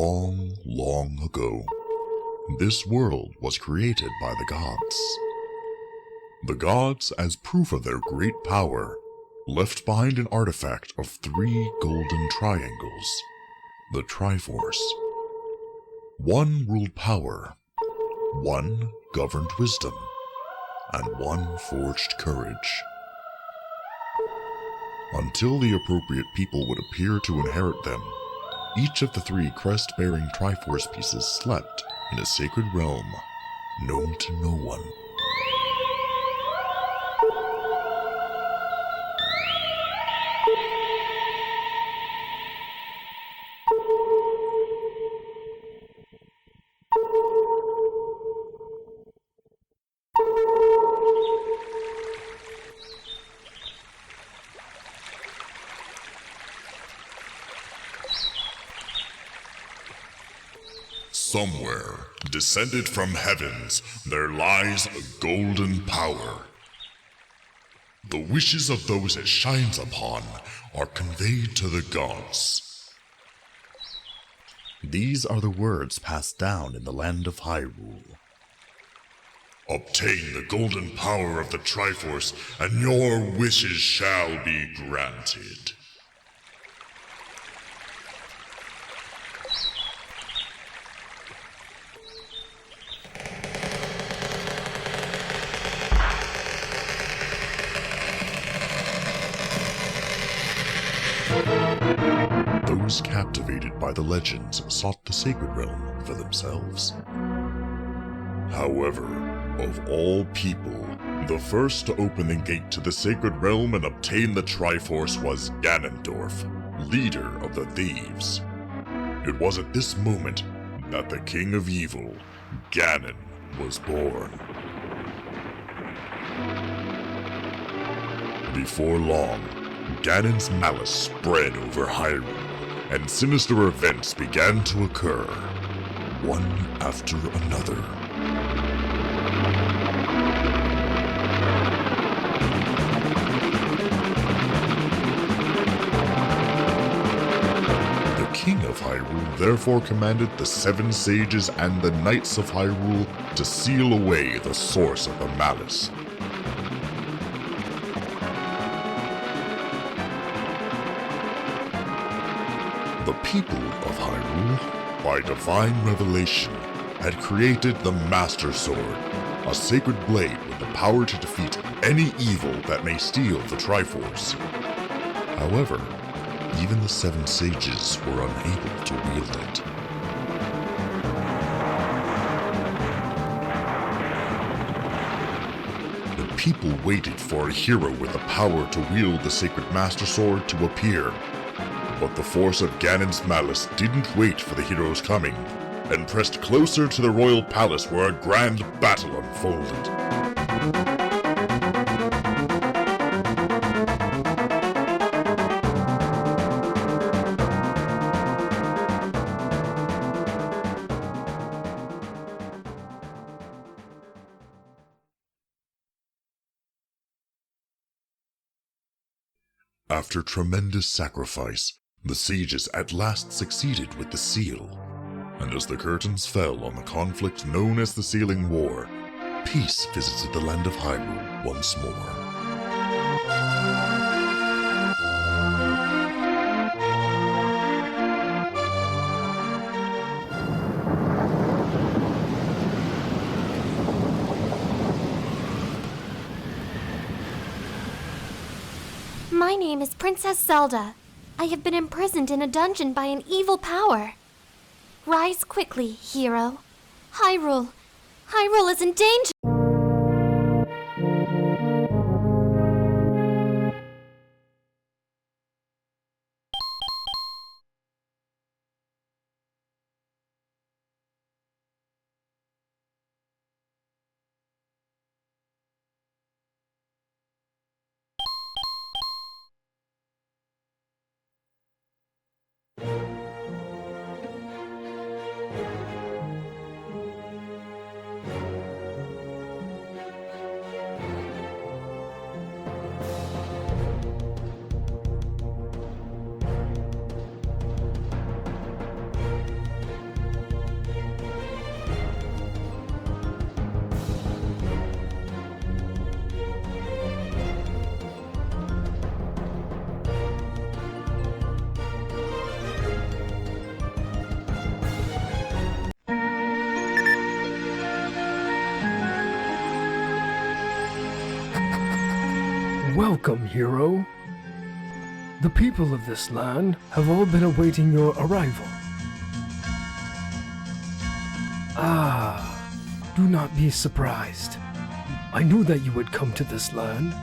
long, long ago, this world was created by the gods. The gods, as proof of their great power, left behind an artifact of 3 golden triangles, the Triforce. One ruled power, one governed wisdom, and one forged courage. Until the appropriate people would appear to inherit them, each of the 3 crest-bearing Triforce pieces slept in a sacred realm known to no one. Somewhere, descended from heavens, there lies a golden power. The wishes of those it shines upon are conveyed to the gods. These are the words passed down in the land of Hyrule. Obtain the golden power of the Triforce, and your wishes shall be granted. Those captivated by the legends sought the sacred realm for themselves. However, of all people, the first to open the gate to the sacred realm and obtain the Triforce was Ganondorf, leader of the thieves. It was at this moment that the King of Evil, Ganon, was born. Before long, Ganon's malice spread over Hyrule, and sinister events began to occur, one after another. The King of Hyrule therefore commanded the 7 sages and the Knights of Hyrule to seal away the source of the malice. The people of Hyrule, by divine revelation, had created the Master Sword, a sacred blade with the power to defeat any evil that may steal the Triforce. However, even the 7 sages were unable to wield it. The people waited for a hero with the power to wield the sacred Master Sword to appear. But the force of Ganon's malice didn't wait for the hero's coming, and pressed closer to the royal palace where a grand battle unfolded. After tremendous sacrifice, the sages at last succeeded with the seal, and as the curtains fell on the conflict known as the Sealing War, peace visited the land of Hyrule once more. My name is Princess Zelda. I have been imprisoned in a dungeon by an evil power. Rise quickly, hero. Hyrule is in danger! Welcome, hero. The people of this land have all been awaiting your arrival. Do not be surprised. I knew that you would come to this land,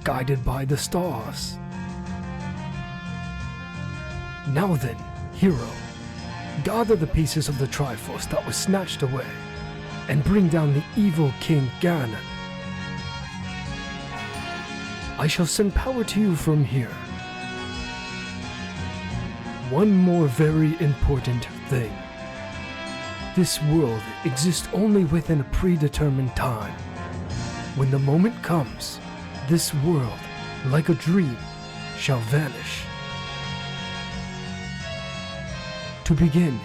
guided by the stars. Now then, hero, gather the pieces of the Triforce that was snatched away, and bring down the evil King Ganon. I shall send power to you from here. One more very important thing. This world exists only within a predetermined time. When the moment comes, this world, like a dream, shall vanish. To begin,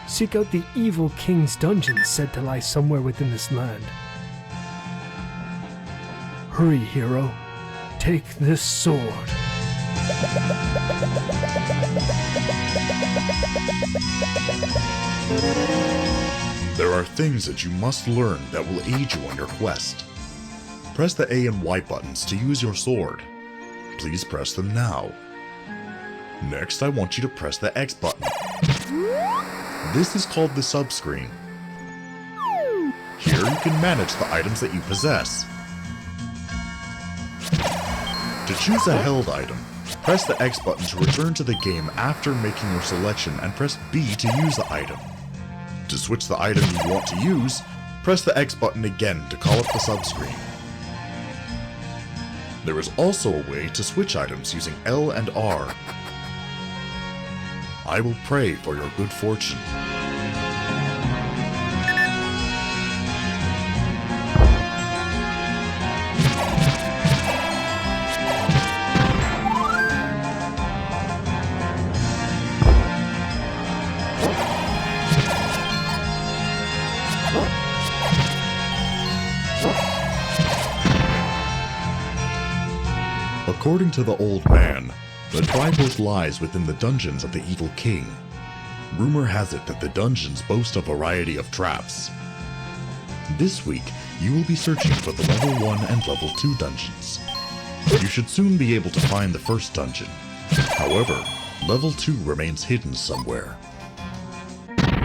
seek out the evil king's dungeon said to lie somewhere within this land. Hurry, hero. Take this sword. There are things that you must learn that will aid you on your quest. Press the A and Y buttons to use your sword. Please press them now. Next, I want you to press the X button. This is called the subscreen. Here you can manage the items that you possess. To choose a held item, press the X button to return to the game after making your selection and press B to use the item. To switch the item you want to use, press the X button again to call up the subscreen. There is also a way to switch items using L and R. I will pray for your good fortune. According to the old man, the Triforce lies within the dungeons of the evil king. Rumor has it that the dungeons boast a variety of traps. This week, you will be searching for the level 1 and level 2 dungeons. You should soon be able to find the first dungeon. However, level 2 remains hidden somewhere.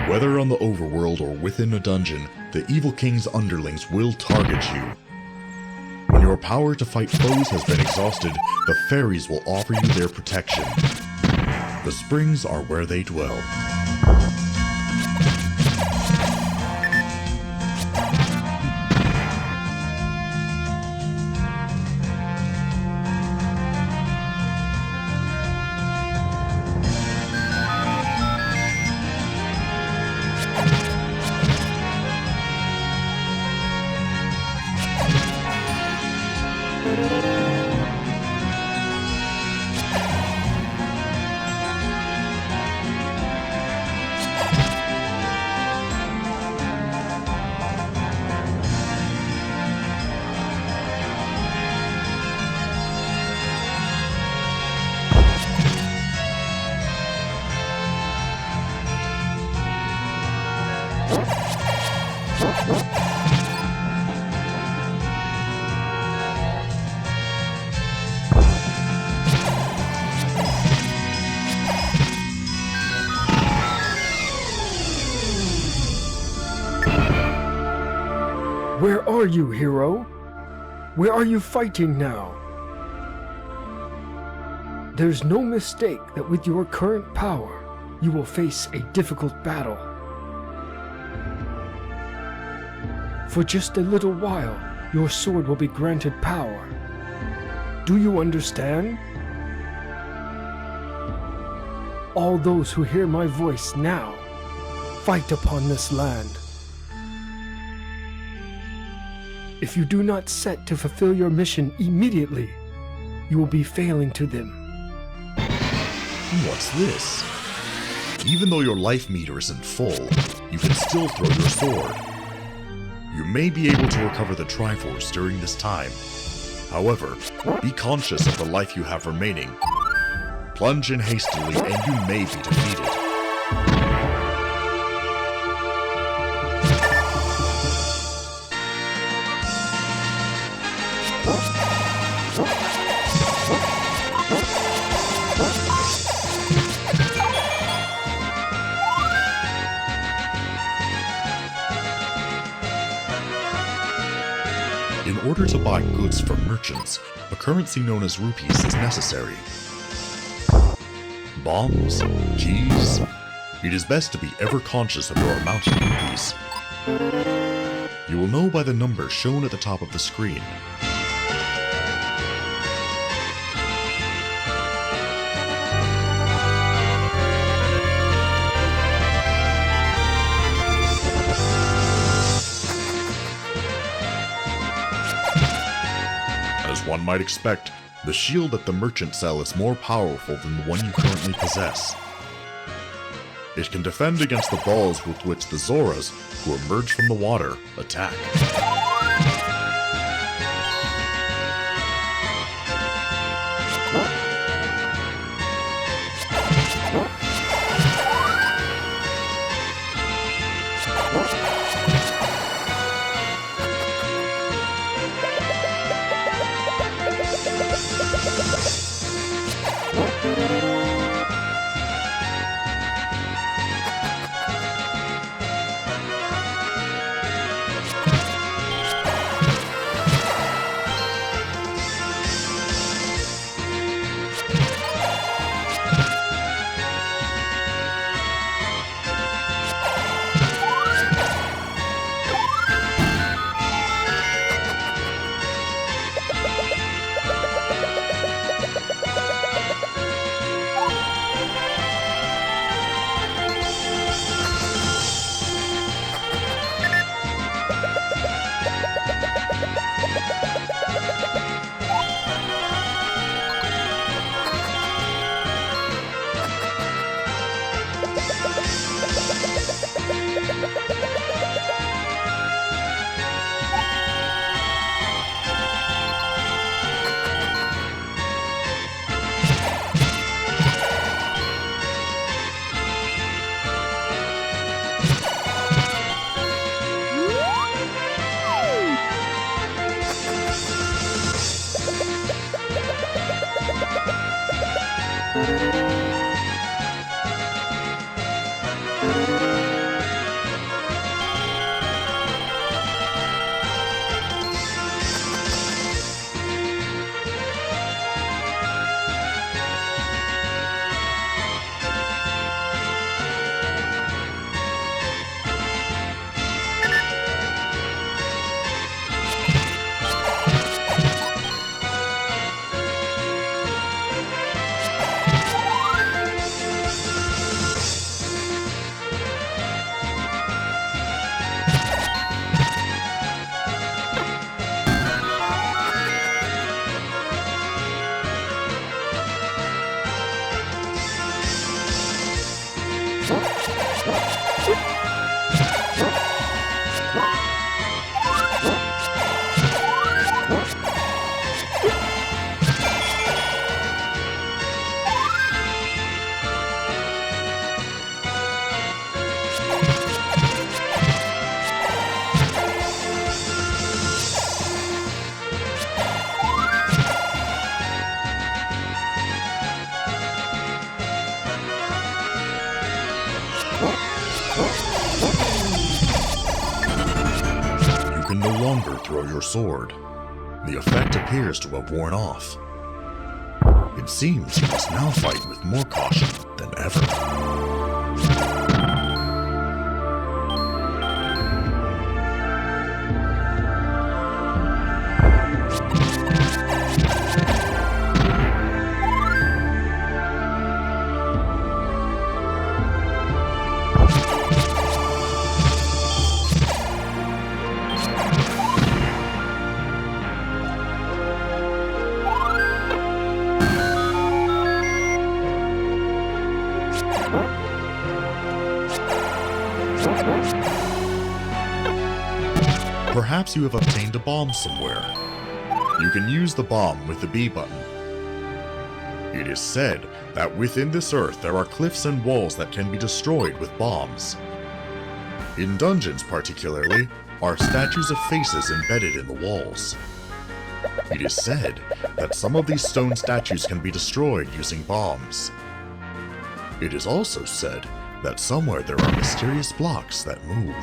Whether on the overworld or within a dungeon, the evil king's underlings will target you. When your power to fight foes has been exhausted, the fairies will offer you their protection. The springs are where they dwell. Where are you, hero? Where are you fighting now? There's no mistake that with your current power, you will face a difficult battle. For just a little while, your sword will be granted power. Do you understand? All those who hear my voice now, fight upon this land. If you do not set to fulfill your mission immediately, you will be failing to them. What's this? Even though your life meter isn't full, you can still throw your sword. You may be able to recover the Triforce during this time. However, be conscious of the life you have remaining. Plunge in hastily and you may be defeated. order to buy goods from merchants, a currency known as rupees is necessary. Bombs? Keys? It is best to be ever conscious of your amount of rupees. You will know by the number shown at the top of the screen. As one might expect, the shield at the merchant sell is more powerful than the one you currently possess. It can defend against the balls with which the Zoras, who emerge from the water, attack. You can no longer throw your sword. The effect appears to have worn off. It seems you must now fight with more caution than ever. Perhaps you have obtained a bomb somewhere. You can use the bomb with the B button. It is said that within this earth there are cliffs and walls that can be destroyed with bombs. In dungeons particularly, are statues of faces embedded in the walls. It is said that some of these stone statues can be destroyed using bombs. It is also said that somewhere there are mysterious blocks that move.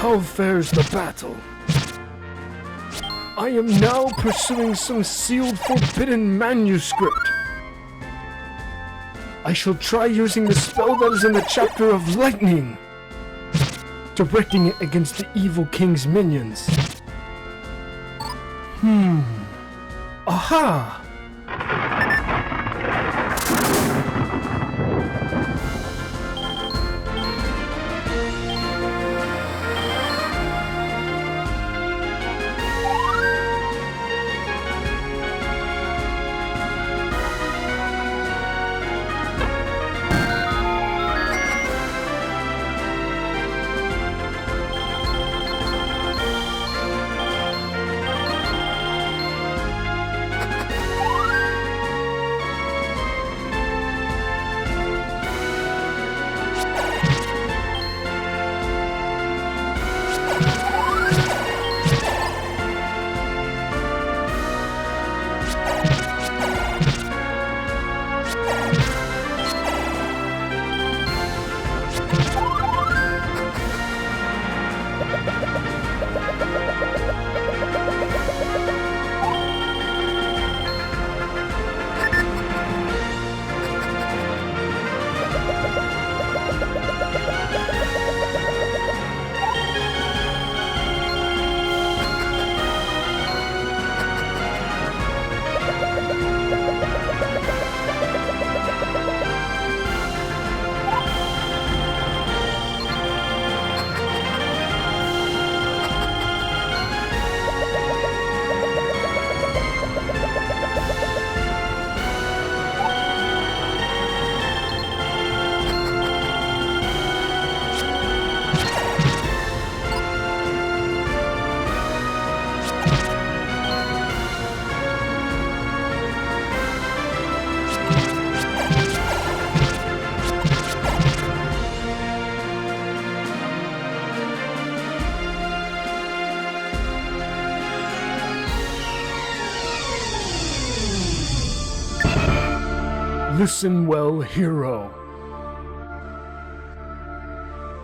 How fares the battle? I am now pursuing some sealed forbidden manuscript. I shall try using the spell that is in the chapter of lightning, directing it against the evil king's minions. Aha! Listen well, hero.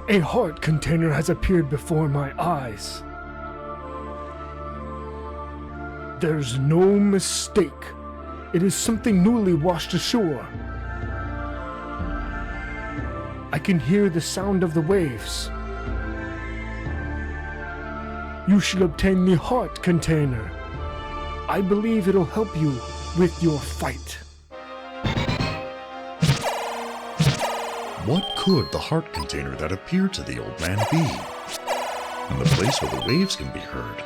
A heart container has appeared before my eyes. There's no mistake. It is something newly washed ashore. I can hear the sound of the waves. You should obtain the heart container. I believe it'll help you with your fight. What could the heart container that appeared to the old man be? And the place where the waves can be heard.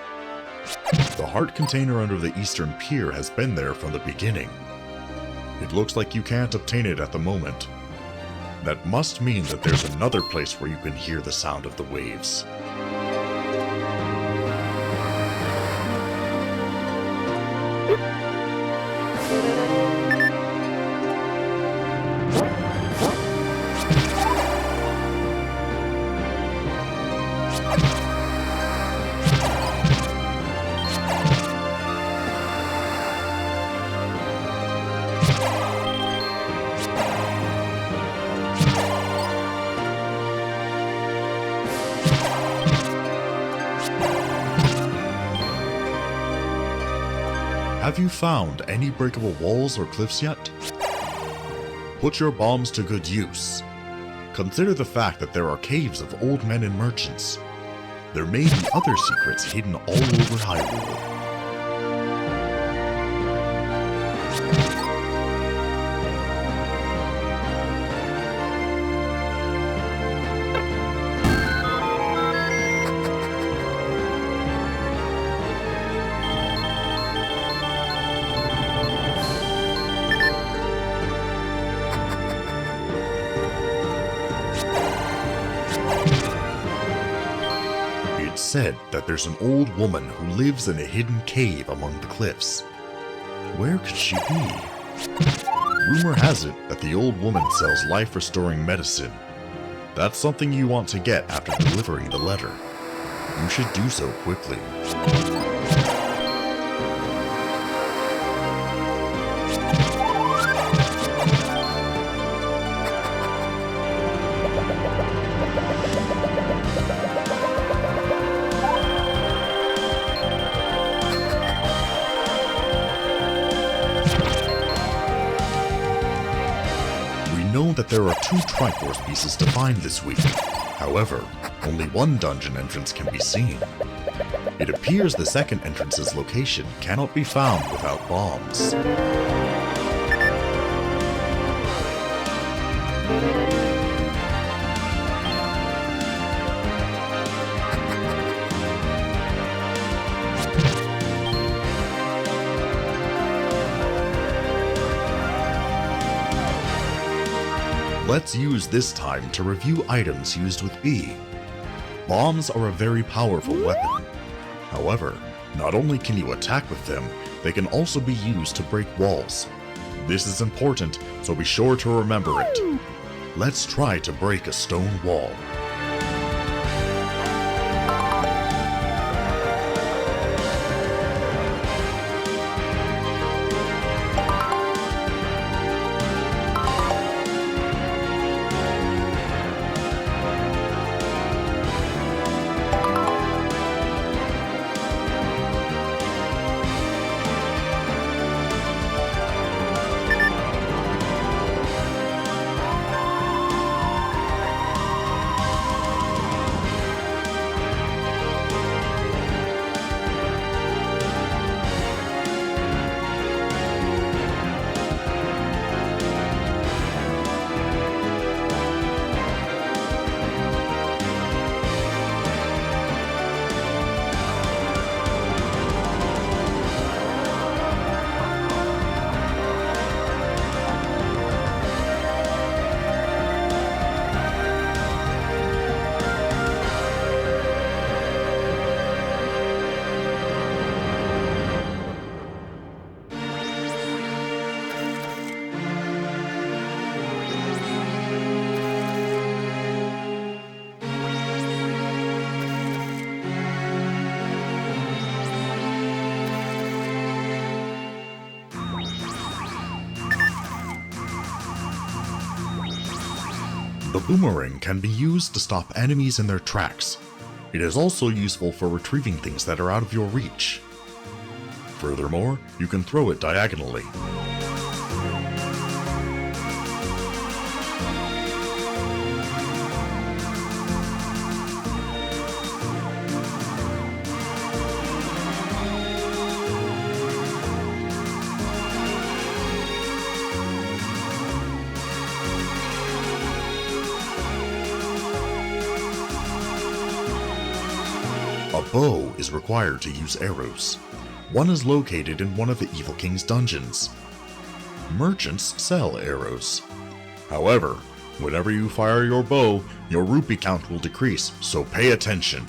The heart container under the eastern pier has been there from the beginning. It looks like you can't obtain it at the moment. That must mean that there's another place where you can hear the sound of the waves. Have you found any breakable walls or cliffs yet? Put your bombs to good use. Consider the fact that there are caves of old men and merchants. There may be other secrets hidden all over Hyrule. said that there's an old woman who lives in a hidden cave among the cliffs. Where could she be? Rumor has it that the old woman sells life-restoring medicine. That's something you want to get after delivering the letter. You should do so quickly. That there are 2 Triforce pieces to find this week. However, only one dungeon entrance can be seen. It appears the second entrance's location cannot be found without bombs. Let's use this time to review items used with B. Bombs are a very powerful weapon. However, not only can you attack with them, they can also be used to break walls. This is important, so be sure to remember it. Let's try to break a stone wall. The boomerang can be used to stop enemies in their tracks. It is also useful for retrieving things that are out of your reach. Furthermore, you can throw it diagonally. A bow is required to use arrows. One is located in one of the Evil King's dungeons. Merchants sell arrows. However, whenever you fire your bow, your rupee count will decrease, so pay attention.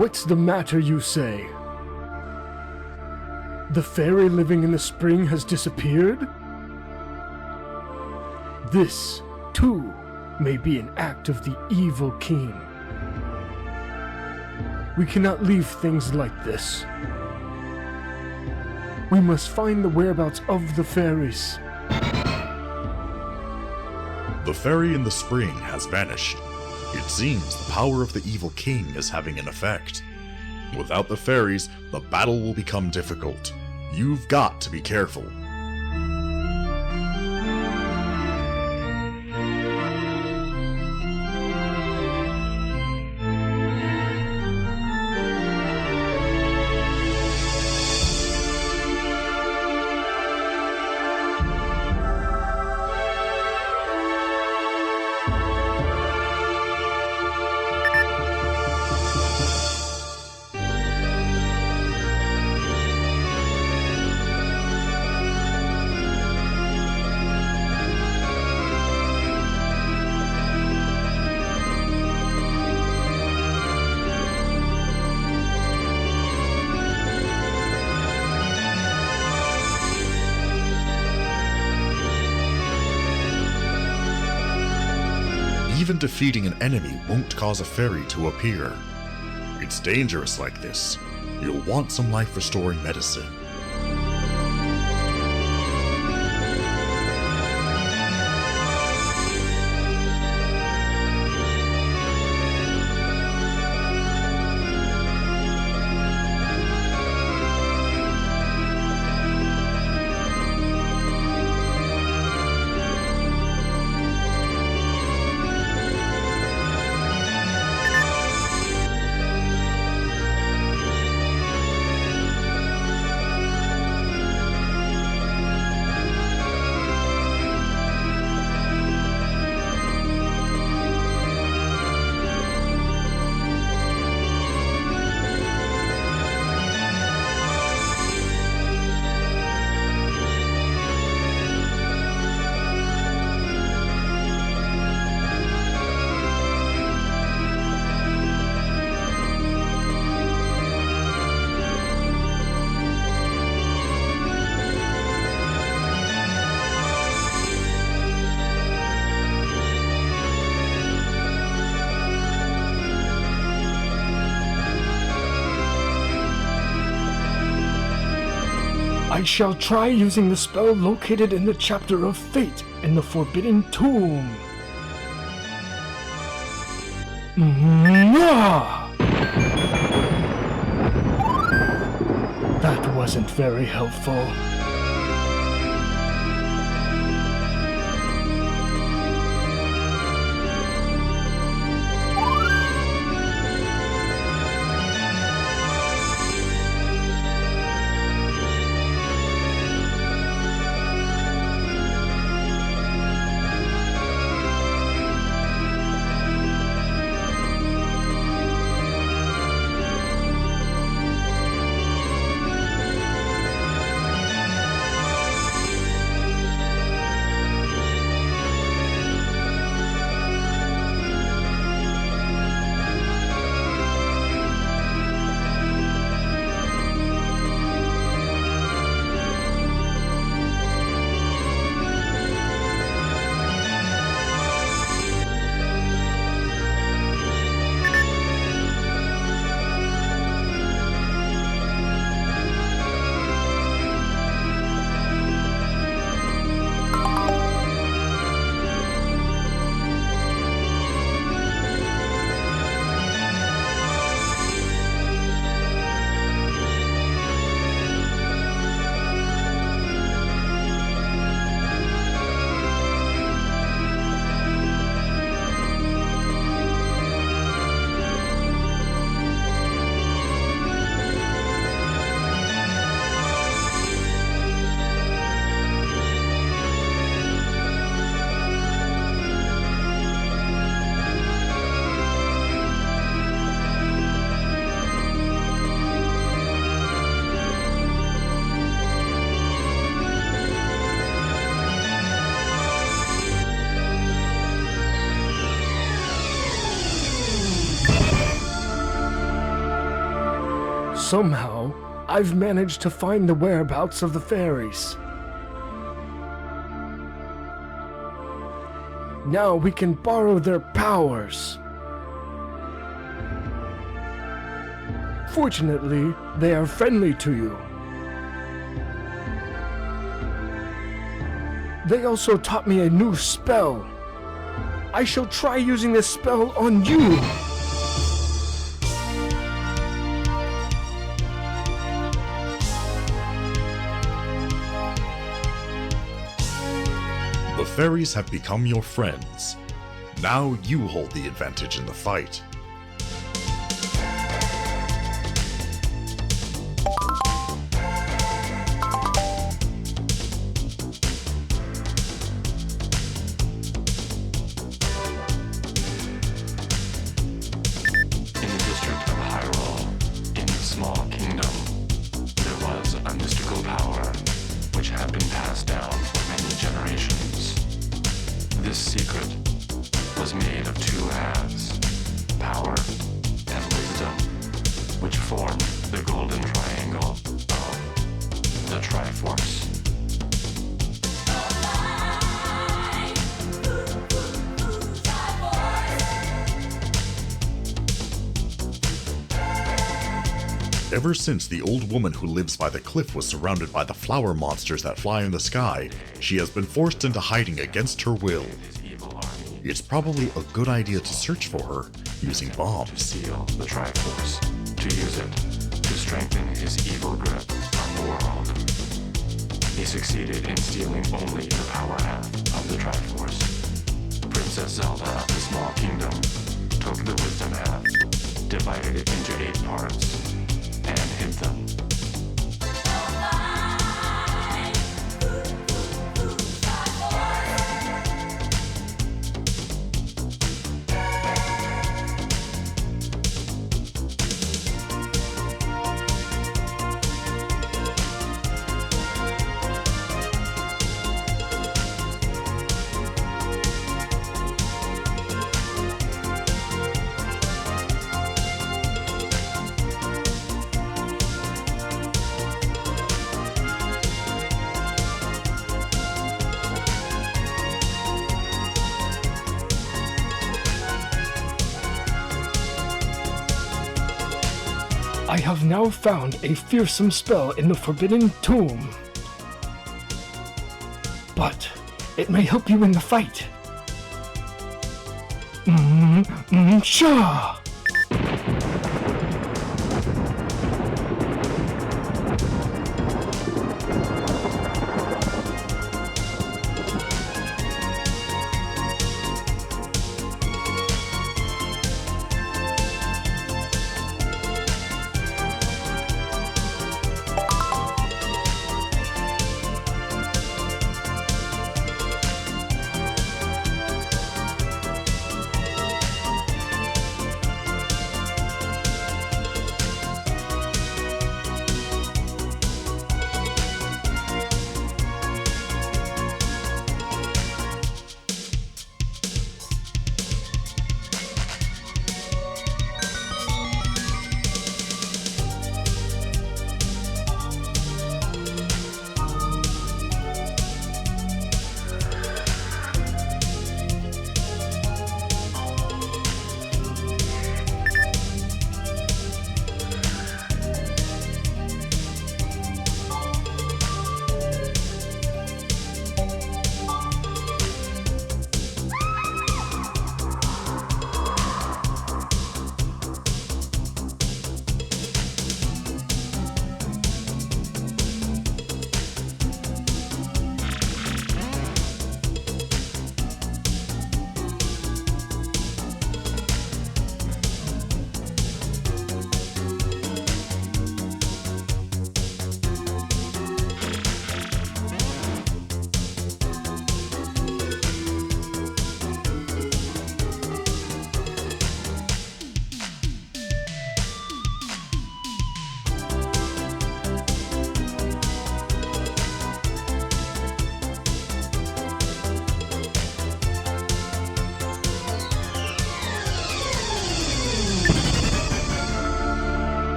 What's the matter, you say? The fairy living in the spring has disappeared? This, too, may be an act of the evil king. We cannot leave things like this. We must find the whereabouts of the fairies. The fairy in the spring has vanished. It seems the power of the evil king is having an effect. Without the fairies, the battle will become difficult. You've got to be careful. Even defeating an enemy won't cause a fairy to appear. It's dangerous like this. You'll want some life-restoring medicine. I shall try using the spell located in the chapter of Fate in the Forbidden Tomb. That wasn't very helpful. Somehow, I've managed to find the whereabouts of the fairies. Now we can borrow their powers. Fortunately, they are friendly to you. They also taught me a new spell. I shall try using this spell on you. The fairies have become your friends. Now you hold the advantage in the fight. This secret was made of two halves, power and wisdom, which formed the golden triangle of the Triforce. Ever since the old woman who lives by the cliff was surrounded by the flower monsters that fly in the sky, she has been forced into hiding against her will. It's probably a good idea to search for her using bombs. Steal the Triforce, to use it to strengthen his evil grip on the world. He succeeded in stealing only the power half of the Triforce. Princess Zelda of the Small Kingdom took the wisdom half, divided it into 8 parts, and hid them. I have now found a fearsome spell in the Forbidden Tomb. But it may help you in the fight. Sure.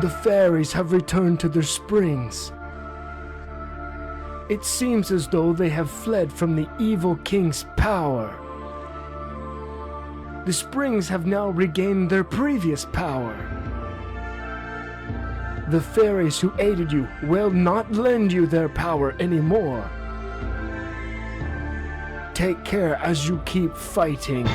The fairies have returned to their springs. It seems as though they have fled from the evil king's power. The springs have now regained their previous power. The fairies who aided you will not lend you their power anymore. Take care as you keep fighting.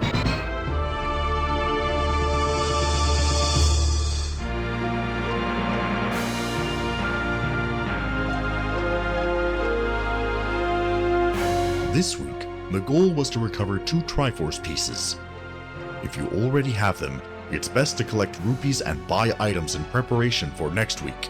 This week, the goal was to recover 2 Triforce pieces. If you already have them, it's best to collect rupees and buy items in preparation for next week.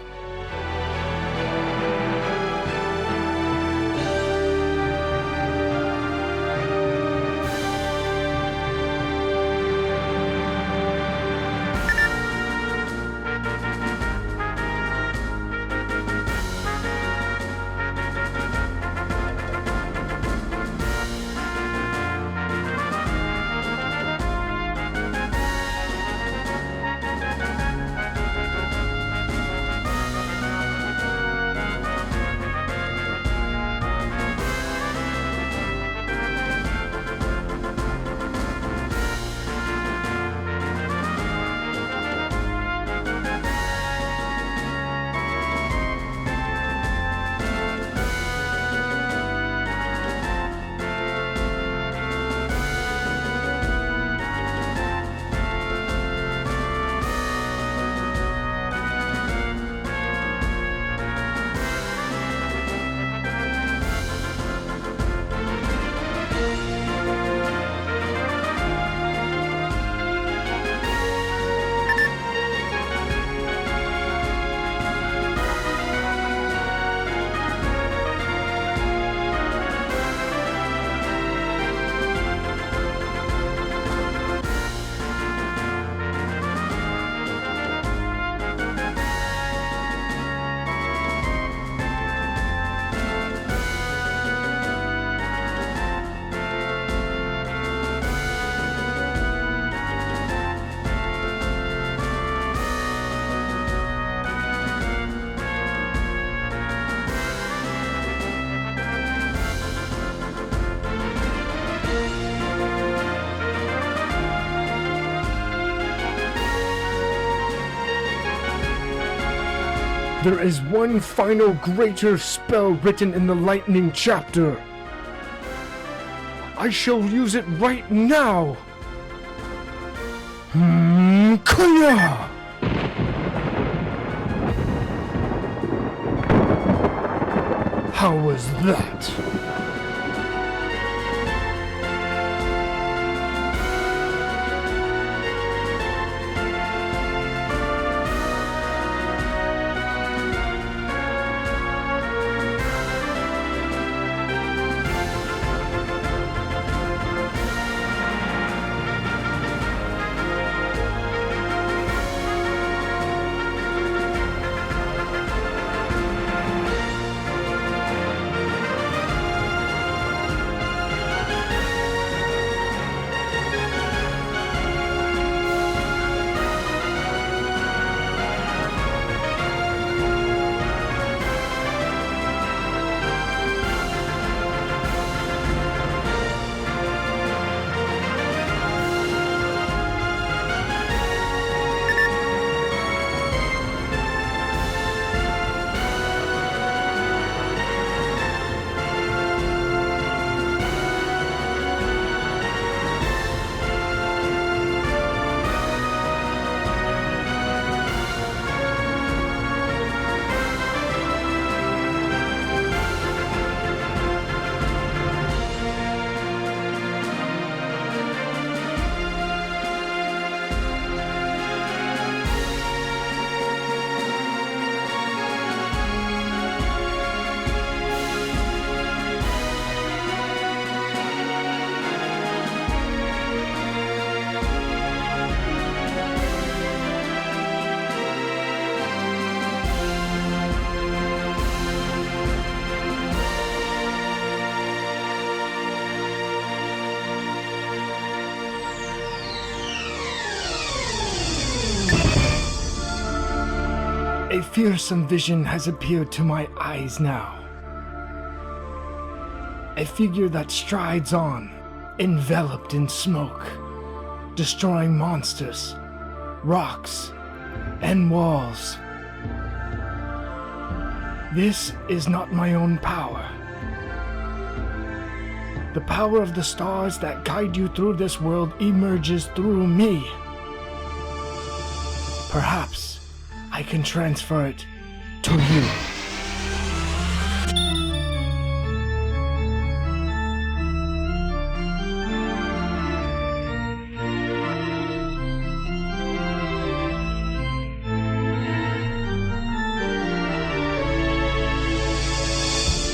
There is one final greater spell written in the lightning chapter. I shall use it right now. Kaya! How was that? A fearsome vision has appeared to my eyes now. A figure that strides on, enveloped in smoke, destroying monsters, rocks, and walls. This is not my own power. The power of the stars that guide you through this world emerges through me. Perhaps I can transfer it to you.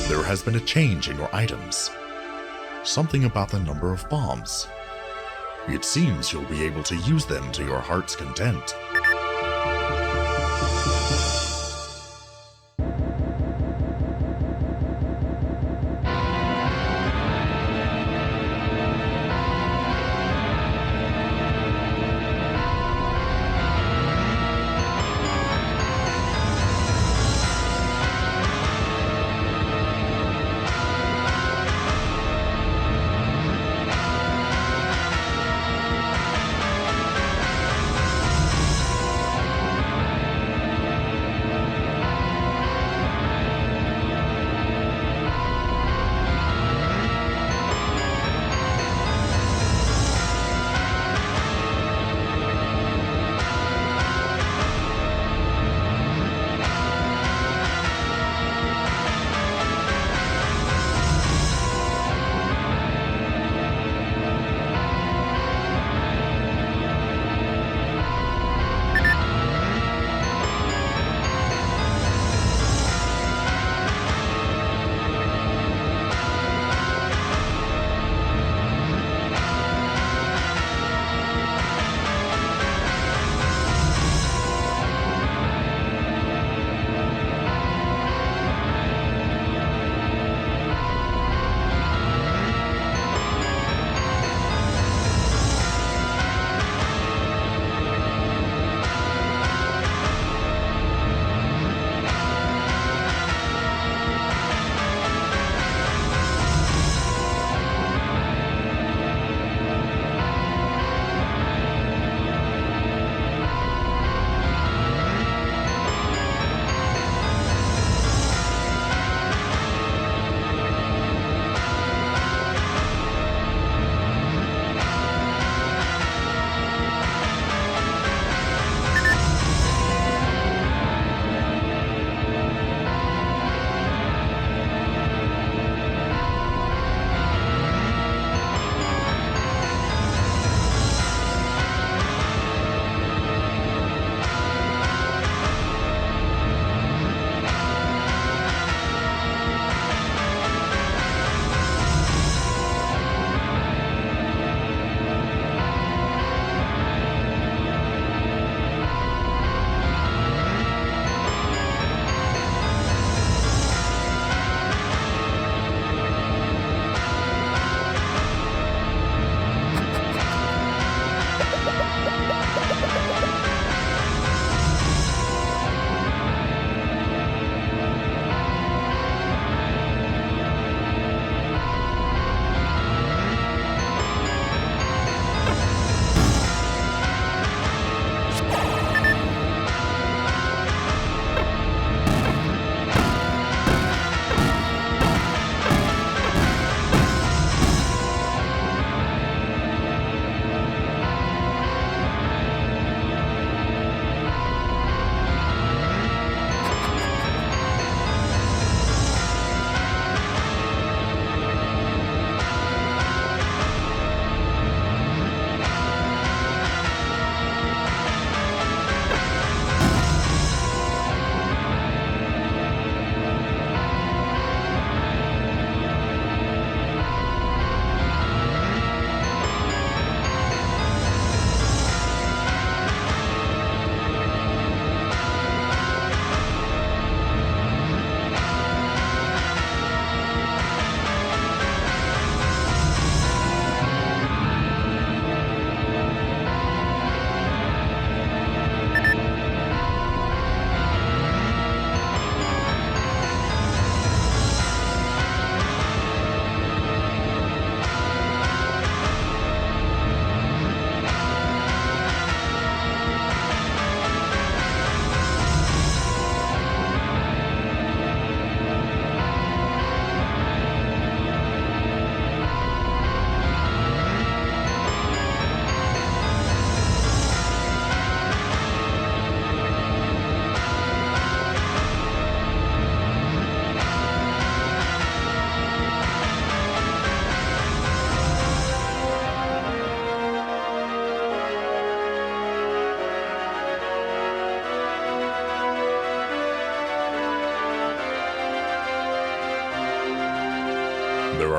There has been a change in your items. Something about the number of bombs. It seems you'll be able to use them to your heart's content.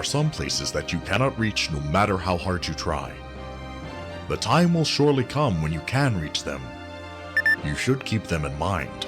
are some places that you cannot reach no matter how hard you try. The time will surely come when you can reach them. You should keep them in mind.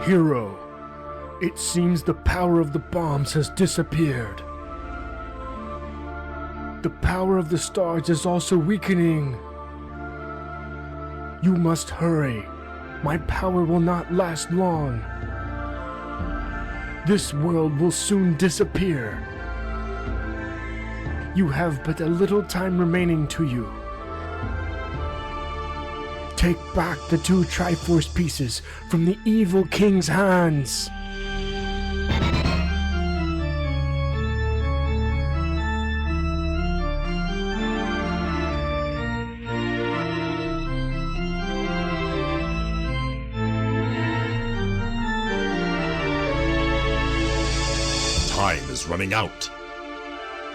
Hero, it seems the power of the bombs has disappeared. The power of the stars is also weakening. You must hurry. My power will not last long. This world will soon disappear. You have but a little time remaining to you. Take back the 2 Triforce pieces from the evil king's hands. Time is running out.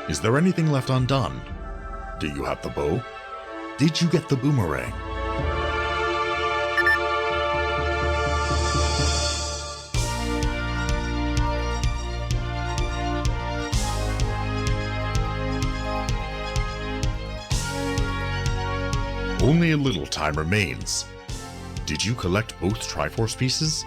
Is there anything left undone? Do you have the bow? Did you get the boomerang? Only a little time remains. Did you collect both Triforce pieces?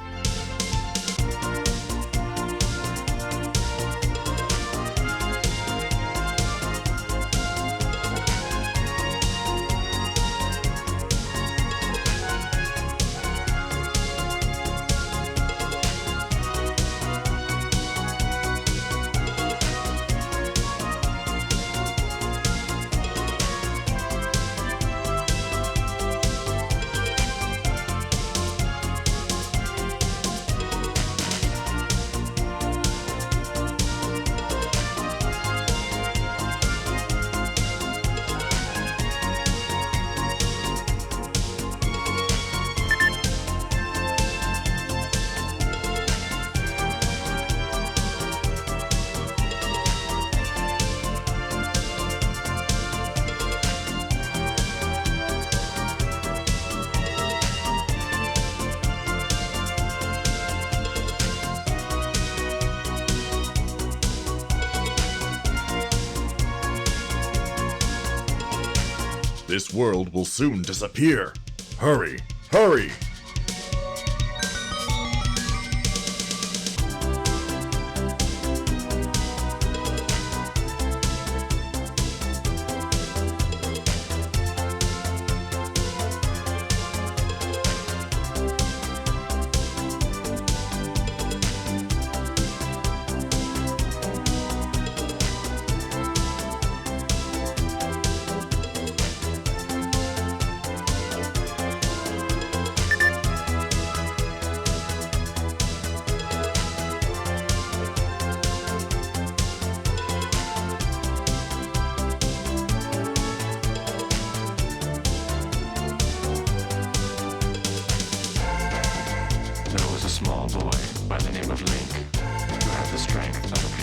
This world will soon disappear. Hurry, hurry!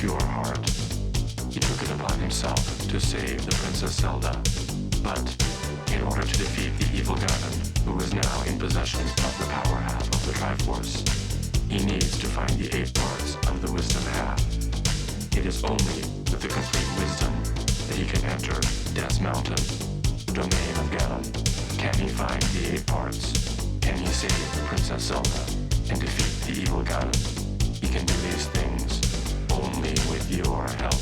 pure heart. He took it upon himself to save the Princess Zelda, but in order to defeat the evil Ganon, who is now in possession of the power half of the Triforce, he needs to find the 8 parts of the wisdom half. It is only with the complete wisdom that he can enter Death's Mountain, the domain of Ganon. Can he find the 8 parts? Can he save the Princess Zelda and defeat the evil Ganon? He can do these things only with your help.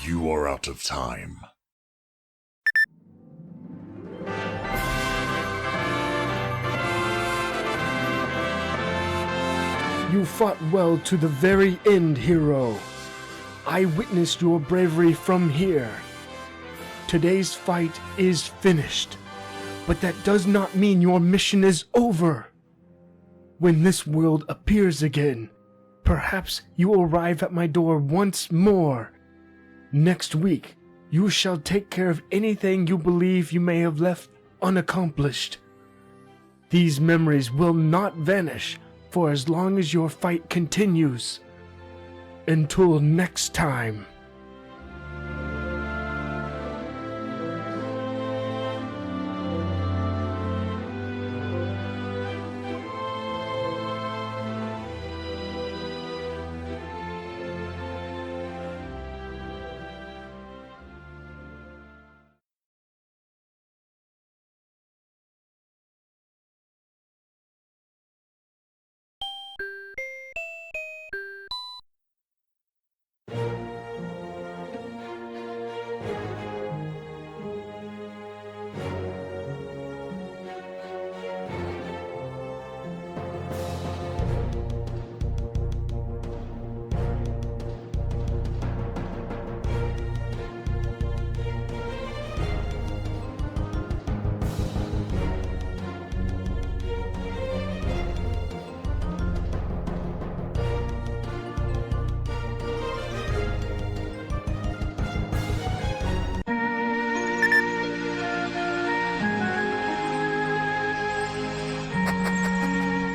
You are out of time. You fought well to the very end, hero. I witnessed your bravery from here. Today's fight is finished, but that does not mean your mission is over. When this world appears again, perhaps you will arrive at my door once more. Next week, you shall take care of anything you believe you may have left unaccomplished. These memories will not vanish for as long as your fight continues. Until next time.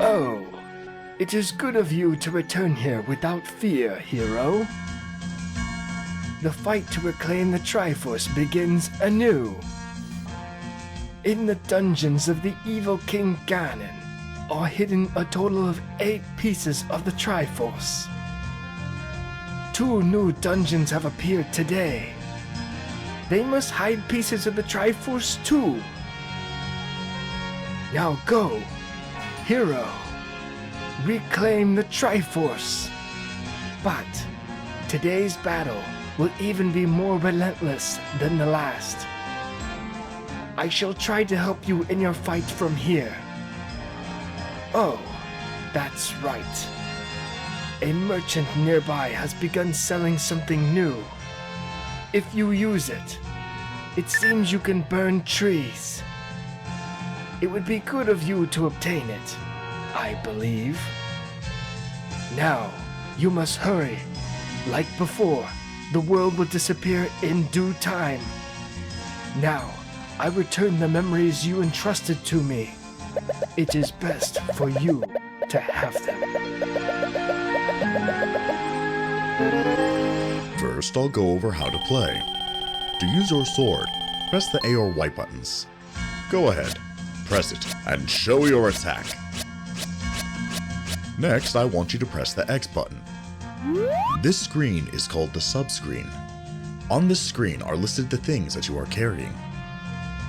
Oh, it is good of you to return here without fear, hero. The fight to reclaim the Triforce begins anew. In the dungeons of the evil King Ganon are hidden a total of 8 pieces of the Triforce. 2 new dungeons have appeared today. They must hide pieces of the Triforce too. Now go, hero. Reclaim the Triforce. But today's battle will even be more relentless than the last. I shall try to help you in your fight from here. Oh, that's right. A merchant nearby has begun selling something new. If you use it, it seems you can burn trees. It would be good of you to obtain it, I believe. Now, you must hurry. Like before, the world will disappear in due time. Now, I return the memories you entrusted to me. It is best for you to have them. First, I'll go over how to play. To use your sword, press the A or Y buttons. Go ahead, press it, and show your attack. Next, I want you to press the X button. This screen is called the subscreen. On this screen are listed the things that you are carrying.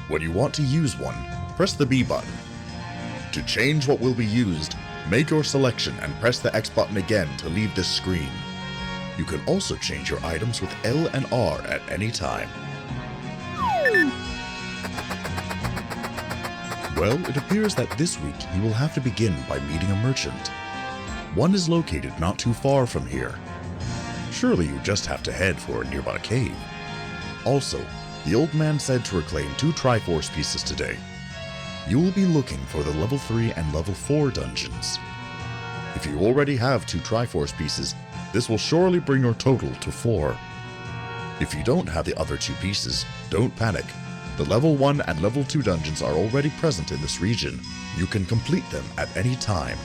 When you want to use one, press the B button. To change what will be used, make your selection and press the X button again to leave this screen. You can also change your items with L and R at any time. Well, it appears that this week you will have to begin by meeting a merchant. One is located not too far from here. Surely you just have to head for a nearby cave. Also, the old man said to reclaim 2 Triforce pieces today. You will be looking for the level 3 and level 4 dungeons. If you already have 2 Triforce pieces, this will surely bring your total to 4. If you don't have the other 2 pieces, don't panic. The level 1 and level 2 dungeons are already present in this region. You can complete them at any time.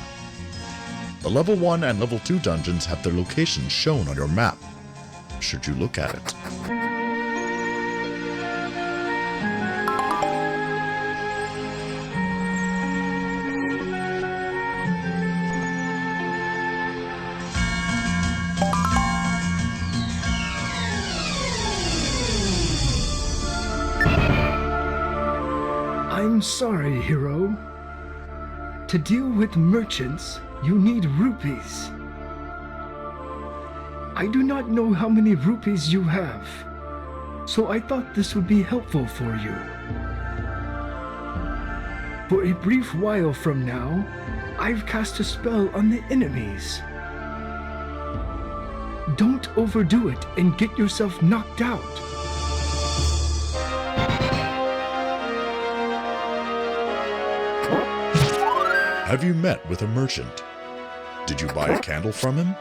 The level 1 and level 2 dungeons have their locations shown on your map, should you look at it. I'm sorry, hero. To deal with merchants, you need rupees. I do not know how many rupees you have, so I thought this would be helpful for you. For a brief while from now, I've cast a spell on the enemies. Don't overdo it and get yourself knocked out. Have you met with a merchant? Did you buy a candle from him?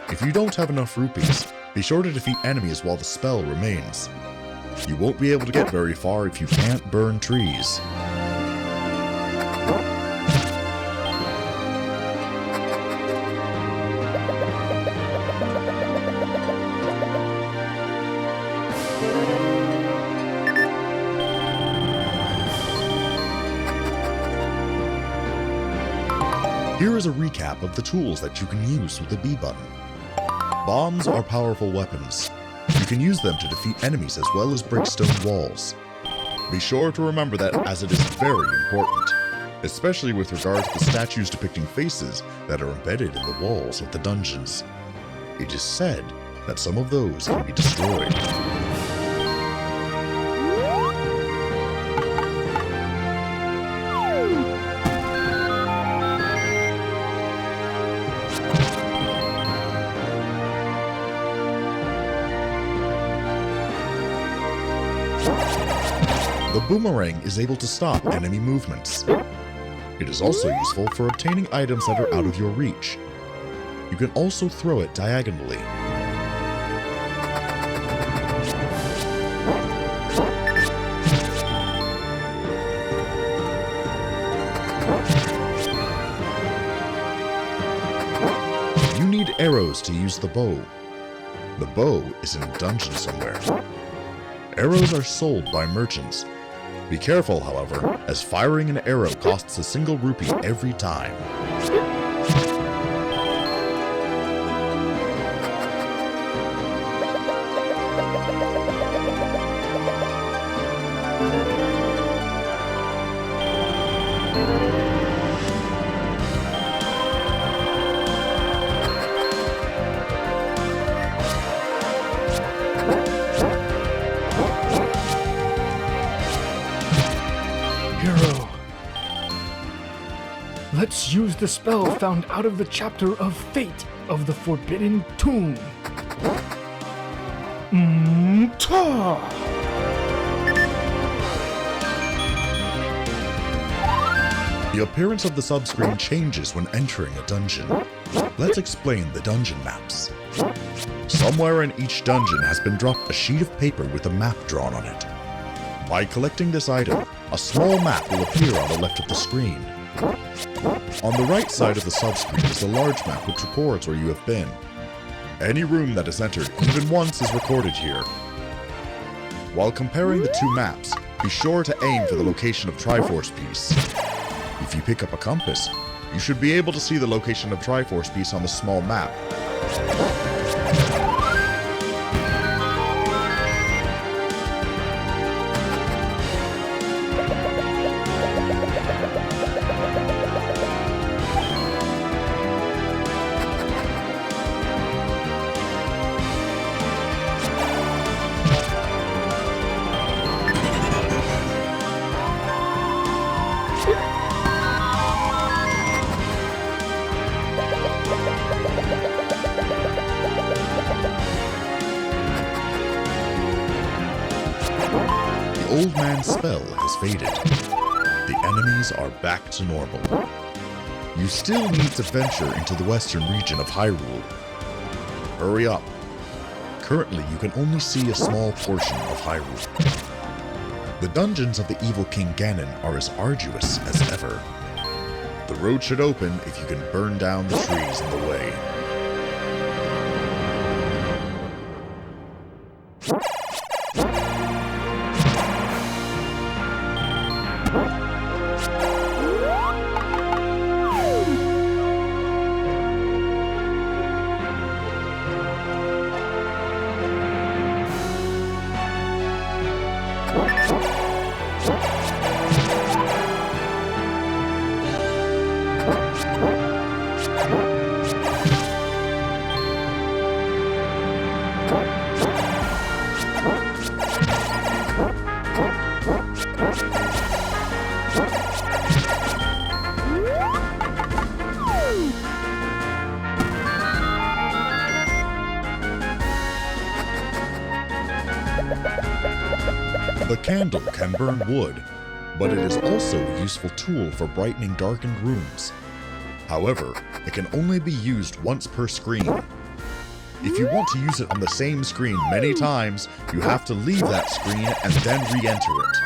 If you don't have enough rupees, be sure to defeat enemies while the spell remains. You won't be able to get very far if you can't burn trees. Here is a recap of the tools that you can use with the B button. Bombs are powerful weapons. You can use them to defeat enemies as well as break stone walls. Be sure to remember that, as it is very important, especially with regard to the statues depicting faces that are embedded in the walls of the dungeons. It is said that some of those can be destroyed. The boomerang is able to stop enemy movements. It is also useful for obtaining items that are out of your reach. You can also throw it diagonally. You need arrows to use the bow. The bow is in a dungeon somewhere. Arrows are sold by merchants. Be careful, however, as firing an arrow costs a single rupee every time. Let's use the spell found out of the chapter of Fate of the Forbidden Tomb. The appearance of the subscreen changes when entering a dungeon. Let's explain the dungeon maps. Somewhere in each dungeon has been dropped a sheet of paper with a map drawn on it. By collecting this item, a small map will appear on the left of the screen. On the right side of the subscreen is a large map which records where you have been. Any room that is entered even once is recorded here. While comparing the two maps, be sure to aim for the location of Triforce Piece. If you pick up a compass, you should be able to see the location of Triforce Piece on the small map. The old man's spell has faded. The enemies are back to normal. You still need to venture into the western region of Hyrule. Hurry up. Currently, you can only see a small portion of Hyrule. The dungeons of the evil King Ganon are as arduous as ever. The road should open if you can burn down the trees in the way. The candle can burn wood, but it is also a useful tool for brightening darkened rooms. However, it can only be used once per screen. If you want to use it on the same screen many times, you have to leave that screen and then re-enter it.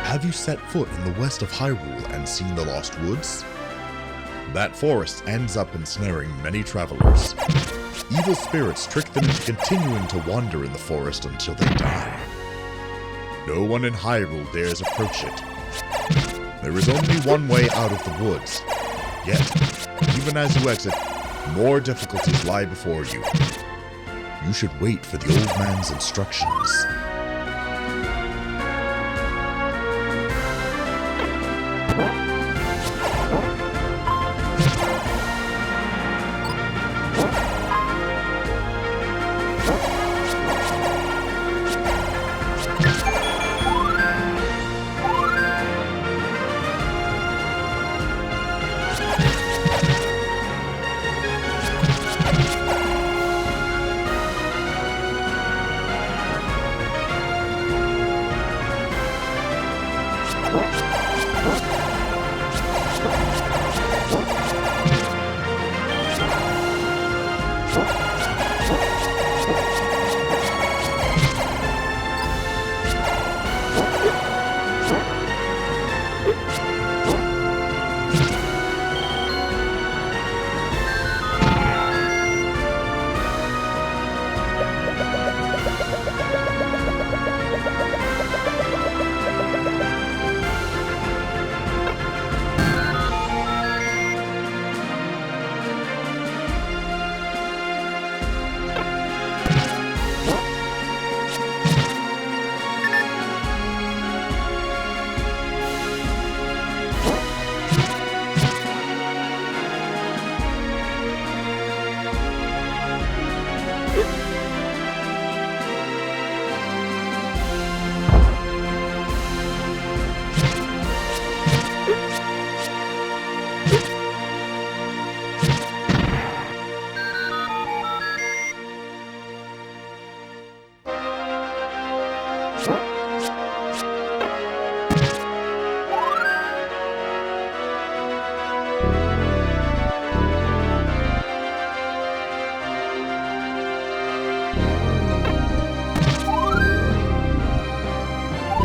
Have you set foot in the west of Hyrule and seen the Lost Woods? That forest ends up ensnaring many travelers. Evil spirits trick them into continuing to wander in the forest until they die. No one in Hyrule dares approach it. There is only one way out of the woods. Yet, even as you exit, more difficulties lie before you. You should wait for the old man's instructions.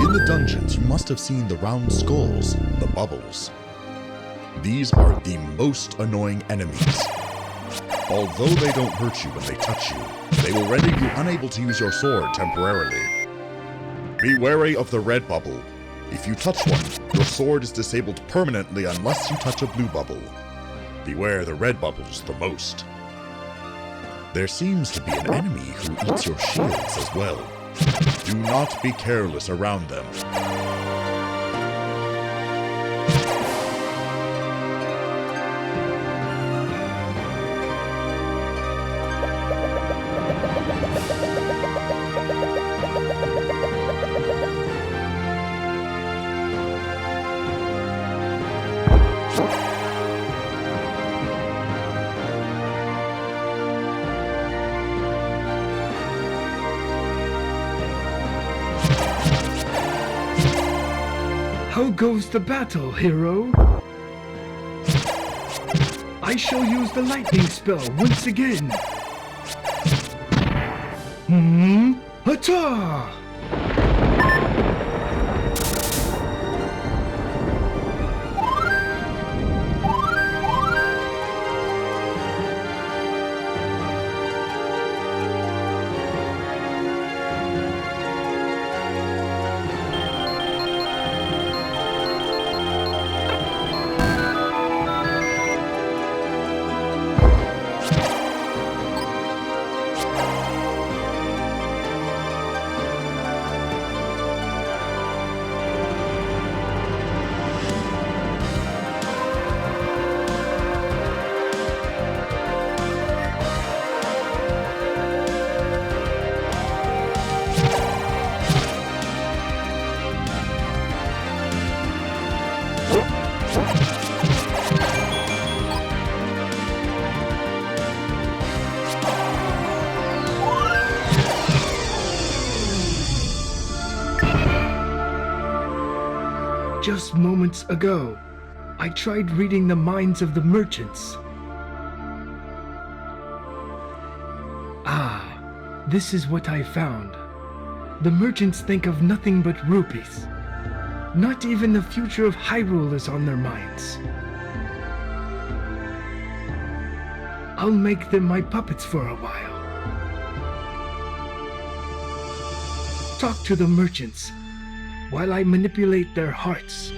In the dungeons, you must have seen the round skulls, the bubbles. These are the most annoying enemies. Although they don't hurt you when they touch you, they will render you unable to use your sword temporarily. Be wary of the red bubble. If you touch one, your sword is disabled permanently unless you touch a blue bubble. Beware the red bubbles the most. There seems to be an enemy who eats your shields as well. Do not be careless around them. How goes the battle, hero? I shall use the lightning spell once again. Hata! Just moments ago, I tried reading the minds of the merchants. Ah, this is what I found. The merchants think of nothing but rupees. Not even the future of Hyrule is on their minds. I'll make them my puppets for a while. Talk to the merchants while I manipulate their hearts.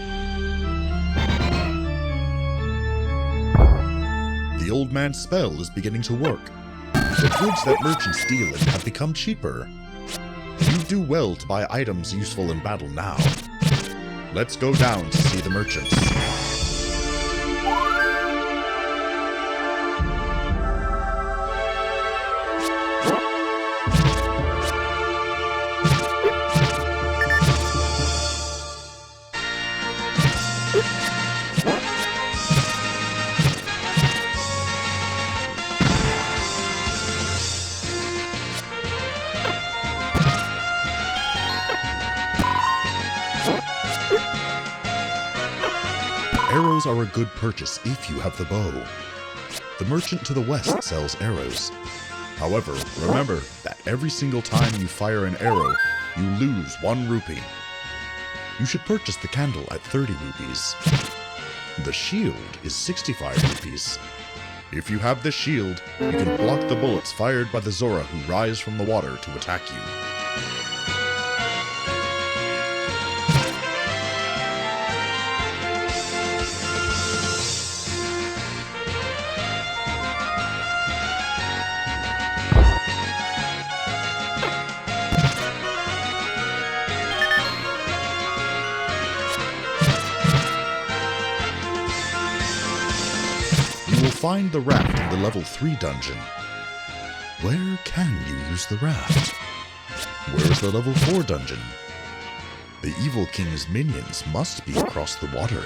The old man's spell is beginning to work. The goods that merchants deal in have become cheaper. You do well to buy items useful in battle now. Let's go down to see the merchants. Arrows are a good purchase if you have the bow. The merchant to the west sells arrows. However, remember that every single time you fire an arrow, you lose 1 rupee. You should purchase the candle at 30 rupees. The shield is 65 rupees. If you have the shield, you can block the bullets fired by the Zora who rise from the water to attack you. Find the raft in the level 3 dungeon. Where can you use the raft? Where is the level 4 dungeon? The Evil King's minions must be across the water.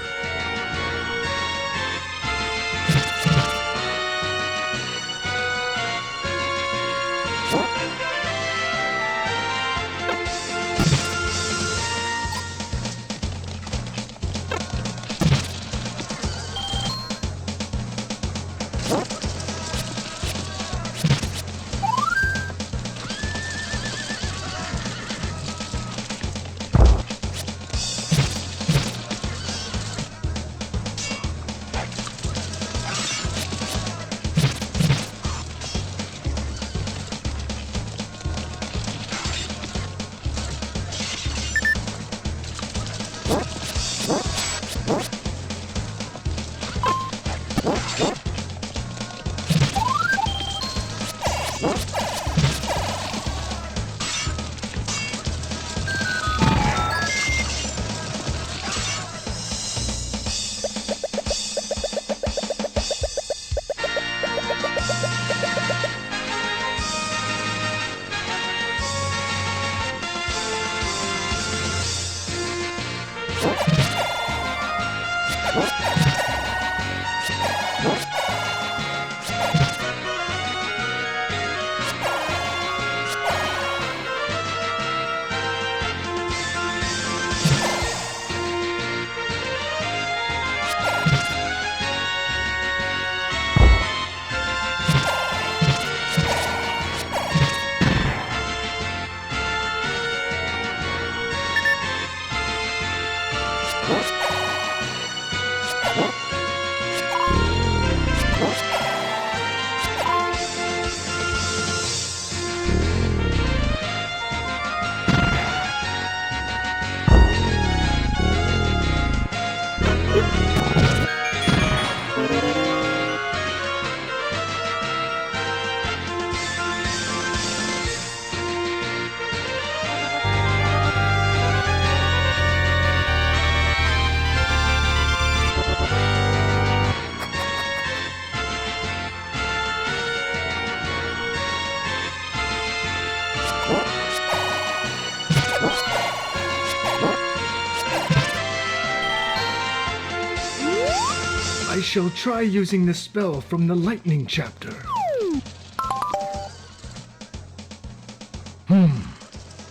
I shall try using the spell from the lightning chapter.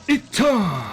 Ita!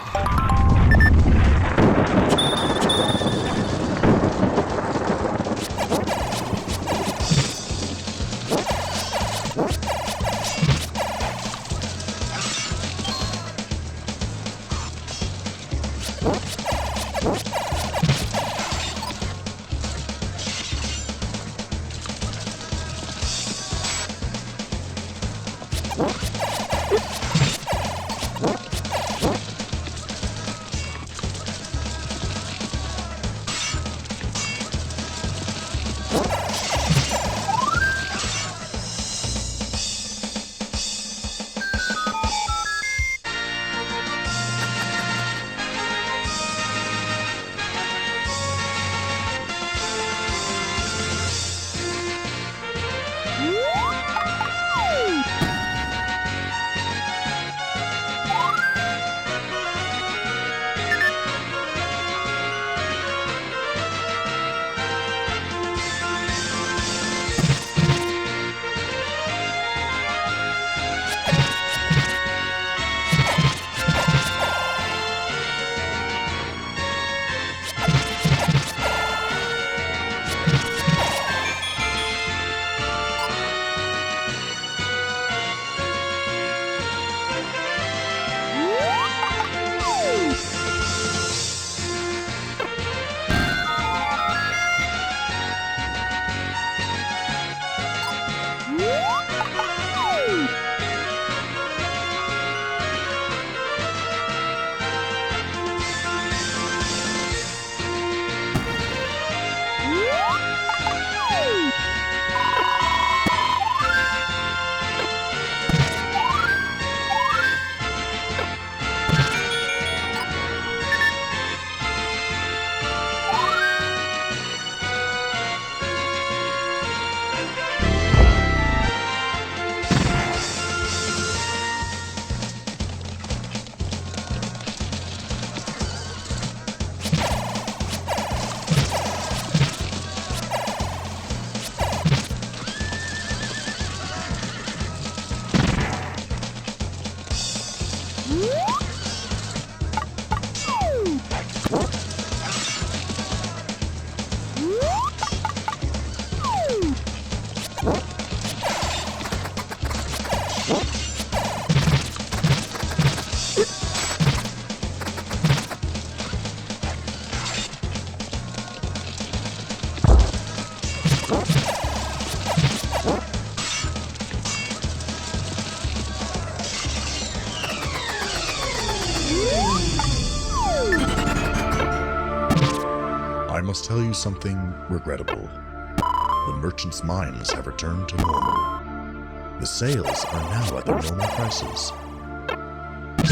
I must tell you something regrettable. The merchant's mines have returned to normal. The sales are now at their normal prices.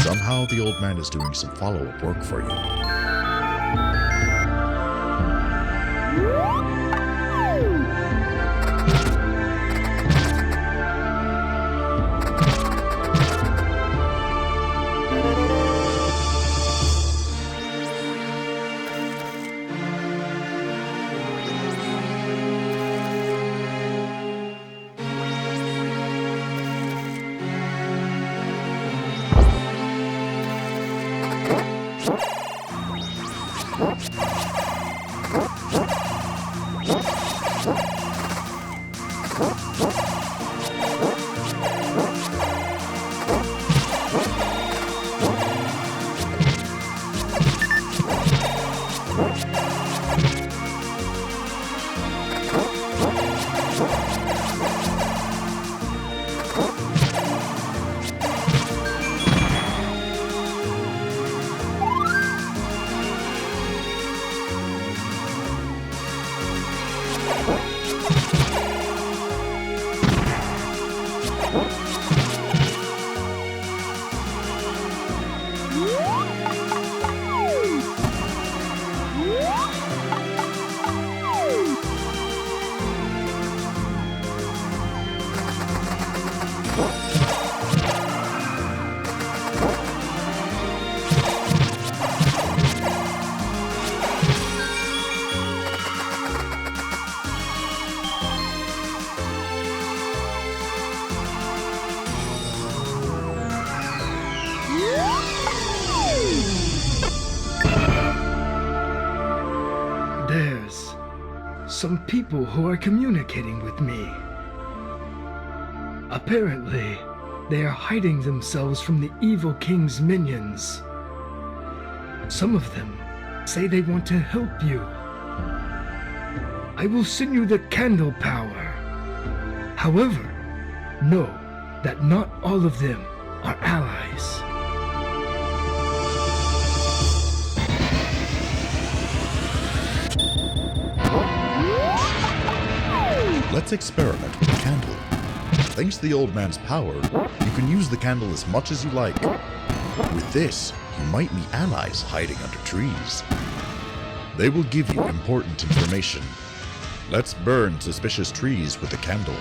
Somehow the old man is doing some follow-up work for you. some people who are communicating with me. Apparently, they are hiding themselves from the evil king's minions. Some of them say they want to help you. I will send you the candle power. However, know that not all of them are allies. Let's experiment with the candle. Thanks to the old man's power, you can use the candle as much as you like. With this, you might meet allies hiding under trees. They will give you important information. Let's burn suspicious trees with the candle.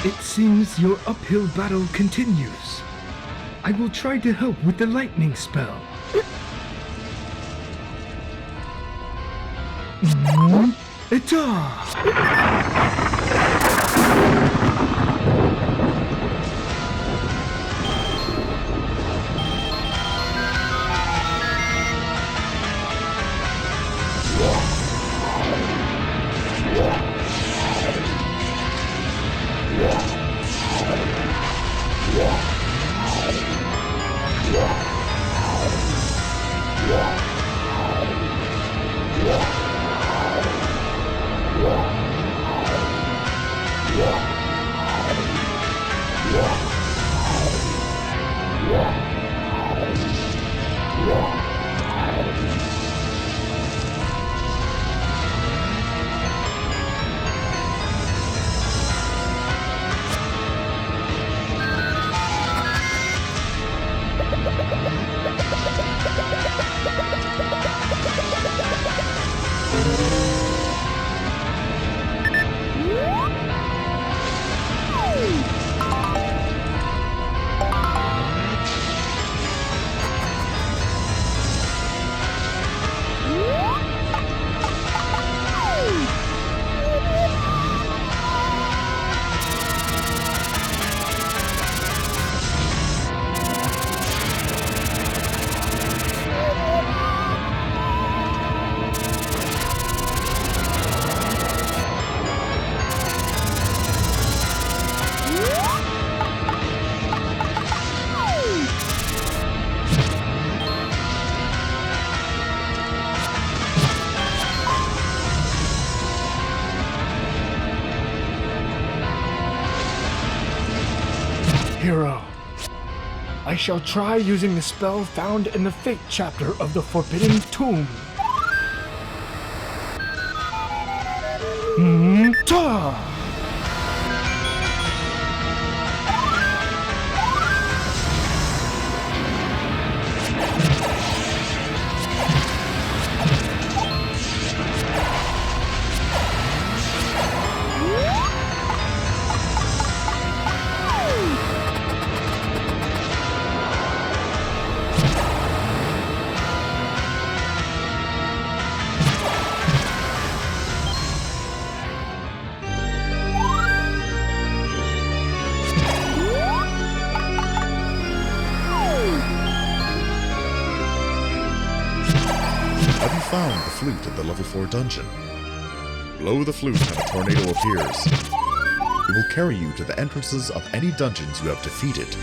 It seems your uphill battle continues. I will try to help with the lightning spell. Hero, I shall try using the spell found in the Fate chapter of the Forbidden Tomb. Have you found the flute in the level 4 dungeon? Blow the flute and a tornado appears. It will carry you to the entrances of any dungeons you have defeated.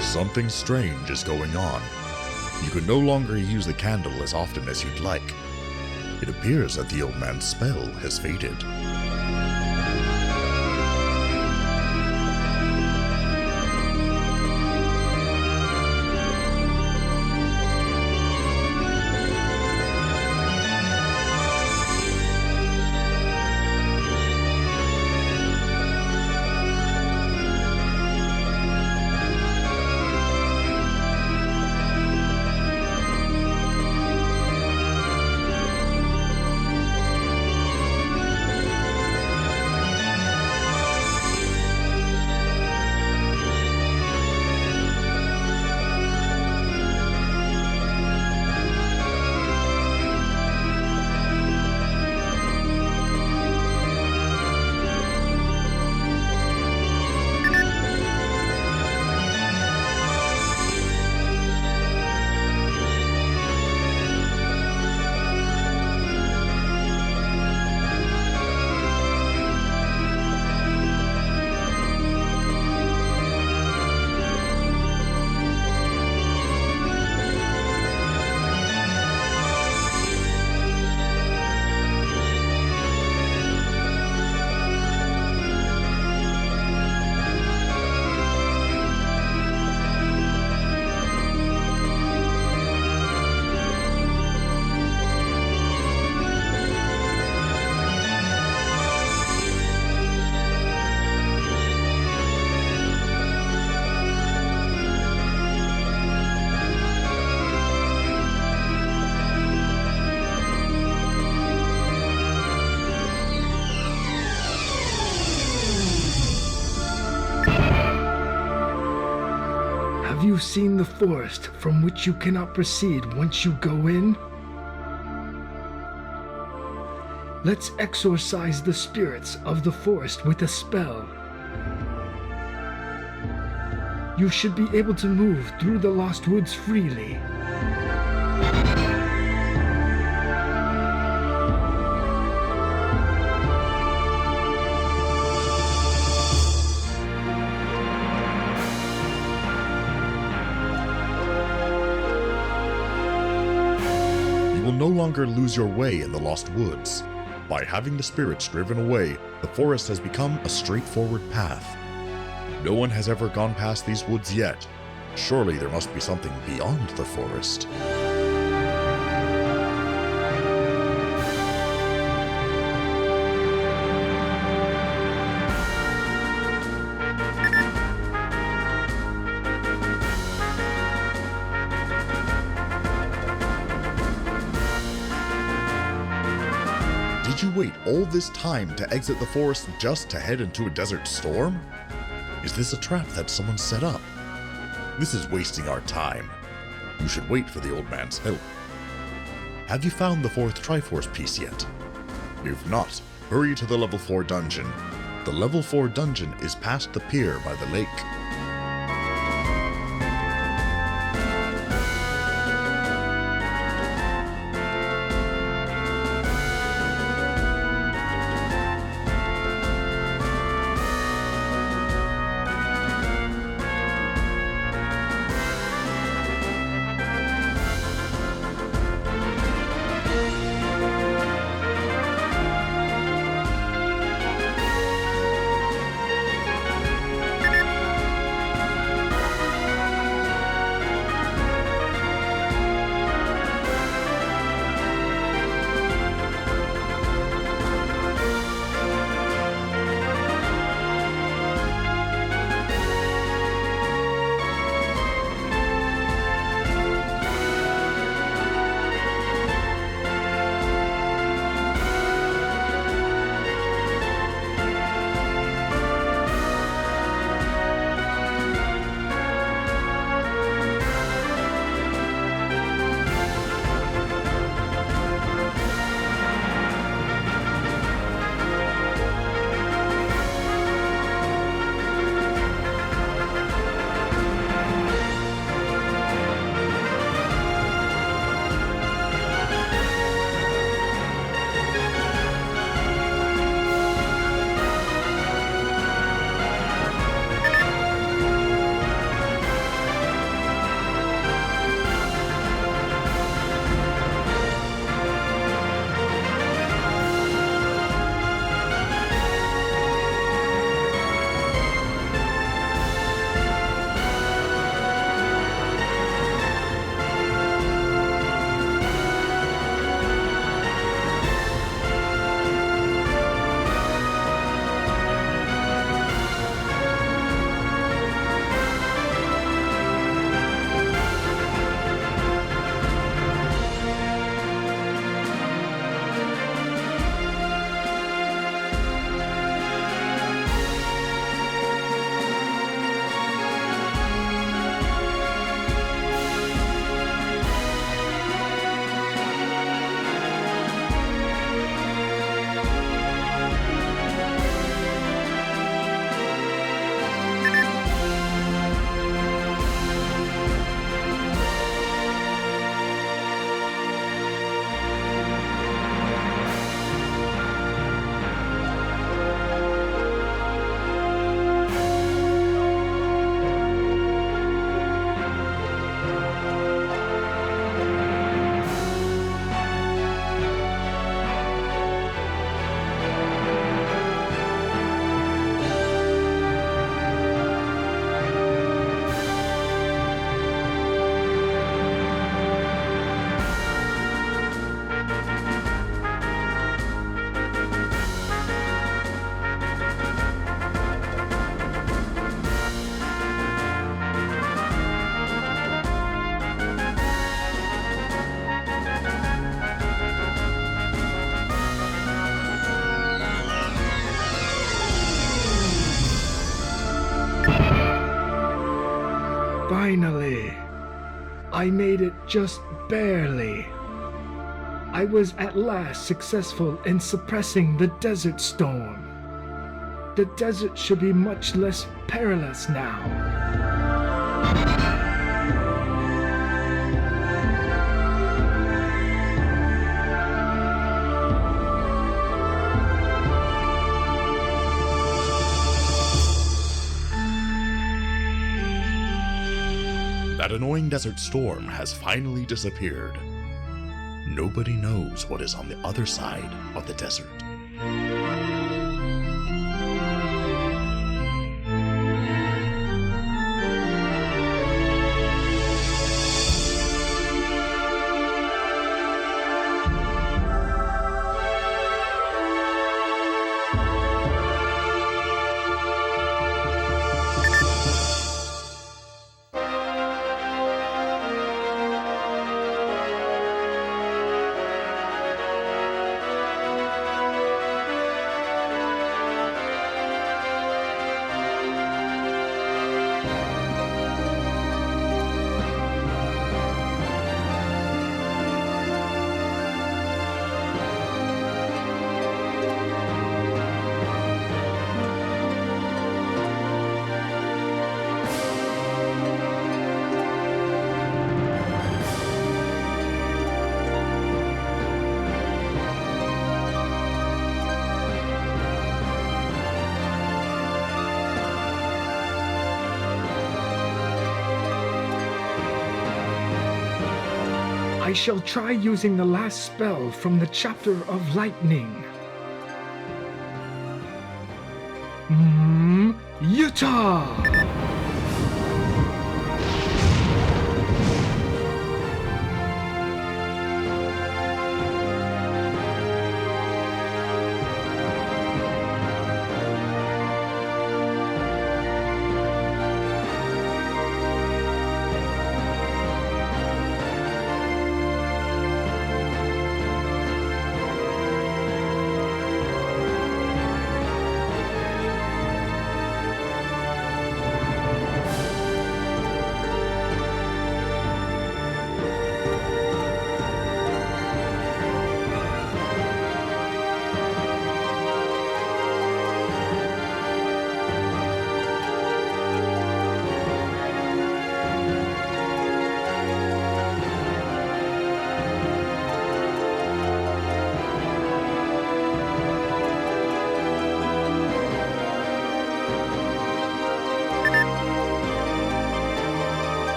Something strange is going on. You can no longer use the candle as often as you'd like. It appears that the old man's spell has faded. Have you seen the forest from which you cannot proceed once you go in? Let's exorcise the spirits of the forest with a spell. You should be able to move through the Lost Woods freely. You will no longer lose your way in the Lost Woods. By having the spirits driven away, the forest has become a straightforward path. No one has ever gone past these woods yet. Surely there must be something beyond the forest. Did you wait all this time to exit the forest just to head into a desert storm? Is this a trap that someone set up? This is wasting our time. You should wait for the old man's help. Have you found the 4th Triforce piece yet? If not, hurry to the level 4 dungeon. The level 4 dungeon is past the pier by the lake. Finally, I made it just barely. I was at last successful in suppressing the desert storm. The desert should be much less perilous now. That annoying desert storm has finally disappeared. nobody knows what is on the other side of the desert. I shall try using the last spell from the chapter of lightning. Utah!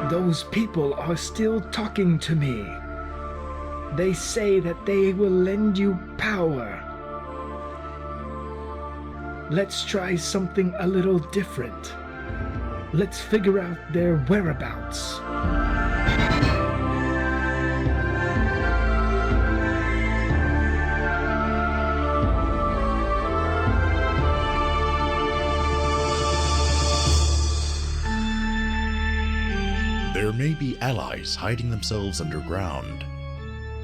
Those people are still talking to me. They say that they will lend you power. Let's try something a little different. Let's figure out their whereabouts. There may be allies hiding themselves underground.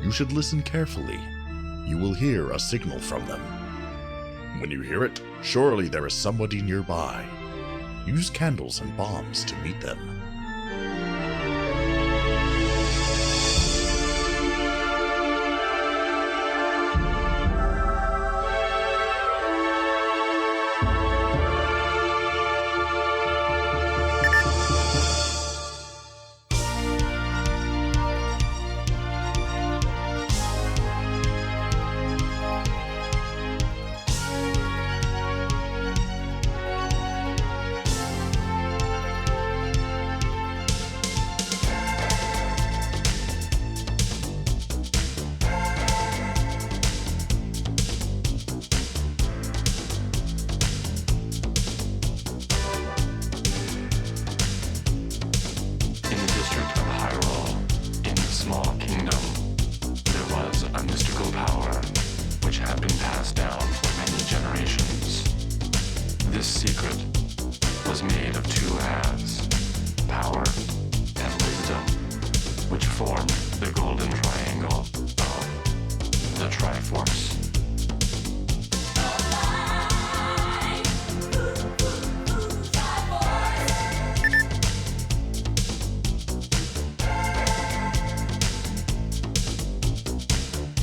You should listen carefully. You will hear a signal from them. When you hear it, surely there is somebody nearby. Use candles and bombs to meet them.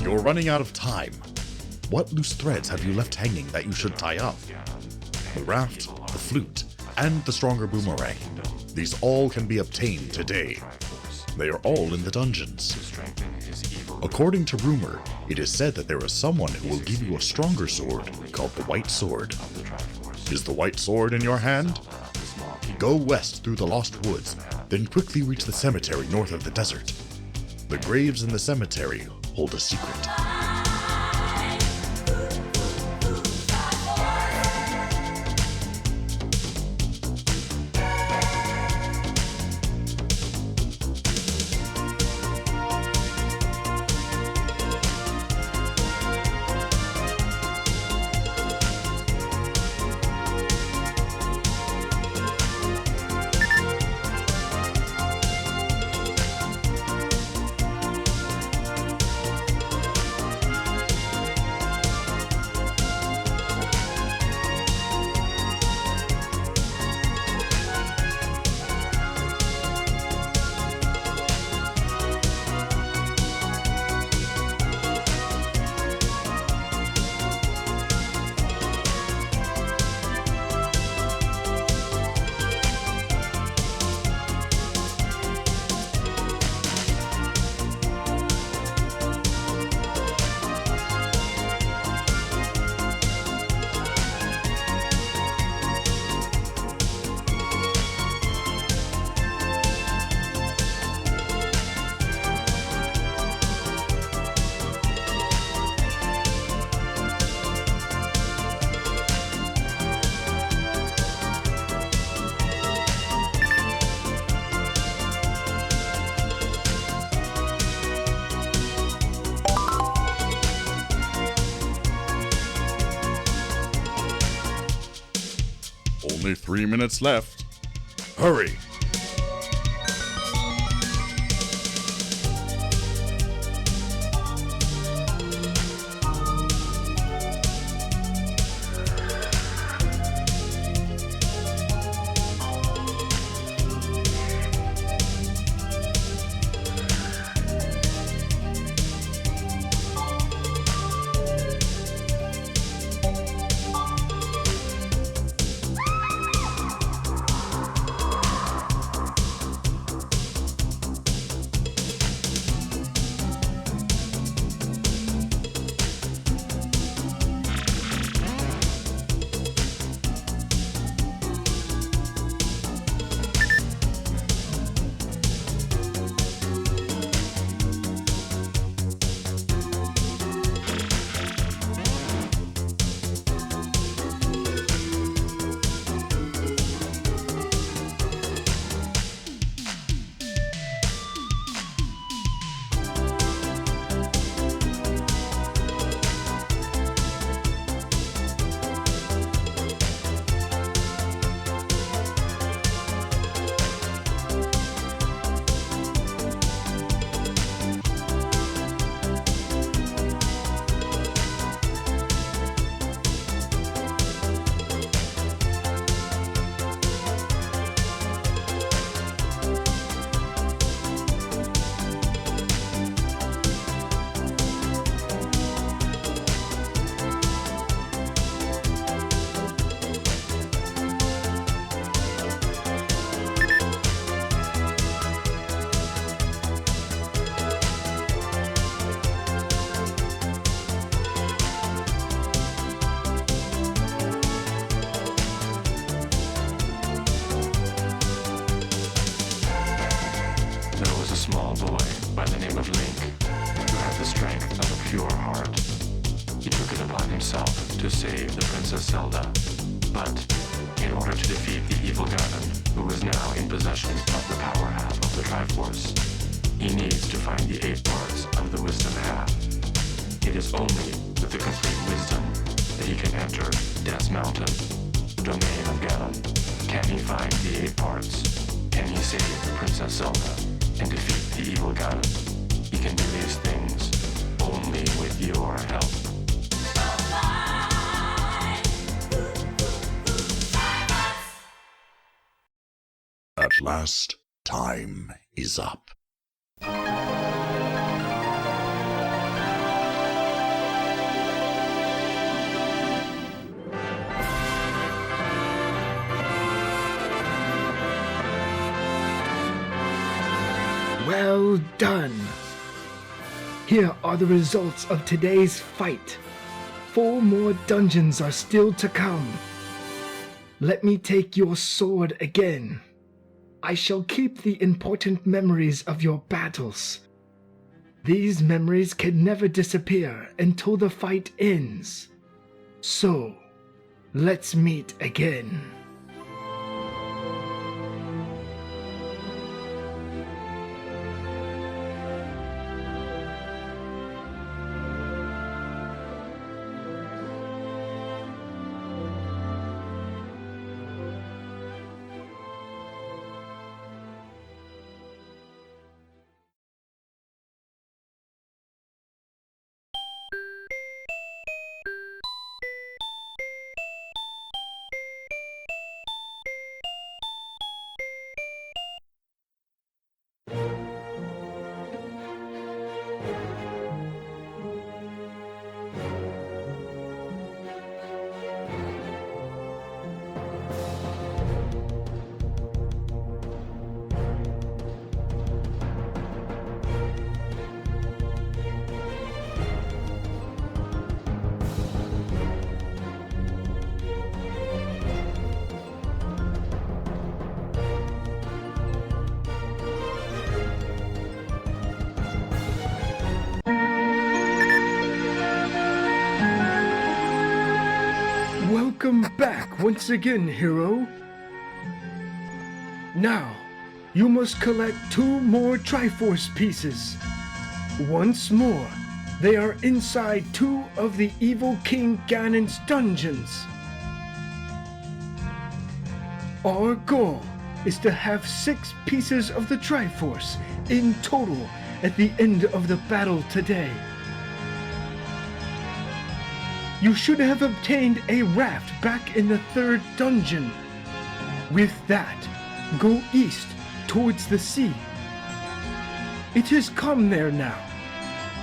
You're running out of time. What loose threads have you left hanging that you should tie up? The raft, the flute, and the stronger boomerang. These all can be obtained today. They are all in the dungeons. According to rumor, it is said that there is someone who will give you a stronger sword called the White Sword. Is the White Sword in your hand? Go west through the Lost Woods, then quickly reach the cemetery north of the desert. The graves in the cemetery hold a secret. Only 3 minutes left. Hurry! himself to save the Princess Zelda. But in order to defeat the evil Ganon, who is now in possession of the power half of the Triforce, he needs to find the 8 parts of the wisdom half. It is only with the complete wisdom that he can enter Death's Mountain, the domain of Ganon. Can he find the 8 parts? Can he save the Princess Zelda and defeat the evil Ganon? He can do these things only with your help. At last, time is up. Well done! Here are the results of today's fight. 4 more dungeons are still to come. Let me take your sword again. I shall keep the important memories of your battles. These memories can never disappear until the fight ends. So, let's meet again. Welcome back once again, hero. Now, you must collect 2 more Triforce pieces. Once more, they are inside 2 of the evil King Ganon's dungeons. Our goal is to have 6 pieces of the Triforce in total at the end of the battle today. You should have obtained a raft back in the 3rd dungeon. With that, go east towards the sea. It has come there now,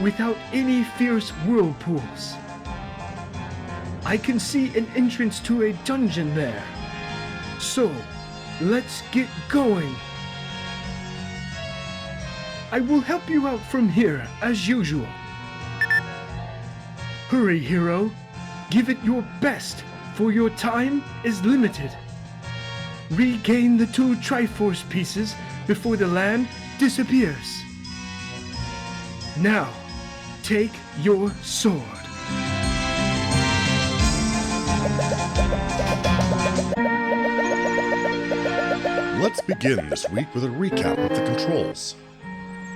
without any fierce whirlpools. I can see an entrance to a dungeon there. So, let's get going. I will help you out from here, as usual. Hurry, hero. Give it your best, for your time is limited. Regain the 2 Triforce pieces before the land disappears. Now, take your sword. Let's begin this week with a recap of the controls.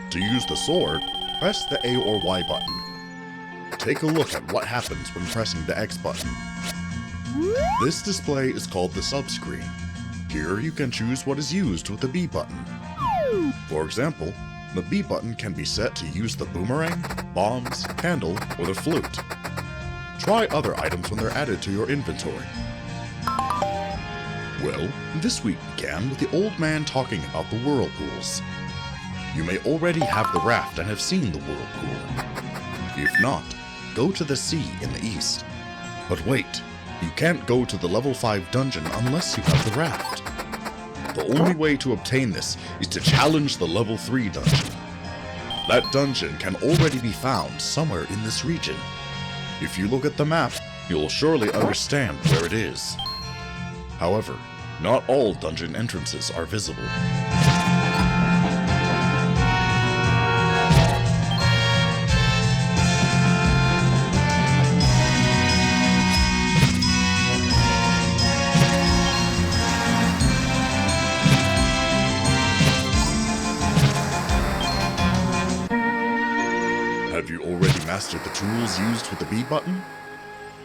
To use the sword, press the A or Y button. Take a look at what happens when pressing the X button. This display is called the subscreen. Here you can choose what is used with the B button. For example, the B button can be set to use the boomerang, bombs, candle, or the flute. Try other items when they're added to your inventory. Well, this week began with the old man talking about the whirlpools. You may already have the raft and have seen the whirlpool. If not, go to the sea in the east. But wait, you can't go to the level 5 dungeon unless you have the raft. The only way to obtain this is to challenge the level 3 dungeon. That dungeon can already be found somewhere in this region. If you look at the map, you'll surely understand where it is. However, not all dungeon entrances are visible. mastered the tools used with the B button?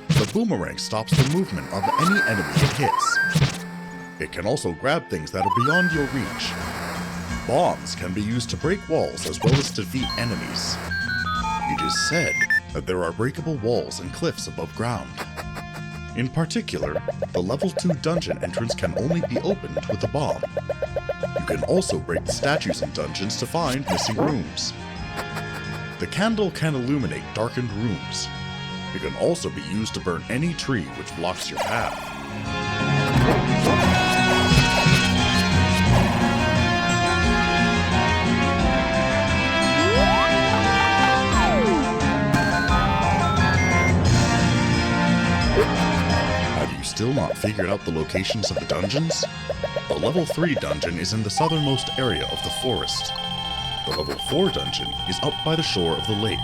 The boomerang stops the movement of any enemy it hits. It can also grab things that are beyond your reach. Bombs can be used to break walls as well as defeat enemies. It is said that there are breakable walls and cliffs above ground. In particular, the level 2 dungeon entrance can only be opened with a bomb. You can also break the statues in dungeons to find missing rooms. The candle can illuminate darkened rooms. It can also be used to burn any tree which blocks your path. Have you still not figured out the locations of the dungeons? The level 3 dungeon is in the southernmost area of the forest. The level 4 dungeon is up by the shore of the lake.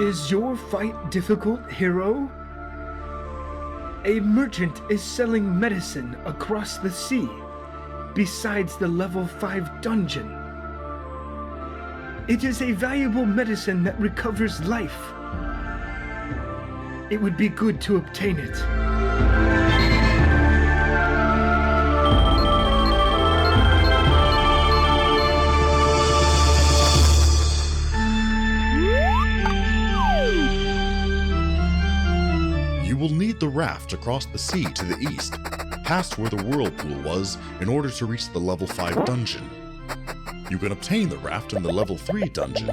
Is your fight difficult, hero? A merchant is selling medicine across the sea, besides the level 5 dungeon. It is a valuable medicine that recovers life. It would be good to obtain it. You will need the raft across the sea to the east, past where the whirlpool was, in order to reach the level 5 dungeon. You can obtain the raft in the level 3 dungeon.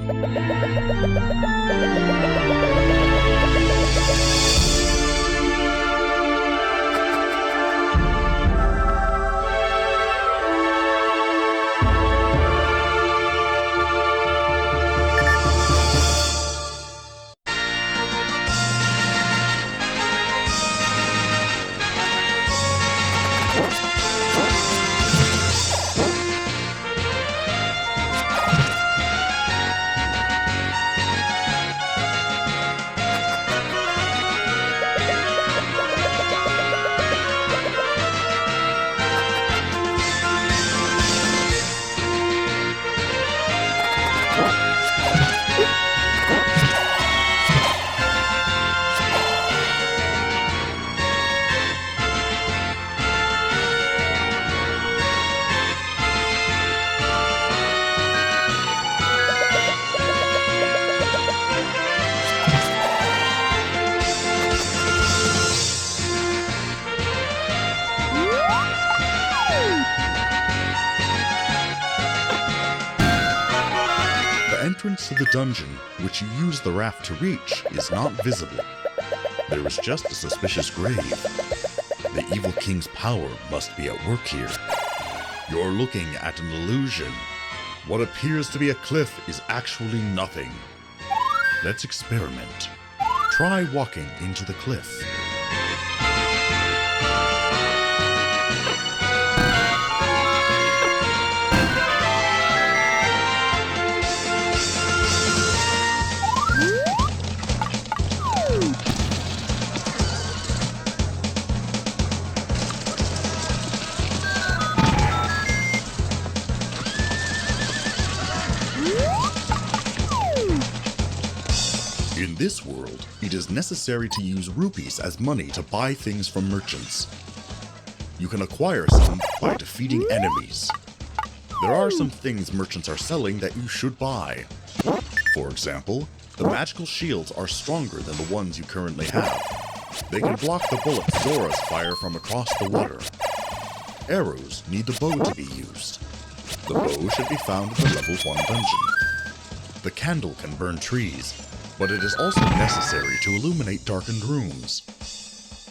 The entrance to the dungeon, which you use the raft to reach, is not visible. There is just a suspicious grave. The evil king's power must be at work here. You're looking at an illusion. What appears to be a cliff is actually nothing. Let's experiment. Try walking into the cliff. In this world, it is necessary to use rupees as money to buy things from merchants. You can acquire some by defeating enemies. There are some things merchants are selling that you should buy. For example, the magical shields are stronger than the ones you currently have. They can block the bullets Zoras fire from across the water. Arrows need the bow to be used. The bow should be found in the level 1 dungeon. The candle can burn trees, but it is also necessary to illuminate darkened rooms.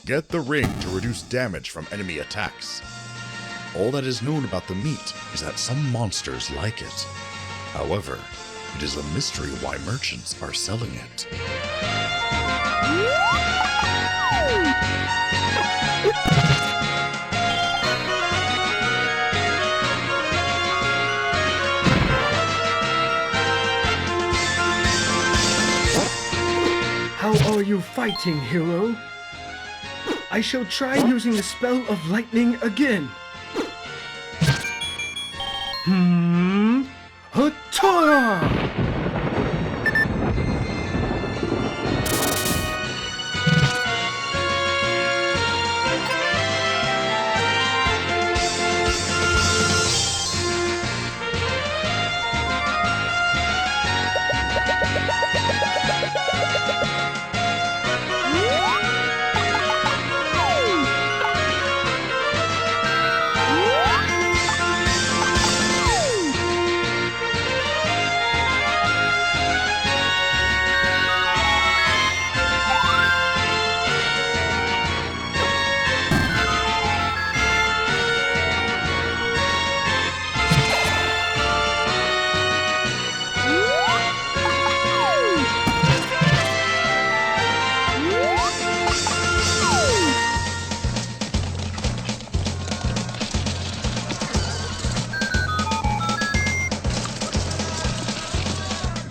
Get the ring to reduce damage from enemy attacks. All that is known about the meat is that some monsters like it. However, it is a mystery why merchants are selling it. fighting, hero. I shall try using the spell of lightning again. Hatara!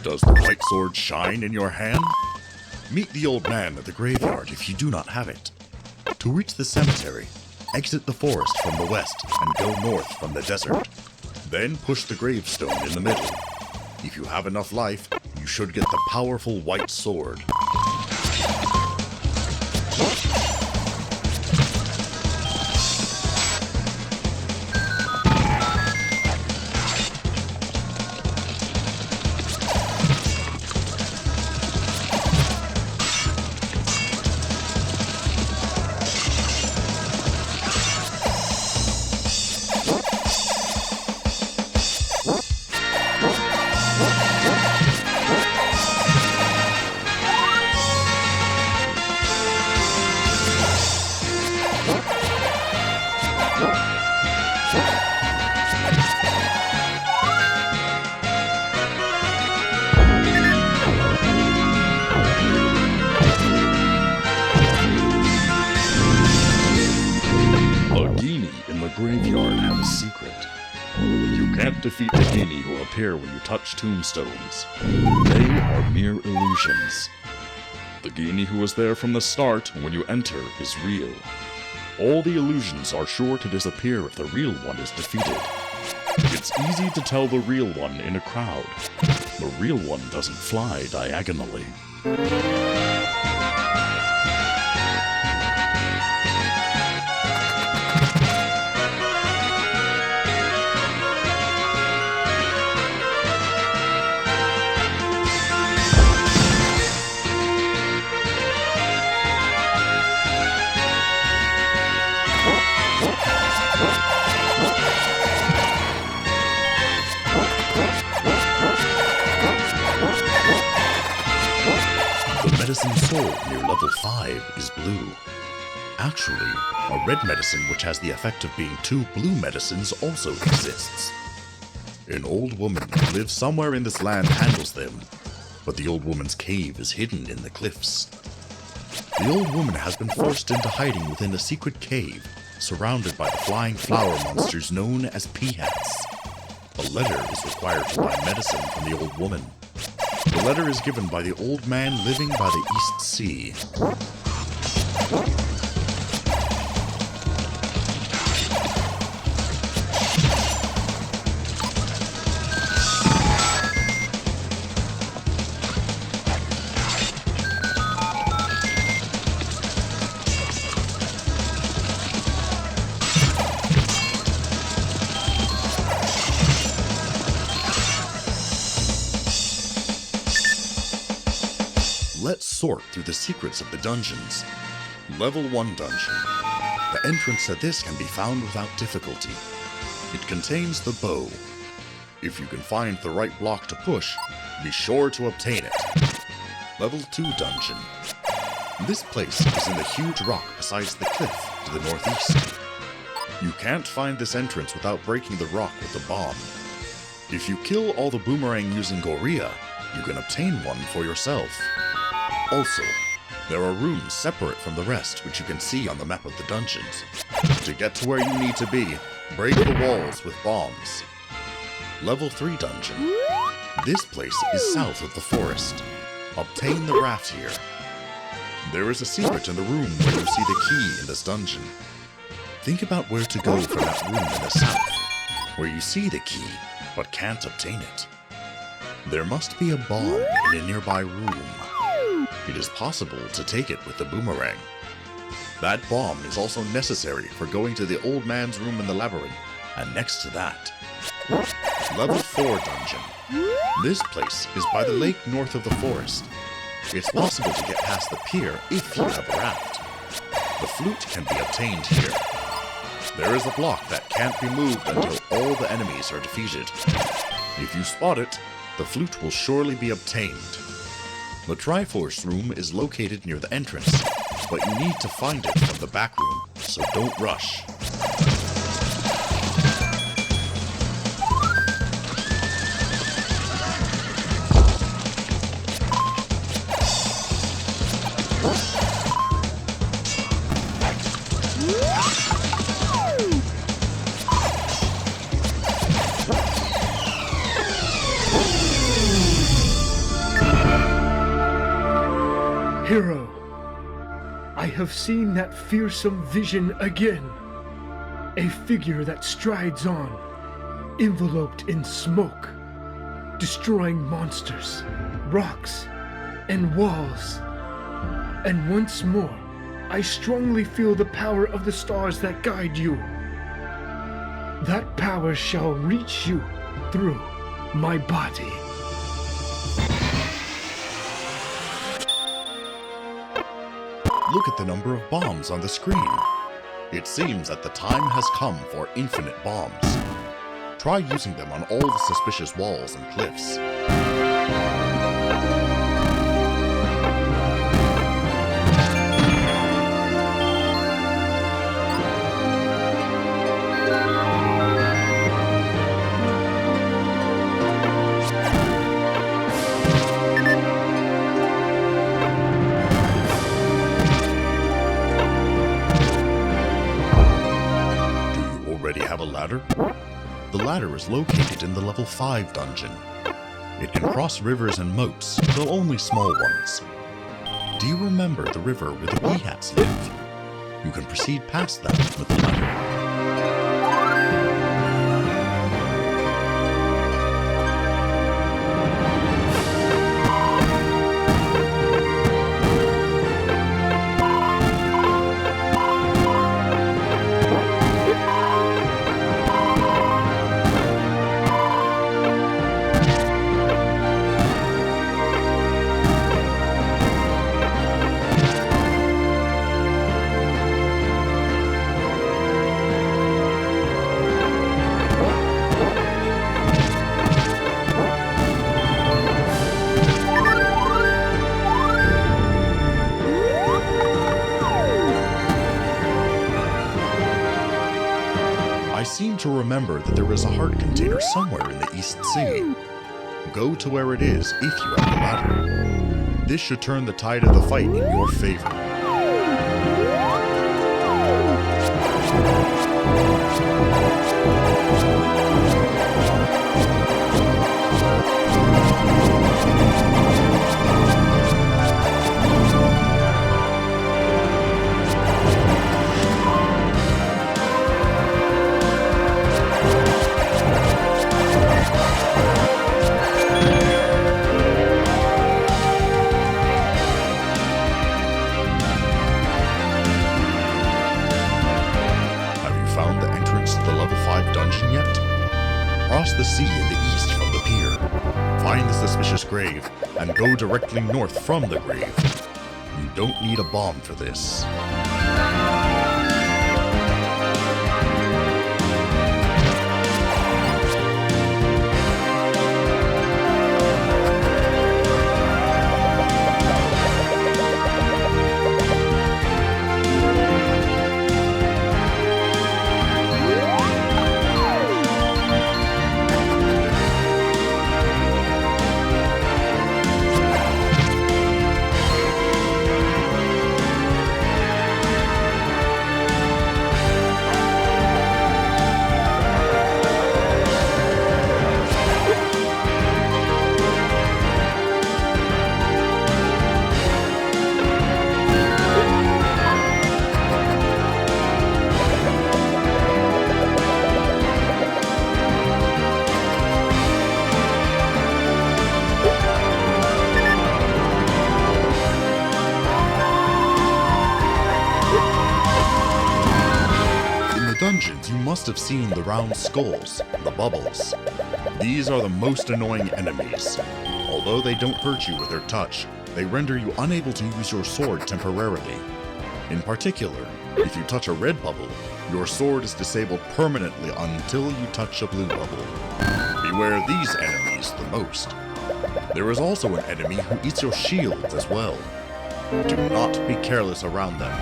Does the white sword shine in your hand? Meet the old man at the graveyard if you do not have it. To reach the cemetery, exit the forest from the west and go north from the desert. Then push the gravestone in the middle. If you have enough life, you should get the powerful white sword. Graveyard have a secret. You can't defeat the Genie who appear when you touch tombstones. They are mere illusions. The Genie who was there from the start when you enter is real. All the illusions are sure to disappear if the real one is defeated. It's easy to tell the real one in a crowd. The real one doesn't fly diagonally. Medicine sold near level 5 is blue. Actually, a red medicine which has the effect of being 2 blue medicines also exists. An old woman who lives somewhere in this land handles them, but the old woman's cave is hidden in the cliffs. The old woman has been forced into hiding within a secret cave, surrounded by the flying flower monsters known as peahats. A letter is required to buy medicine from the old woman. The letter is given by the old man living by the East Sea. Let's sort through the secrets of the dungeons. Level 1 dungeon. The entrance to this can be found without difficulty. It contains the bow. If you can find the right block to push, be sure to obtain it. Level 2 dungeon. This place is in the huge rock beside the cliff to the northeast. You can't find this entrance without breaking the rock with the bomb. If you kill all the boomerang using Gorilla, you can obtain one for yourself. Also, there are rooms separate from the rest which you can see on the map of the dungeons. To get to where you need to be, break the walls with bombs. Level 3 dungeon. This place is south of the forest. Obtain the raft here. There is a secret in the room where you see the key in this dungeon. Think about where to go from that room in the south, where you see the key, but can't obtain it. There must be a bomb in a nearby room. It is possible to take it with the boomerang. That bomb is also necessary for going to the old man's room in the labyrinth, and next to that, Level 4 dungeon. This place is by the lake north of the forest. It's possible to get past the pier if you have a raft. The flute can be obtained here. There is a block that can't be moved until all the enemies are defeated. If you spot it, the flute will surely be obtained. The Triforce room is located near the entrance, but you need to find it from the back room, so don't rush. Hero, I have seen that fearsome vision again. A figure that strides on, enveloped in smoke, destroying monsters, rocks, and walls. And once more, I strongly feel the power of the stars that guide you. That power shall reach you through my body. Look at the number of bombs on the screen. It seems that the time has come for infinite bombs. Try using them on all the suspicious walls and cliffs. The ladder is located in the level 5 dungeon. It can cross rivers and moats, though only small ones. Do you remember the river where the Peahats live? You can proceed past them with the ladder. To remember that there is a heart container somewhere in the East Sea. Go to where it is if you have the ladder. This should turn the tide of the fight in your favor. Cross the sea in the east from the pier. Find the suspicious grave, and go directly north from the grave. You don't need a bomb for this. dungeons, you must have seen the round skulls, the bubbles. These are the most annoying enemies. Although they don't hurt you with their touch, they render you unable to use your sword temporarily. In particular, if you touch a red bubble, your sword is disabled permanently until you touch a blue bubble. Beware these enemies the most. There is also an enemy who eats your shields as well. Do not be careless around them.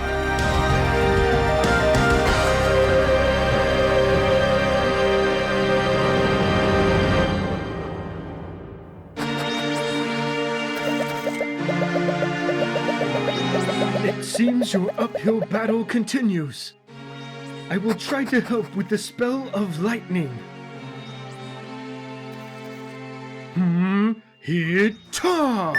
It seems your uphill battle continues. I will try to help with the spell of lightning. Hit-ta!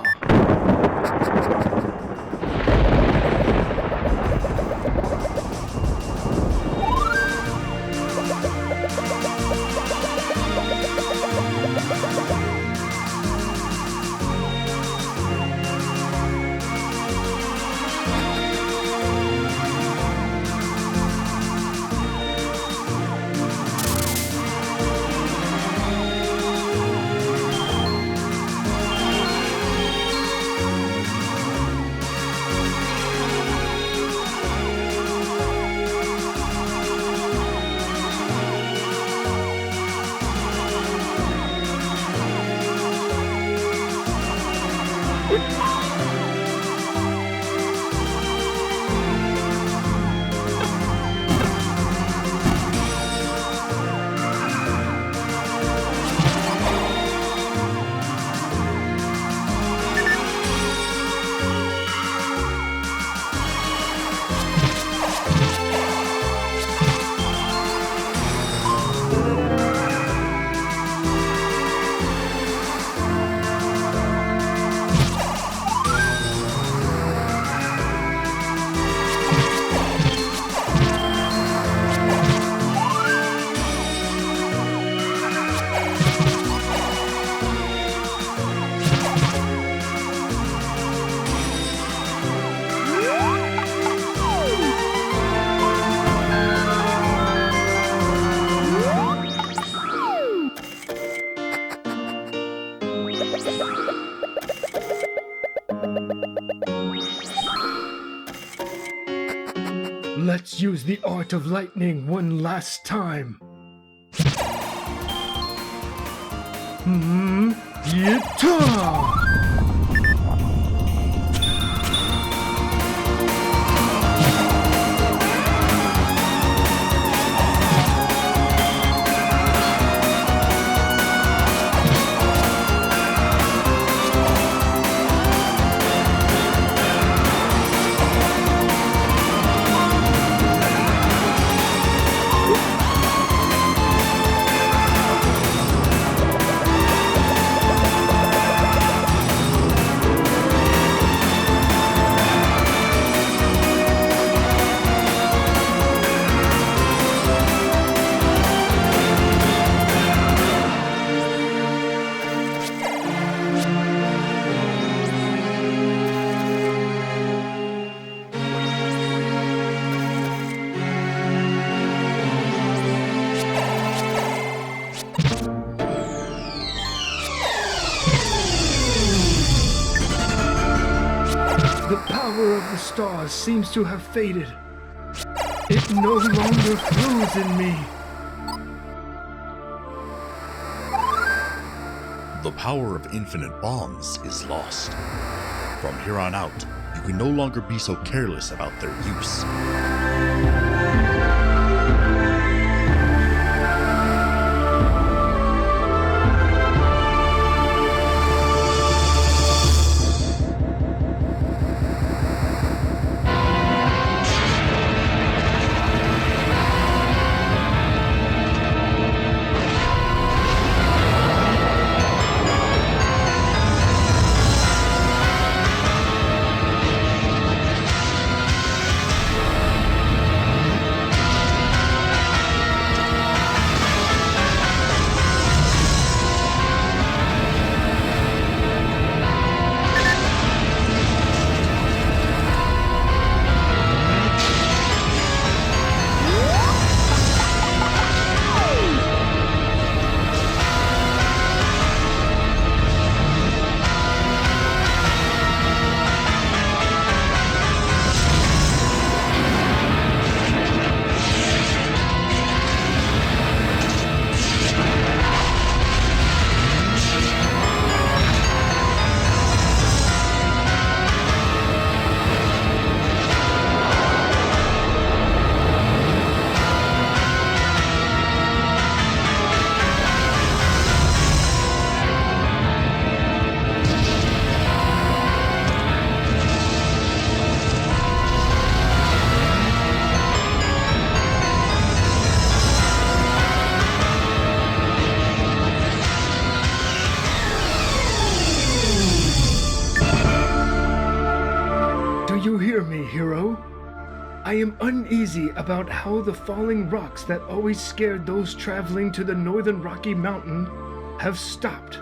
Let's use the art of lightning one last time. Yita! The power of the stars seems to have faded. It no longer flows in me. The power of infinite bombs is lost. From here on out, you can no longer be so careless about their use. I am uneasy about how the falling rocks that always scared those traveling to the northern Rocky Mountain have stopped.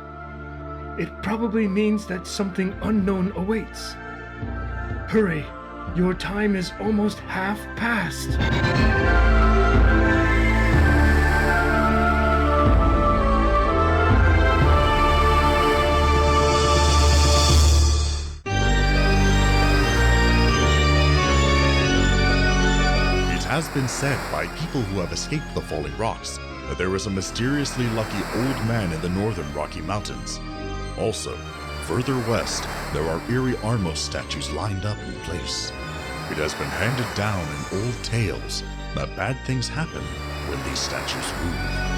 It probably means that something unknown awaits. Hurry, your time is almost half past. It has been said by people who have escaped the falling rocks that there was a mysteriously lucky old man in the northern Rocky Mountains. Also, further west, there are eerie Armos statues lined up in place. It has been handed down in old tales that bad things happen when these statues move.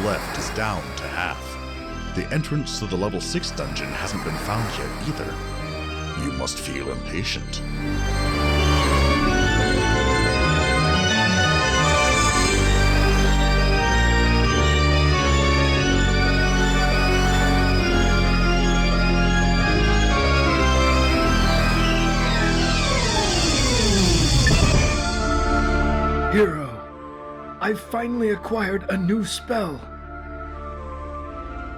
Left is down to half. The entrance to the level 6 dungeon hasn't been found yet either. You must feel impatient. Hero, I've finally acquired a new spell.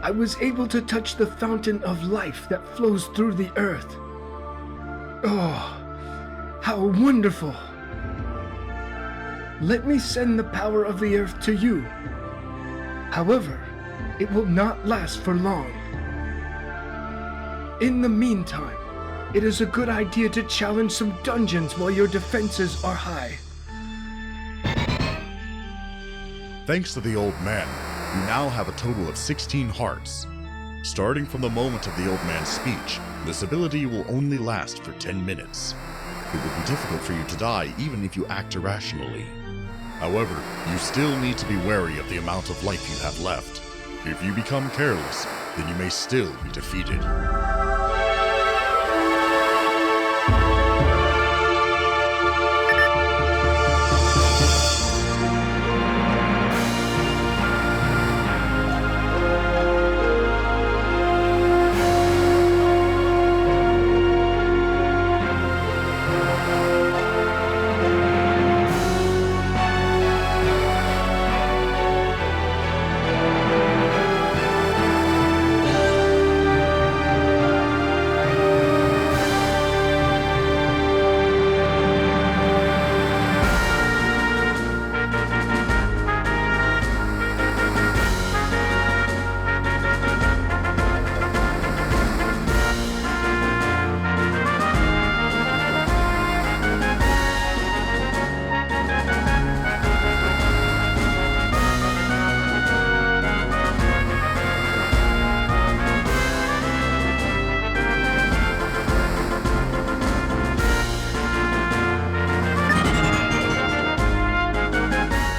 I was able to touch the fountain of life that flows through the earth. Oh, how wonderful! Let me send the power of the earth to you. However, it will not last for long. In the meantime, it is a good idea to challenge some dungeons while your defenses are high. Thanks to the old man, you now have a total of 16 hearts. Starting from the moment of the old man's speech, this ability will only last for 10 minutes. It will be difficult for you to die even if you act irrationally. However, you still need to be wary of the amount of life you have left. If you become careless, then you may still be defeated.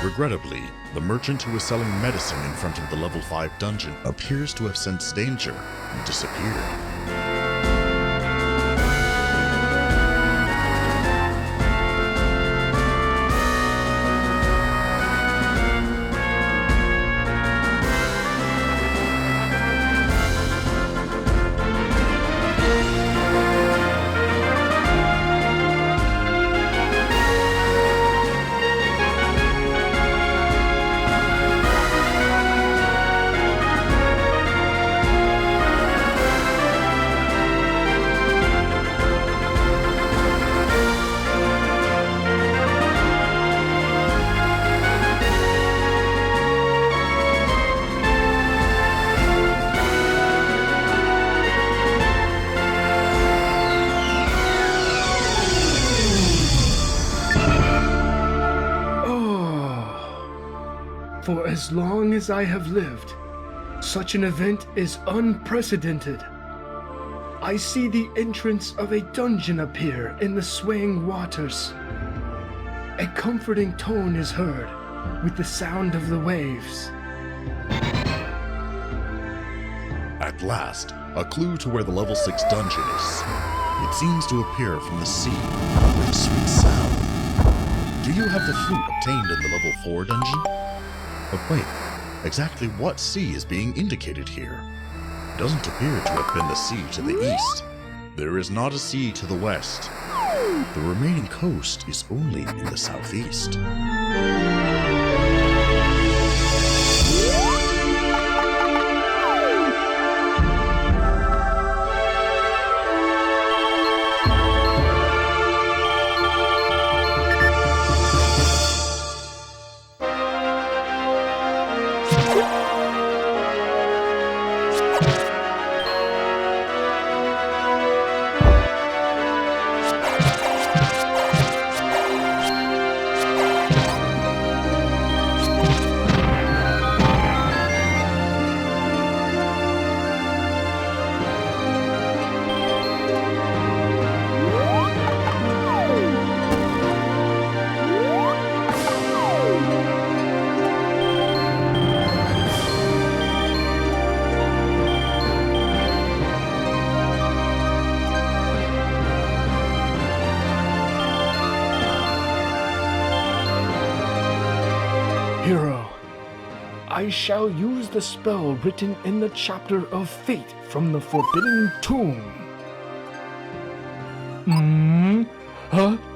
Regrettably, the merchant who was selling medicine in front of the level 5 dungeon appears to have sensed danger and disappeared. For as long as I have lived, such an event is unprecedented. I see the entrance of a dungeon appear in the swaying waters. A comforting tone is heard with the sound of the waves. At last, a clue to where the level 6 dungeon is. It seems to appear from the sea with a sweet sound. Do you have the flute obtained in the level 4 dungeon? But wait, exactly what sea is being indicated here? It doesn't appear to have been the sea to the east. There is not a sea to the west. The remaining coast is only in the southeast. Hero, I shall use the spell written in the chapter of fate from the Forbidden Tomb.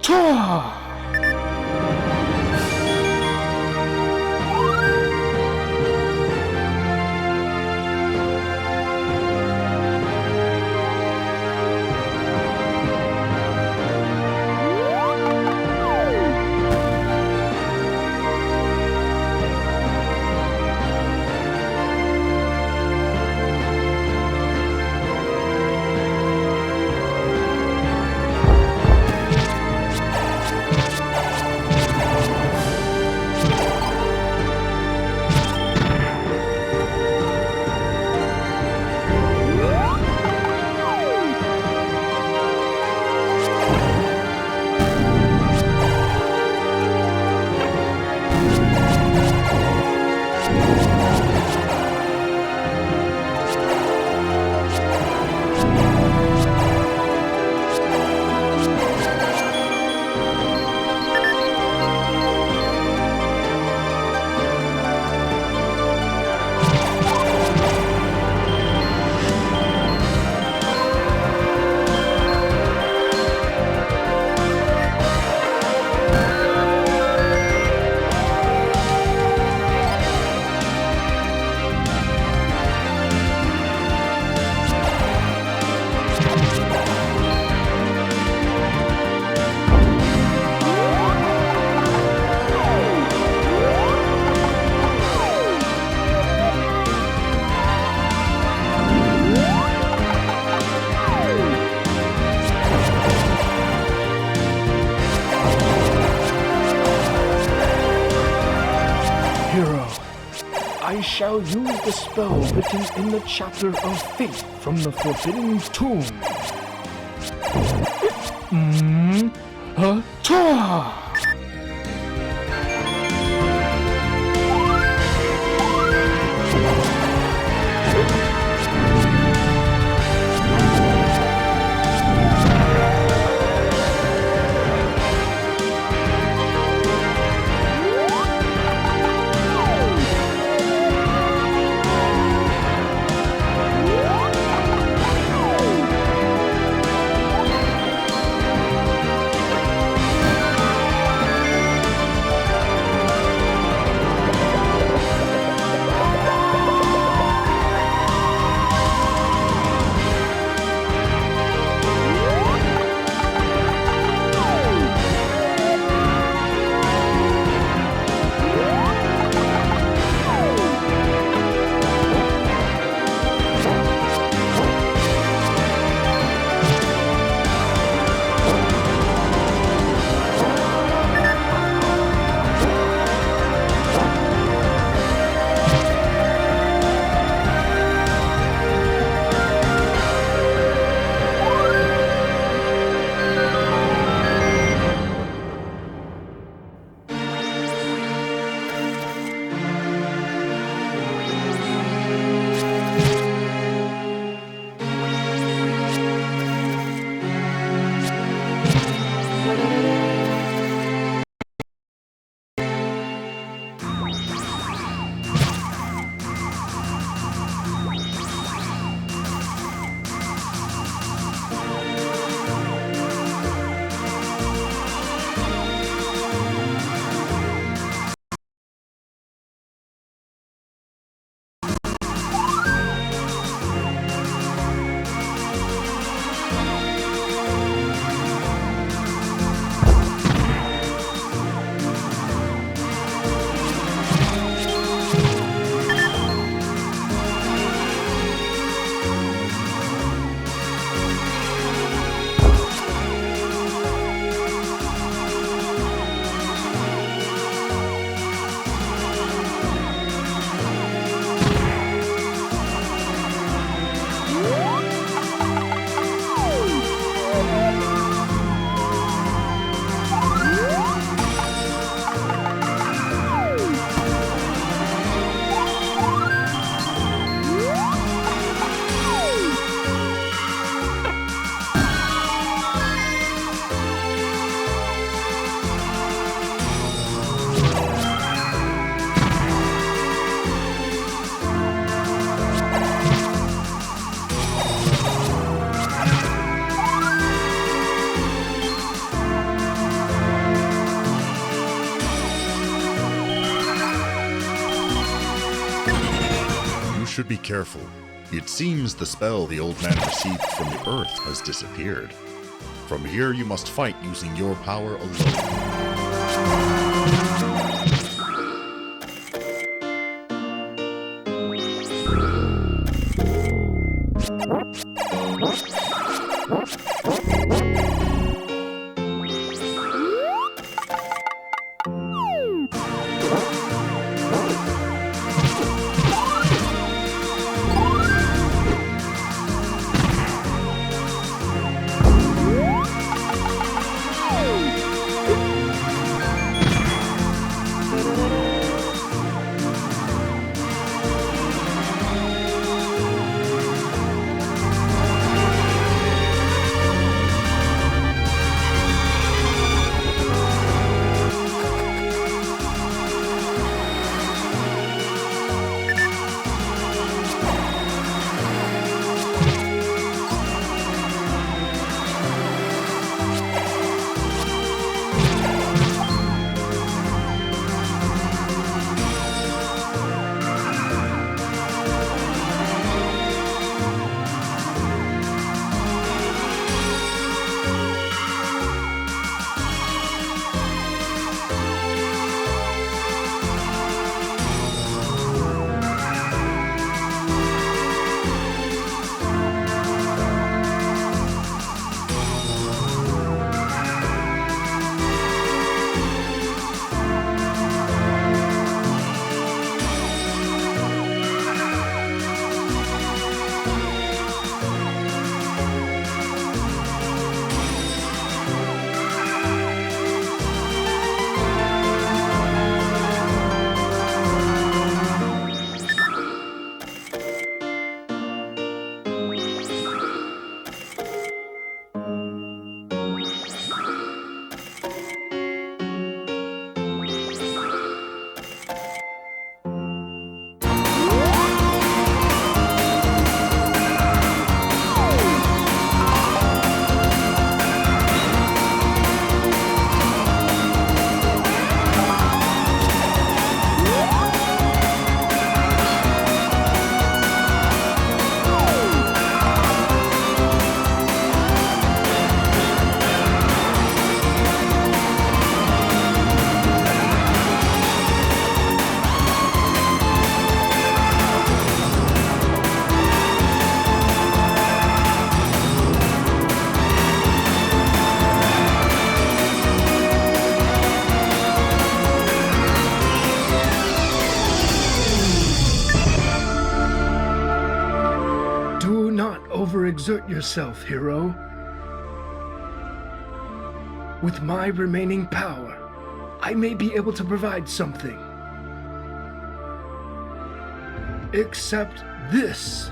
Ta! I shall use the spell written in the chapter of fate from the Forbidden Tomb. Ta! should be careful. It seems the spell the old man received from the earth has disappeared. From here you must fight using your power alone. Overexert yourself, hero. With my remaining power, I may be able to provide something. Except this.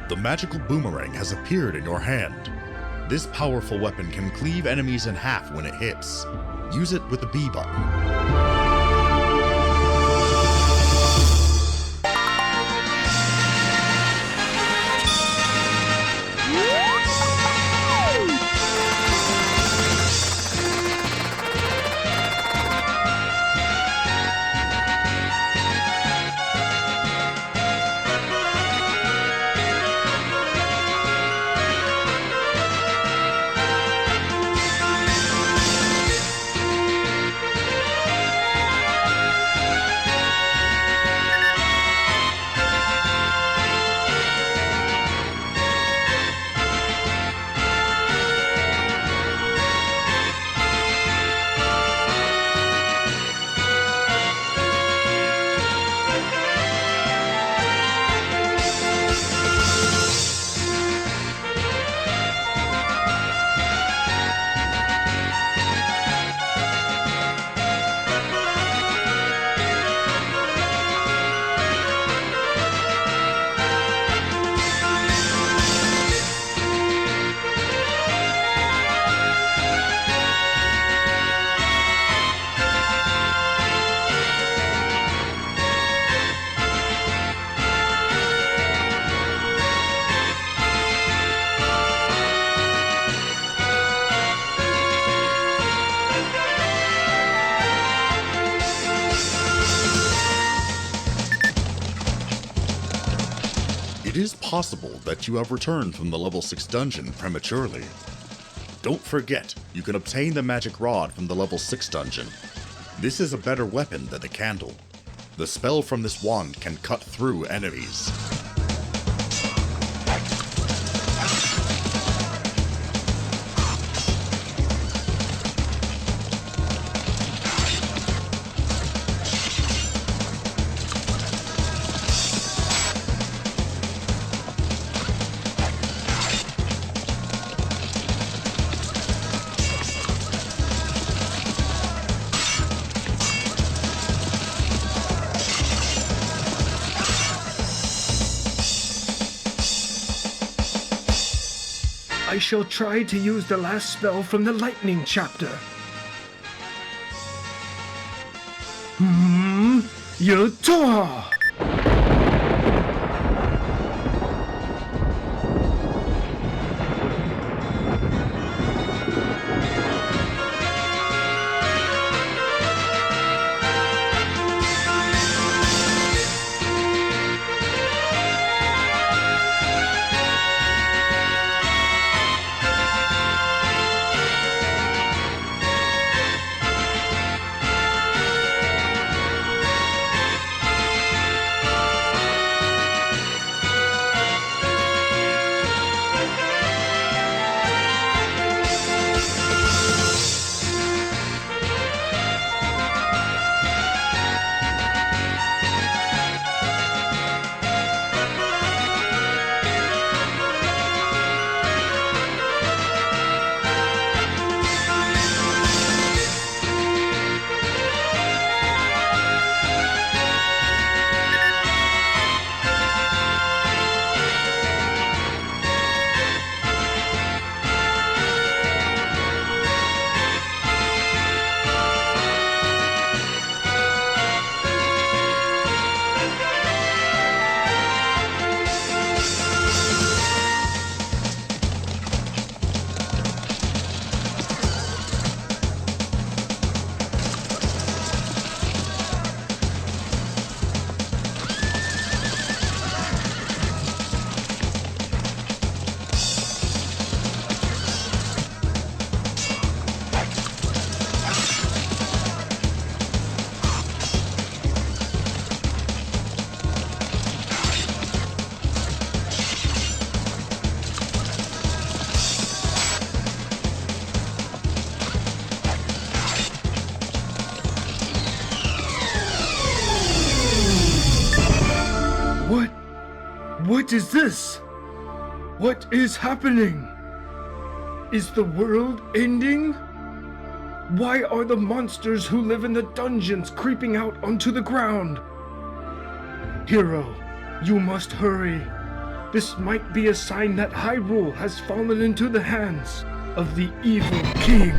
The magical boomerang has appeared in your hand. This powerful weapon can cleave enemies in half when it hits. Use it with the B button. It is possible that you have returned from the level 6 dungeon prematurely. Don't forget, you can obtain the magic rod from the level 6 dungeon. This is a better weapon than the candle. The spell from this wand can cut through enemies. I shall try to use the last spell from the lightning chapter. Yata! What is this? What is happening? Is the world ending? Why are the monsters who live in the dungeons creeping out onto the ground? Hero, you must hurry. This might be a sign that Hyrule has fallen into the hands of the evil king.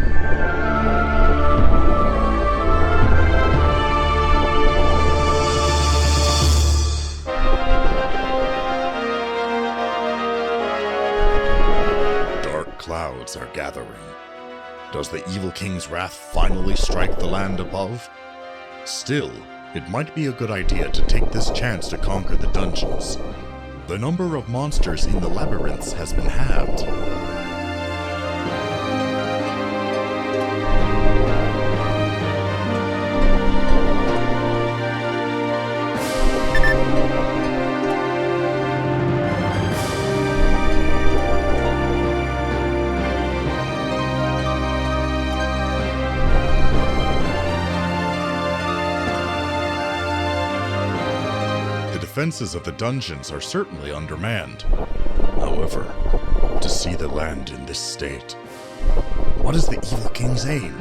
Clouds are gathering. Does the evil king's wrath finally strike the land above? Still, it might be a good idea to take this chance to conquer the dungeons. The number of monsters in the labyrinths has been halved. The defenses of the dungeons are certainly undermanned. However, to see the land in this state, what is the evil king's aim?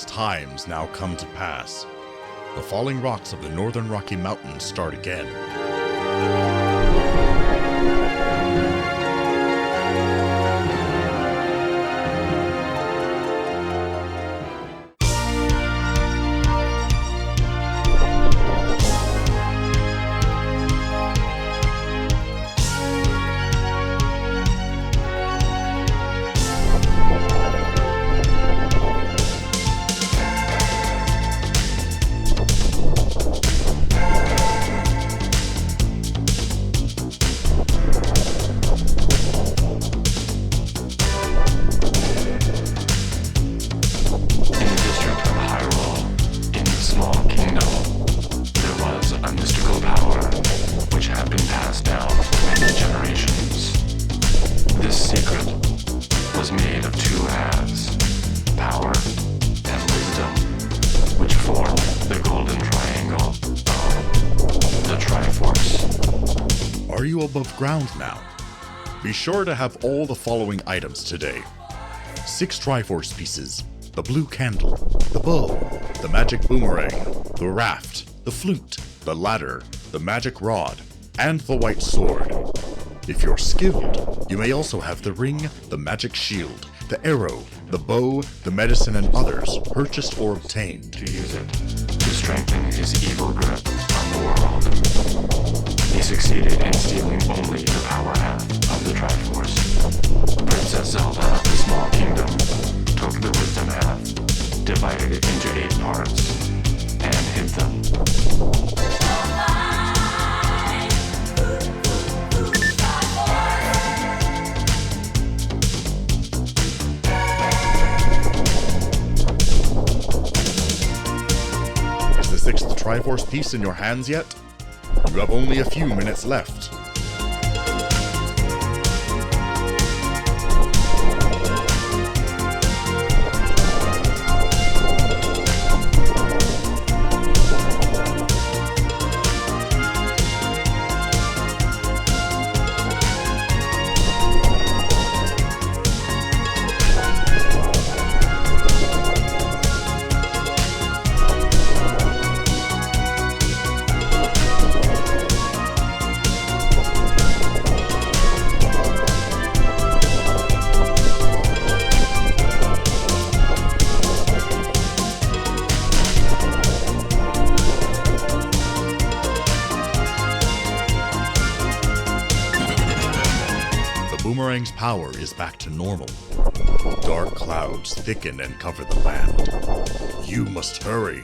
wondrous times now come to pass. The falling rocks of the northern Rocky Mountains start again. Are you above ground now? Be sure to have all the following items today. 6 Triforce pieces, the blue candle, the bow, the magic boomerang, the raft, the flute, the ladder, the magic rod, and the white sword. If you're skilled, you may also have the ring, the magic shield, the arrow, the bow, the medicine, and others purchased or obtained. To use it to strengthen his evil grip on the world. He succeeded in stealing only the power half of the Triforce. Princess Zelda of the Small Kingdom took the wisdom half, divided it into 8 parts, and hid them. Is the 6th Triforce piece in your hands yet? You have only a few minutes left. Boomerang's power is back to normal. Dark clouds thicken and cover the land. You must hurry.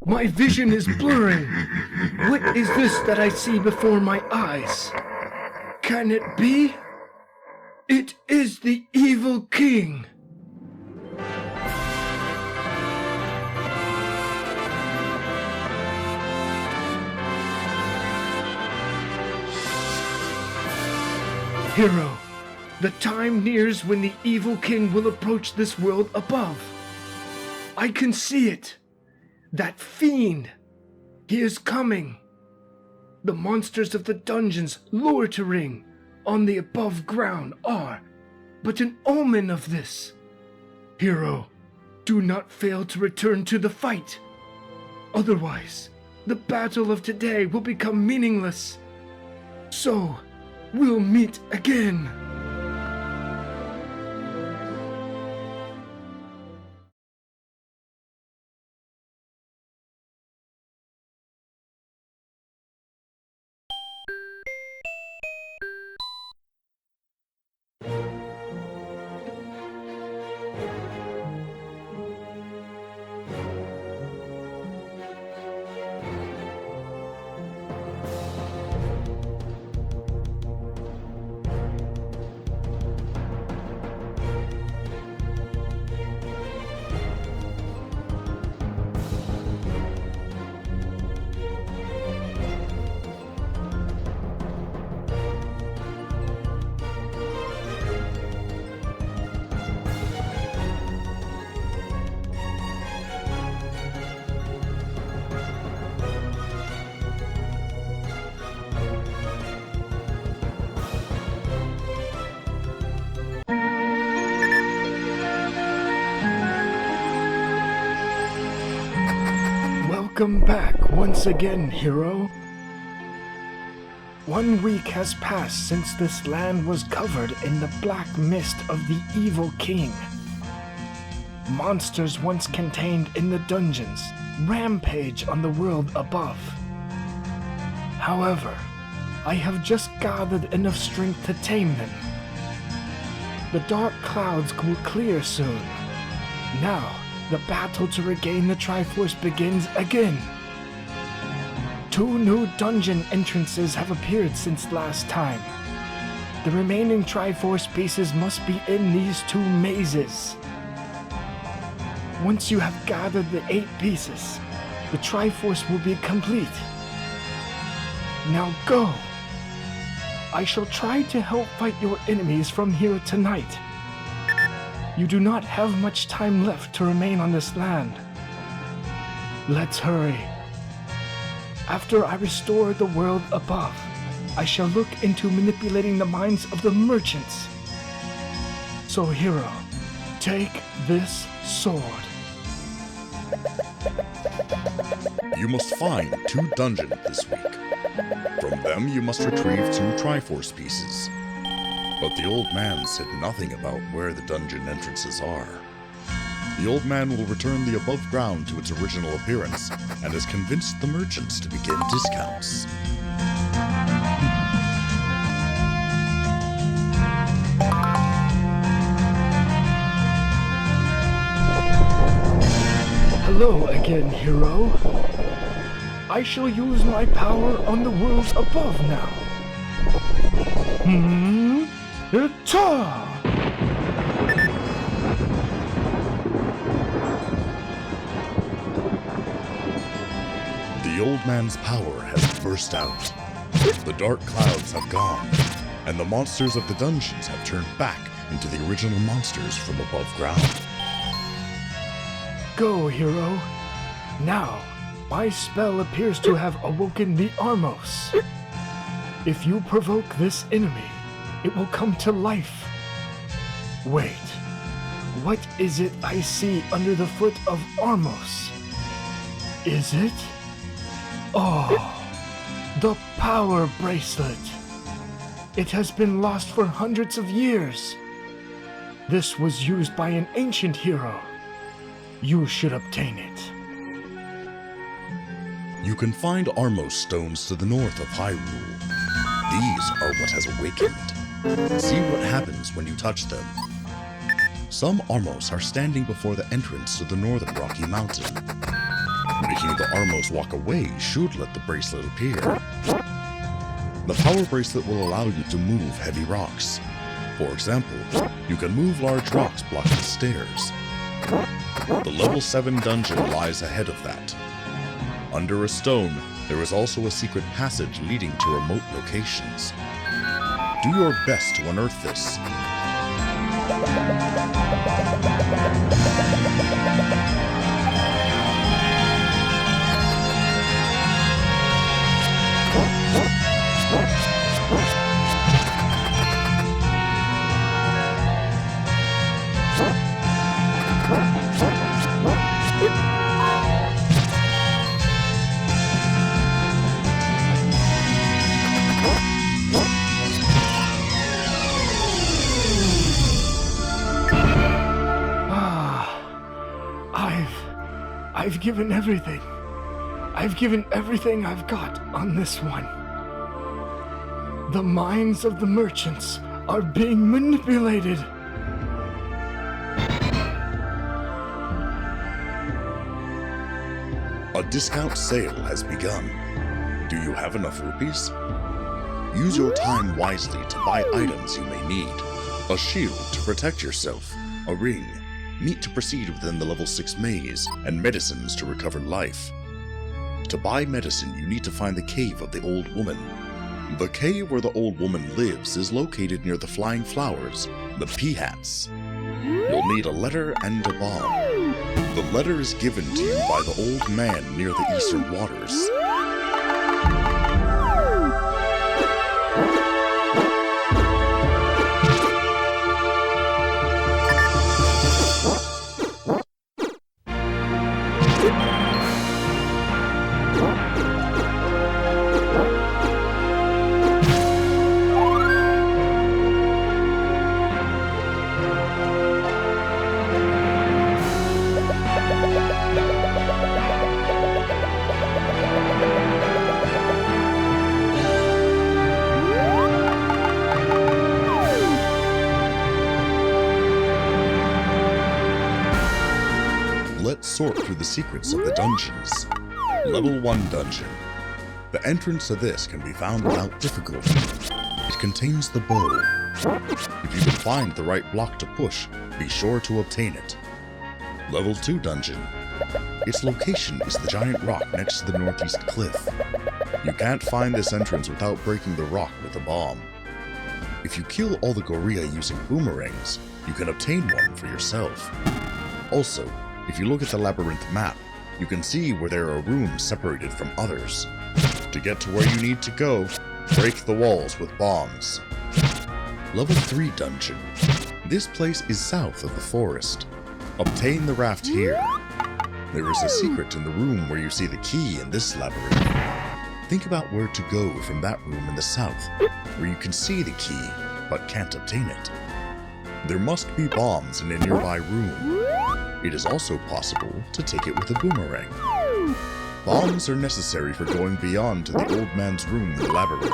My vision is blurring. What is this that I see before my eyes? can it be? It is the evil king! Hero, the time nears when the evil king will approach this world above. I can see it. That fiend. He is coming. The monsters of the dungeons loitering on the above ground are but an omen of this. Hero, do not fail to return to the fight. Otherwise, the battle of today will become meaningless. So, we'll meet again. Welcome back once again, hero. 1 week has passed since this land was covered in the black mist of the evil king. Monsters once contained in the dungeons rampage on the world above. However, I have just gathered enough strength to tame them. The dark clouds will clear soon. Now, the battle to regain the Triforce begins again. 2 new dungeon entrances have appeared since last time. The remaining Triforce pieces must be in these 2 mazes. Once you have gathered the 8 pieces, the Triforce will be complete. Now go! I shall try to help fight your enemies from here tonight. You do not have much time left to remain on this land. Let's hurry. After I restore the world above, I shall look into manipulating the minds of the merchants. So, hero, take this sword. You must find 2 dungeons this week. From them, you must retrieve 2 Triforce pieces. But the old man said nothing about where the dungeon entrances are. The old man will return the above ground to its original appearance and has convinced the merchants to begin discounts. Hello again, hero. I shall use my power on the worlds above now. Ta! The old man's power has burst out. The dark clouds have gone, and the monsters of the dungeons have turned back into the original monsters from above ground. Go, hero. Now, my spell appears to have awoken the Armos. If you provoke this enemy, it will come to life. Wait, what is it I see under the foot of Armos? Is it? Oh, the power bracelet. It has been lost for hundreds of years. This was used by an ancient hero. You should obtain it. You can find Armos stones to the north of Hyrule. These are what has awakened. See what happens when you touch them. Some Armos are standing before the entrance to the northern Rocky Mountain. Making the Armos walk away should let the bracelet appear. The power bracelet will allow you to move heavy rocks. For example, you can move large rocks blocking stairs. The level 7 dungeon lies ahead of that. Under a stone, there is also a secret passage leading to remote locations. Do your best to unearth this. I've given everything. I've given everything I've got on this one. The minds of the merchants are being manipulated. A discount sale has begun. Do you have enough rupees? Use your time wisely to buy items you may need. A shield to protect yourself, a ring, meat to proceed within the level 6 maze, and medicines to recover life. To buy medicine, you need to find the cave of the old woman. The cave where the old woman lives is located near the flying flowers, the pea-hats. You'll need a letter and a bomb. The letter is given to you by the old man near the eastern waters. Let's sort through the secrets of the dungeons. Level 1 dungeon. The entrance to this can be found without difficulty. It contains the bow. If you can find the right block to push, be sure to obtain it. Level 2 dungeon. Its location is the giant rock next to the northeast cliff. You can't find this entrance without breaking the rock with a bomb. If you kill all the gorilla using boomerangs, you can obtain one for yourself. Also, if you look at the labyrinth map, you can see where there are rooms separated from others. To get to where you need to go, break the walls with bombs. Level 3 dungeon. This place is south of the forest. Obtain the raft here. There is a secret in the room where you see the key in this labyrinth. Think about where to go from that room in the south, where you can see the key, but can't obtain it. There must be bombs in a nearby room. It is also possible to take it with a boomerang. Bombs are necessary for going beyond to the old man's room in the labyrinth.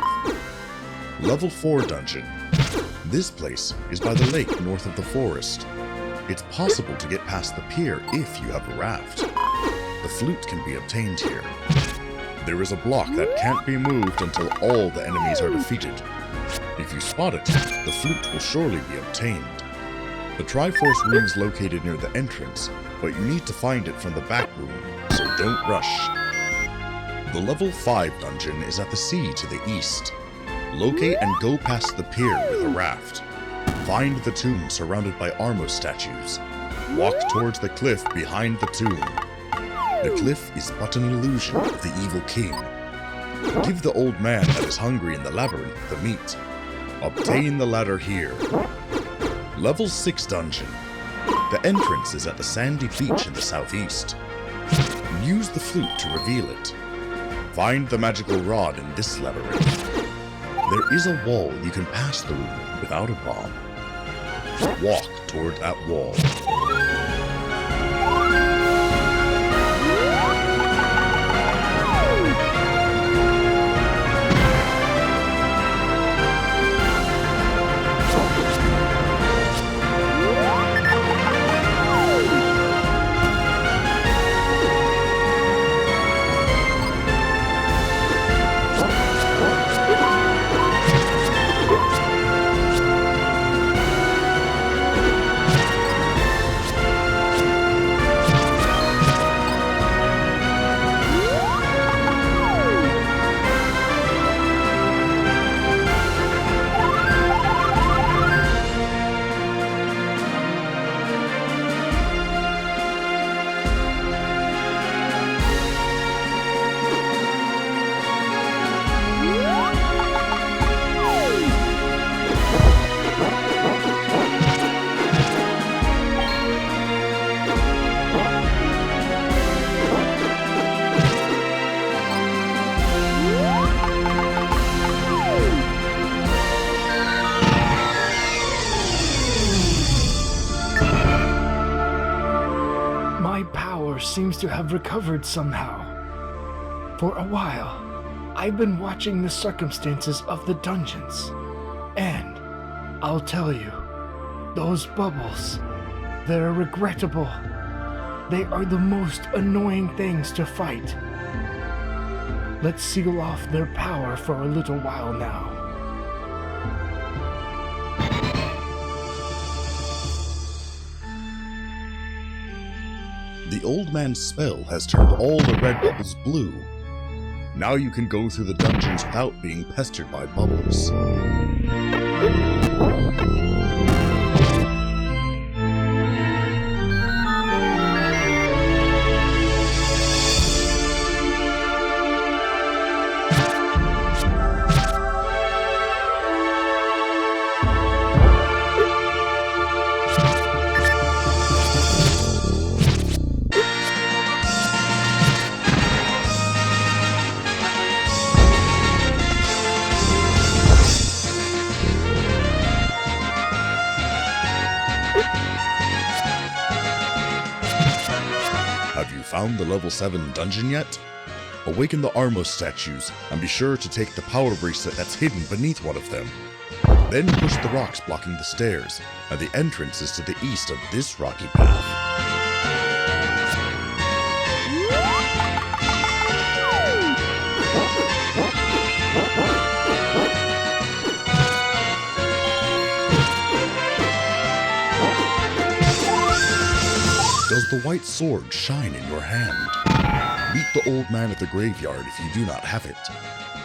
Level 4 dungeon. This place is by the lake north of the forest. It's possible to get past the pier if you have a raft. The flute can be obtained here. There is a block that can't be moved until all the enemies are defeated. If you spot it, the flute will surely be obtained. The Triforce room is located near the entrance, but you need to find it from the back room, so don't rush. The level 5 dungeon is at the sea to the east. Locate and go past the pier with a raft. Find the tomb surrounded by armor statues. Walk towards the cliff behind the tomb. The cliff is but an illusion of the evil king. Give the old man that is hungry in the labyrinth the meat. Obtain the ladder here. Level 6 dungeon. The entrance is at the sandy beach in the southeast. Use the flute to reveal it. Find the magical rod in this labyrinth. There is a wall you can pass through without a bomb. Walk toward that wall. seems to have recovered somehow. For a while, I've been watching the circumstances of the dungeons, and I'll tell you, those bubbles, they're regrettable. They are the most annoying things to fight. Let's seal off their power for a little while now. The old man's spell has turned all the red bubbles blue. Now you can go through the dungeons without being pestered by bubbles. Found the level 7 dungeon yet? Awaken the Armos statues, and be sure to take the power bracelet that's hidden beneath one of them. Then push the rocks blocking the stairs, and the entrance is to the east of this rocky path. Does the white sword shine in your hand? Meet the old man at the graveyard if you do not have it.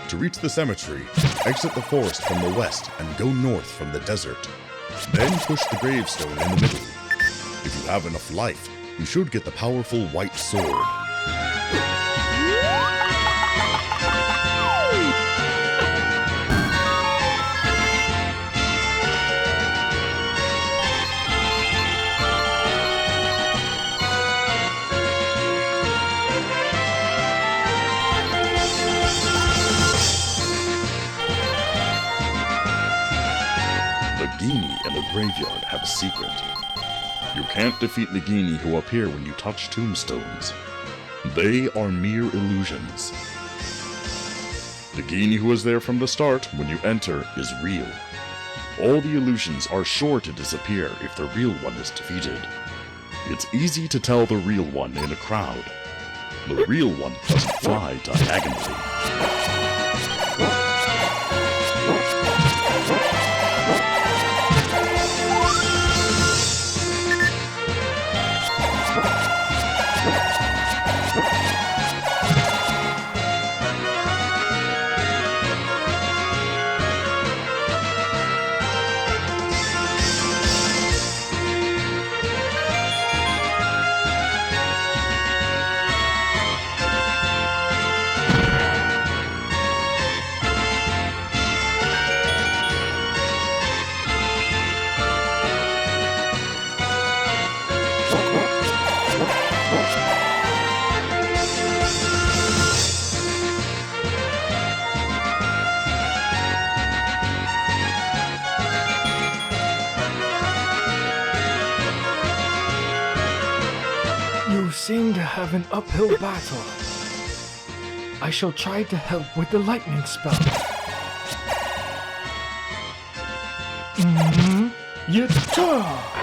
To reach the cemetery, exit the forest from the west and go north from the desert. Then push the gravestone in the middle. If you have enough life, you should get the powerful white sword. Nagini and the graveyard have a secret. You can't defeat Nagini who appear when you touch tombstones. They are mere illusions. Nagini who is there from the start when you enter is real. All the illusions are sure to disappear if the real one is defeated. It's easy to tell the real one in a crowd. The real one doesn't fly diagonally. You seem to have an uphill battle. I shall try to help with the lightning spell. Yatta!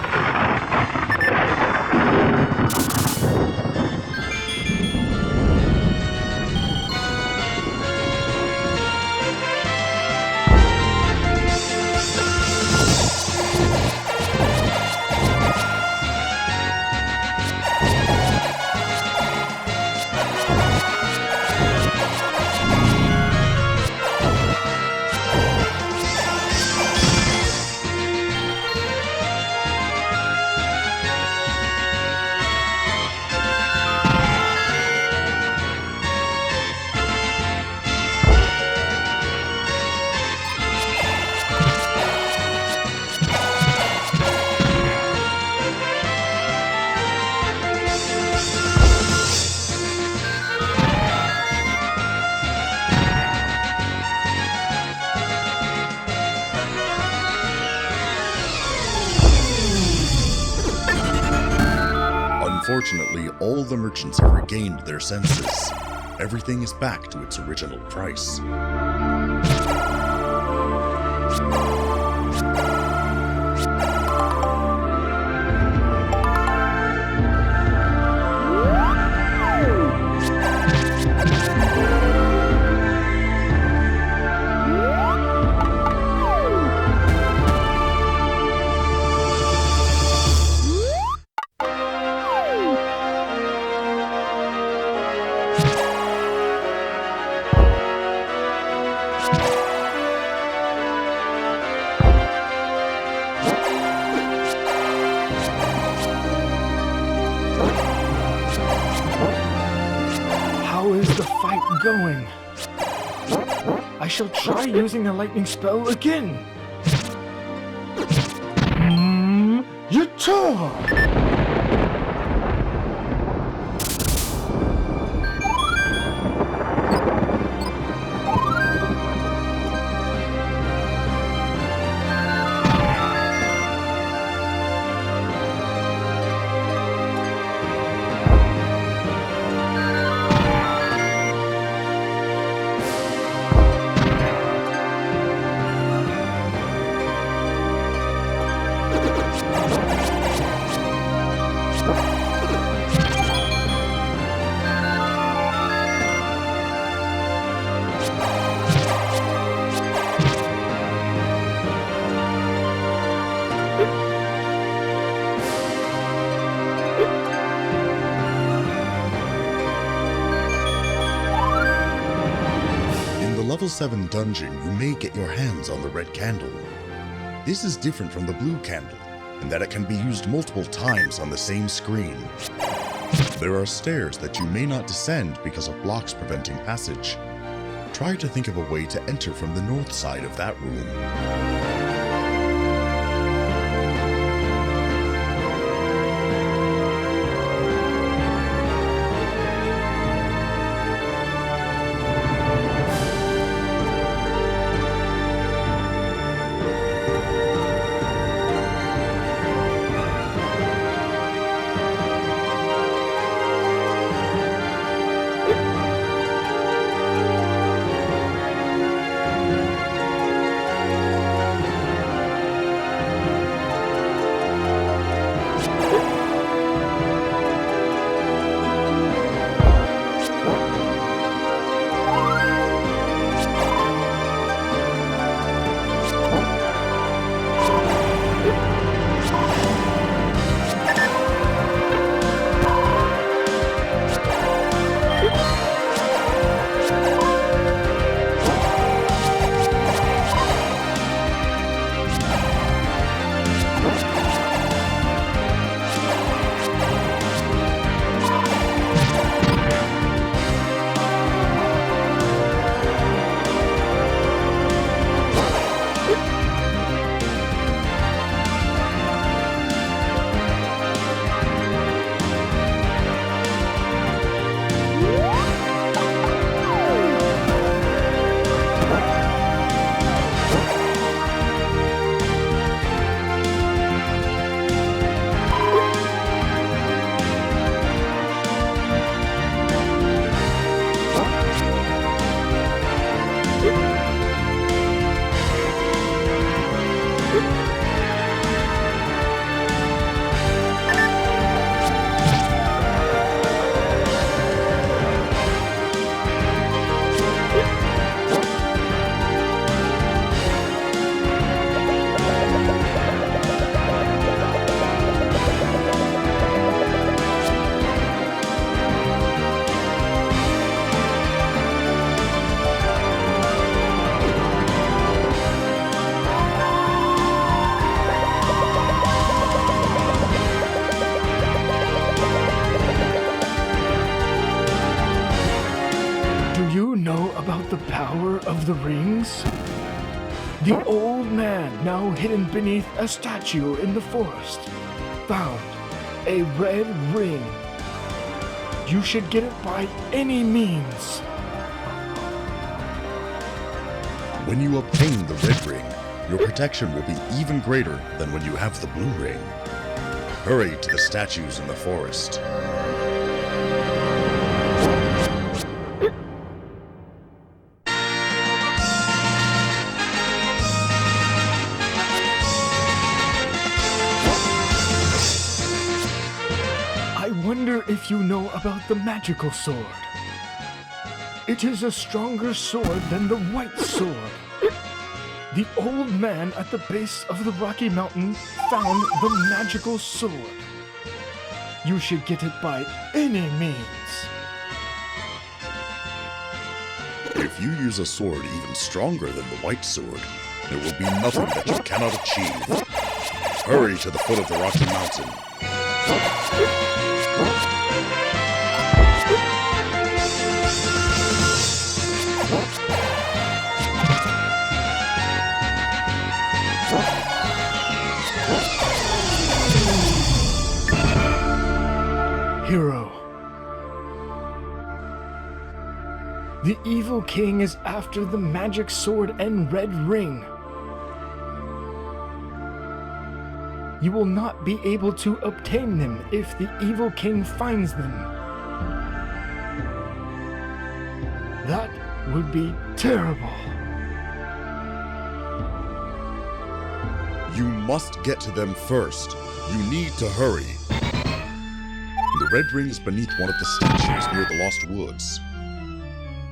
all the merchants have regained their senses, everything is back to its original price. Going. I shall try using the lightning spell again. Yatta! Level 7 dungeon, you may get your hands on the red candle. This is different from the blue candle, in that it can be used multiple times on the same screen. There are stairs that you may not descend because of blocks preventing passage. Try to think of a way to enter from the north side of that room. about the power of the rings? The old man, now hidden beneath a statue in the forest, found a red ring. You should get it by any means. When you obtain the red ring, your protection will be even greater than when you have the blue ring. Hurry to the statues in the forest. the magical sword. It is a stronger sword than the white sword. The old man at the base of the Rocky Mountain found the magical sword. You should get it by any means. If you use a sword even stronger than the white sword, there will be nothing that you cannot achieve. Hurry to the foot of the Rocky Mountain. Hero. The evil king is after the magic sword and red ring. You will not be able to obtain them if the evil king finds them. That would be terrible. You must get to them first. You need to hurry. The red ring is beneath one of the statues near the Lost Woods.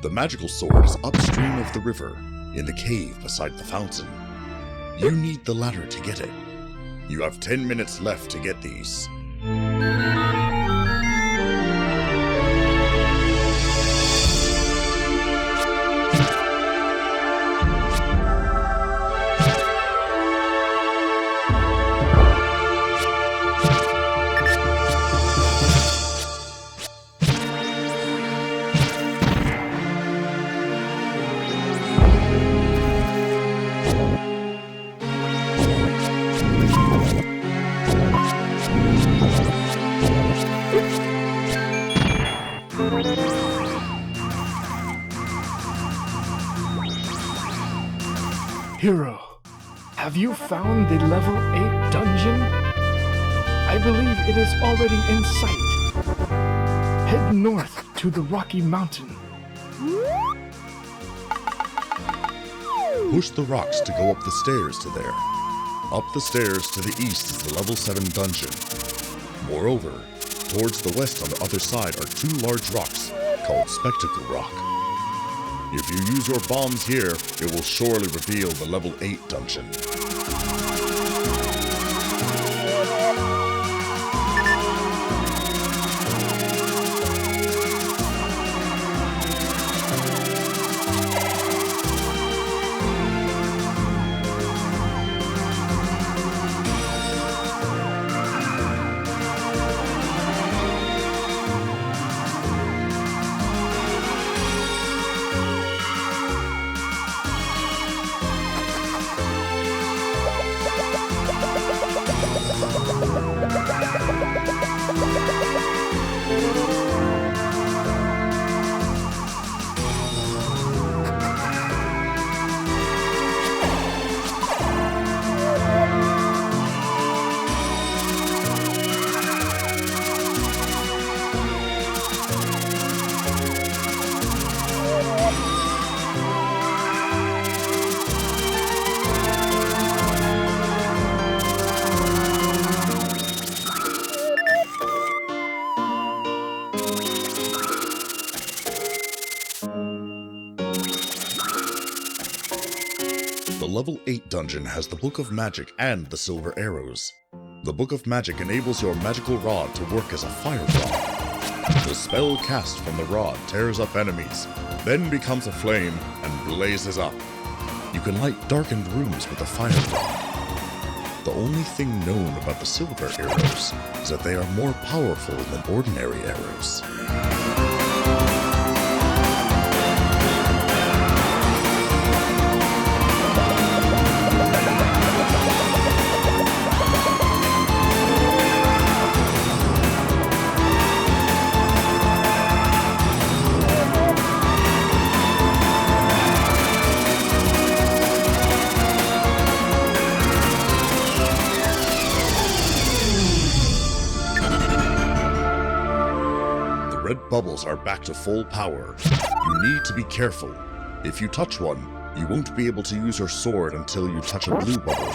The magical sword is upstream of the river, in the cave beside the fountain. You need the ladder to get it. You have 10 minutes left to get these. Hero, have you found the level 8 dungeon? I believe it is already in sight. Head north to the Rocky Mountain. Push the rocks to go up the stairs to there. Up the stairs to the east is the level 7 dungeon. Moreover, towards the west on the other side are 2 large rocks called Spectacle Rock. If you use your bombs here, it will surely reveal the level 8 dungeon. The level 8 dungeon has the Book of Magic and the Silver Arrows. The Book of Magic enables your magical rod to work as a fire rod. The spell cast from the rod tears up enemies, then becomes a flame and blazes up. You can light darkened rooms with a fire rod. The only thing known about the Silver Arrows is that they are more powerful than ordinary arrows. Red bubbles are back to full power. You need to be careful. If you touch one, you won't be able to use your sword until you touch a blue bubble.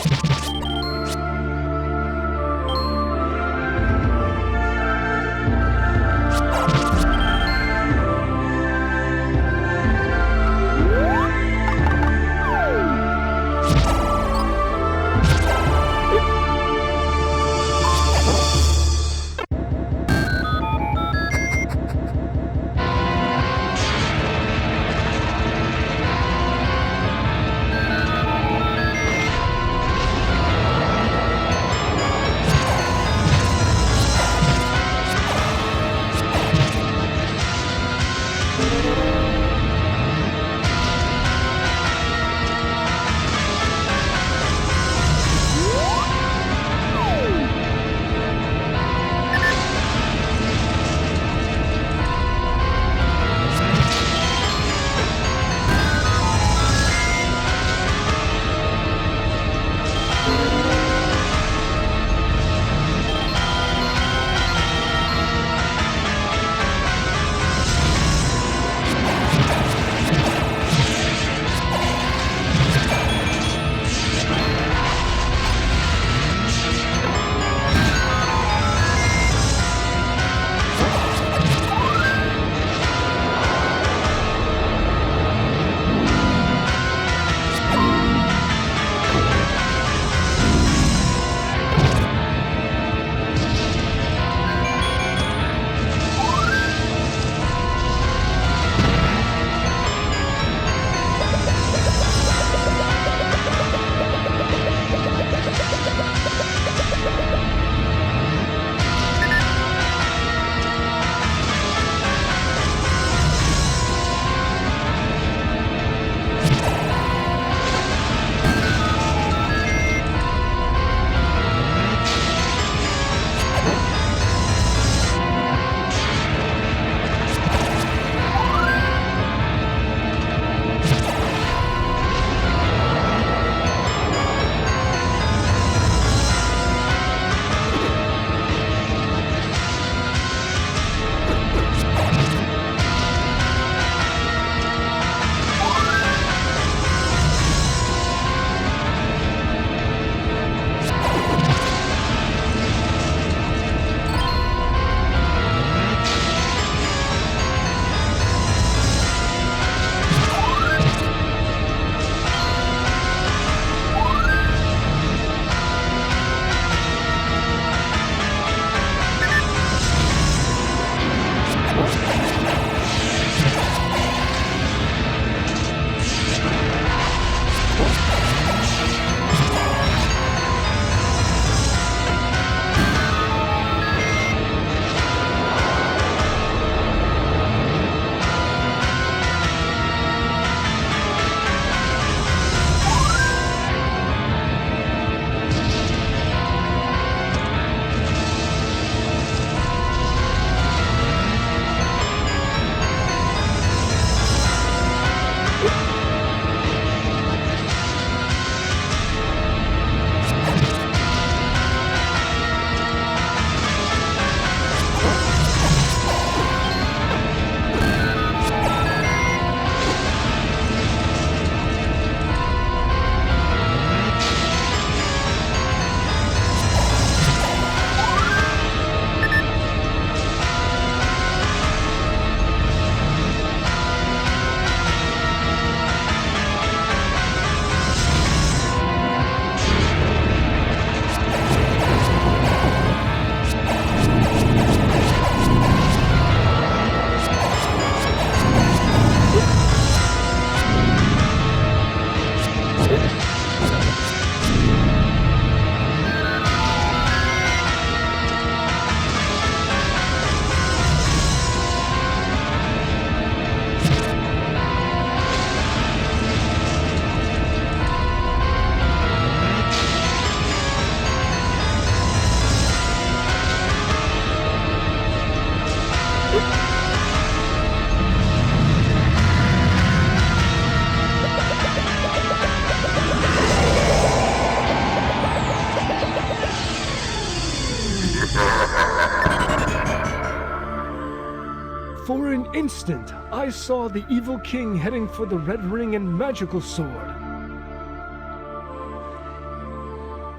For an instant, I saw the evil king heading for the red ring and magical sword.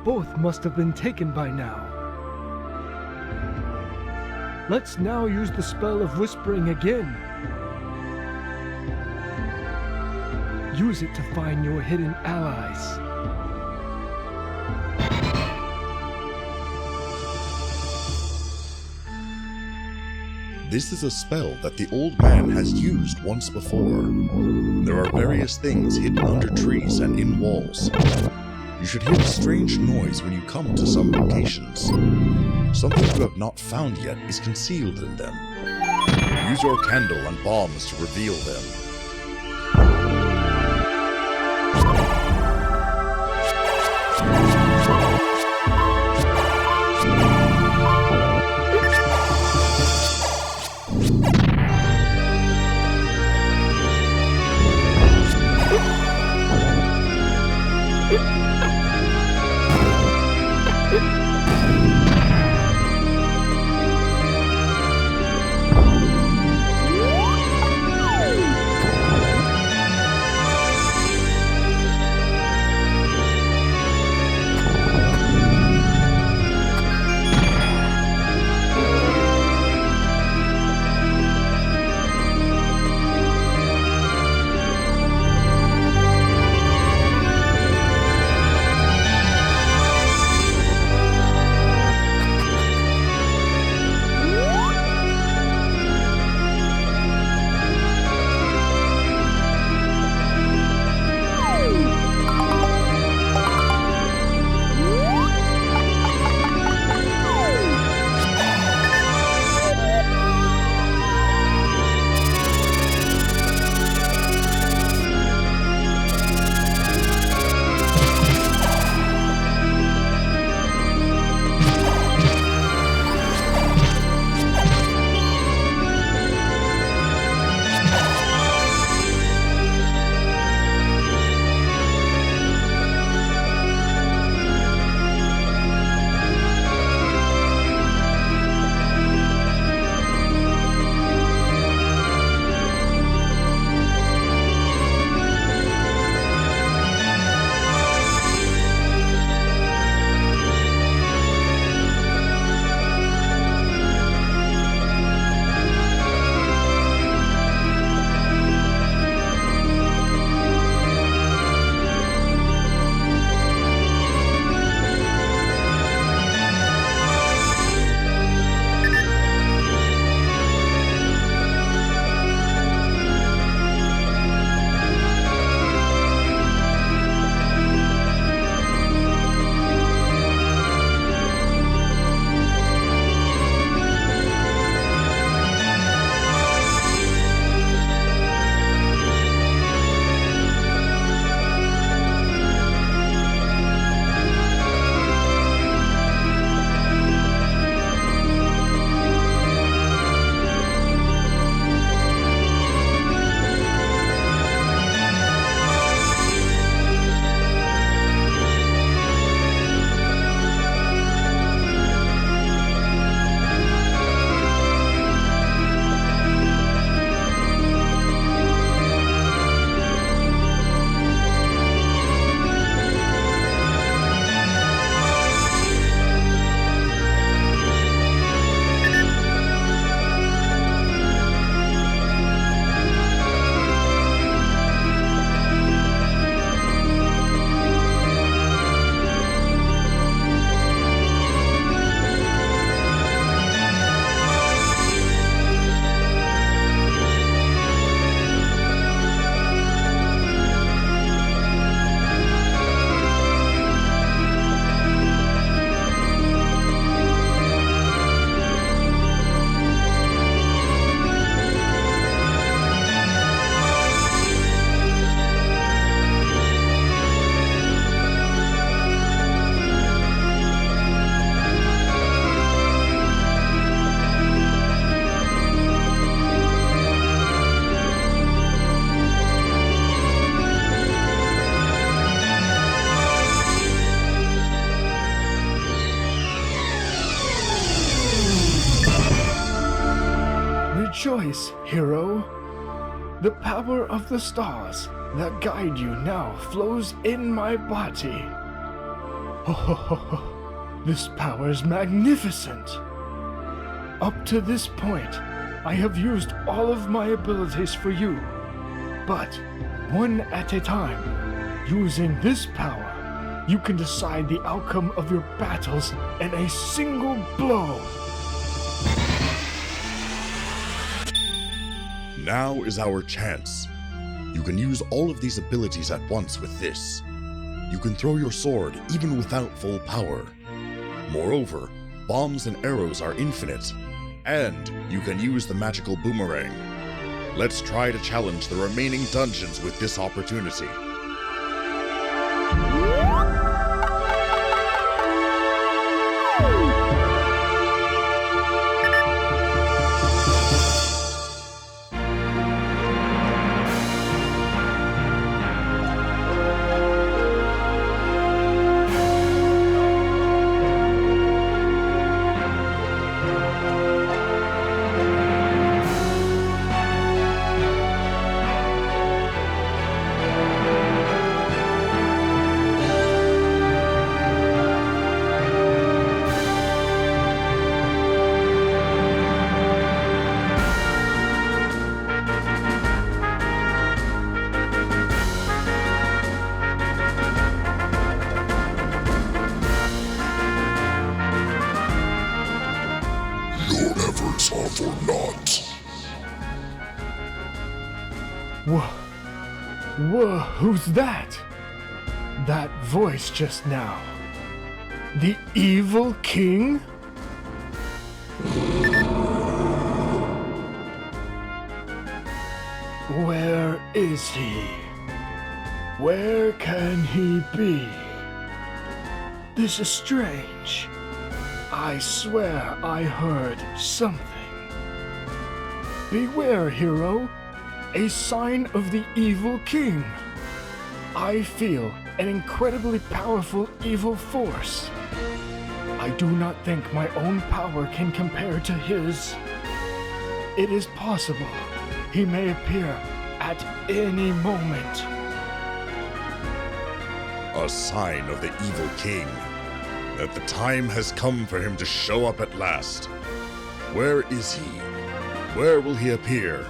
Both must have been taken by now. Let's now use the spell of whispering again. Use it to find your hidden allies. This is a spell that the old man has used once before. There are various things hidden under trees and in walls. You should hear a strange noise when you come to some locations. Something you have not found yet is concealed in them. Use your candle and bombs to reveal them. Rejoice, hero! The power of the stars that guide you now flows in my body. Oh, this power is magnificent! Up to this point, I have used all of my abilities for you, but one at a time. Using this power, you can decide the outcome of your battles in a single blow. Now is our chance. You can use all of these abilities at once with this. You can throw your sword even without full power. Moreover, bombs and arrows are infinite, And you can use the magical boomerang. Let's try to challenge the remaining dungeons with this opportunity. Whoa, who's that? That voice just now. The evil king? Where is he? Where can he be? This is strange. I swear I heard something. Beware, hero. A sign of the evil king. I feel an incredibly powerful evil force. I do not think my own power can compare to his. It is possible he may appear at any moment. A sign of the evil king. That the time has come for him to show up at last. Where is he? Where will he appear?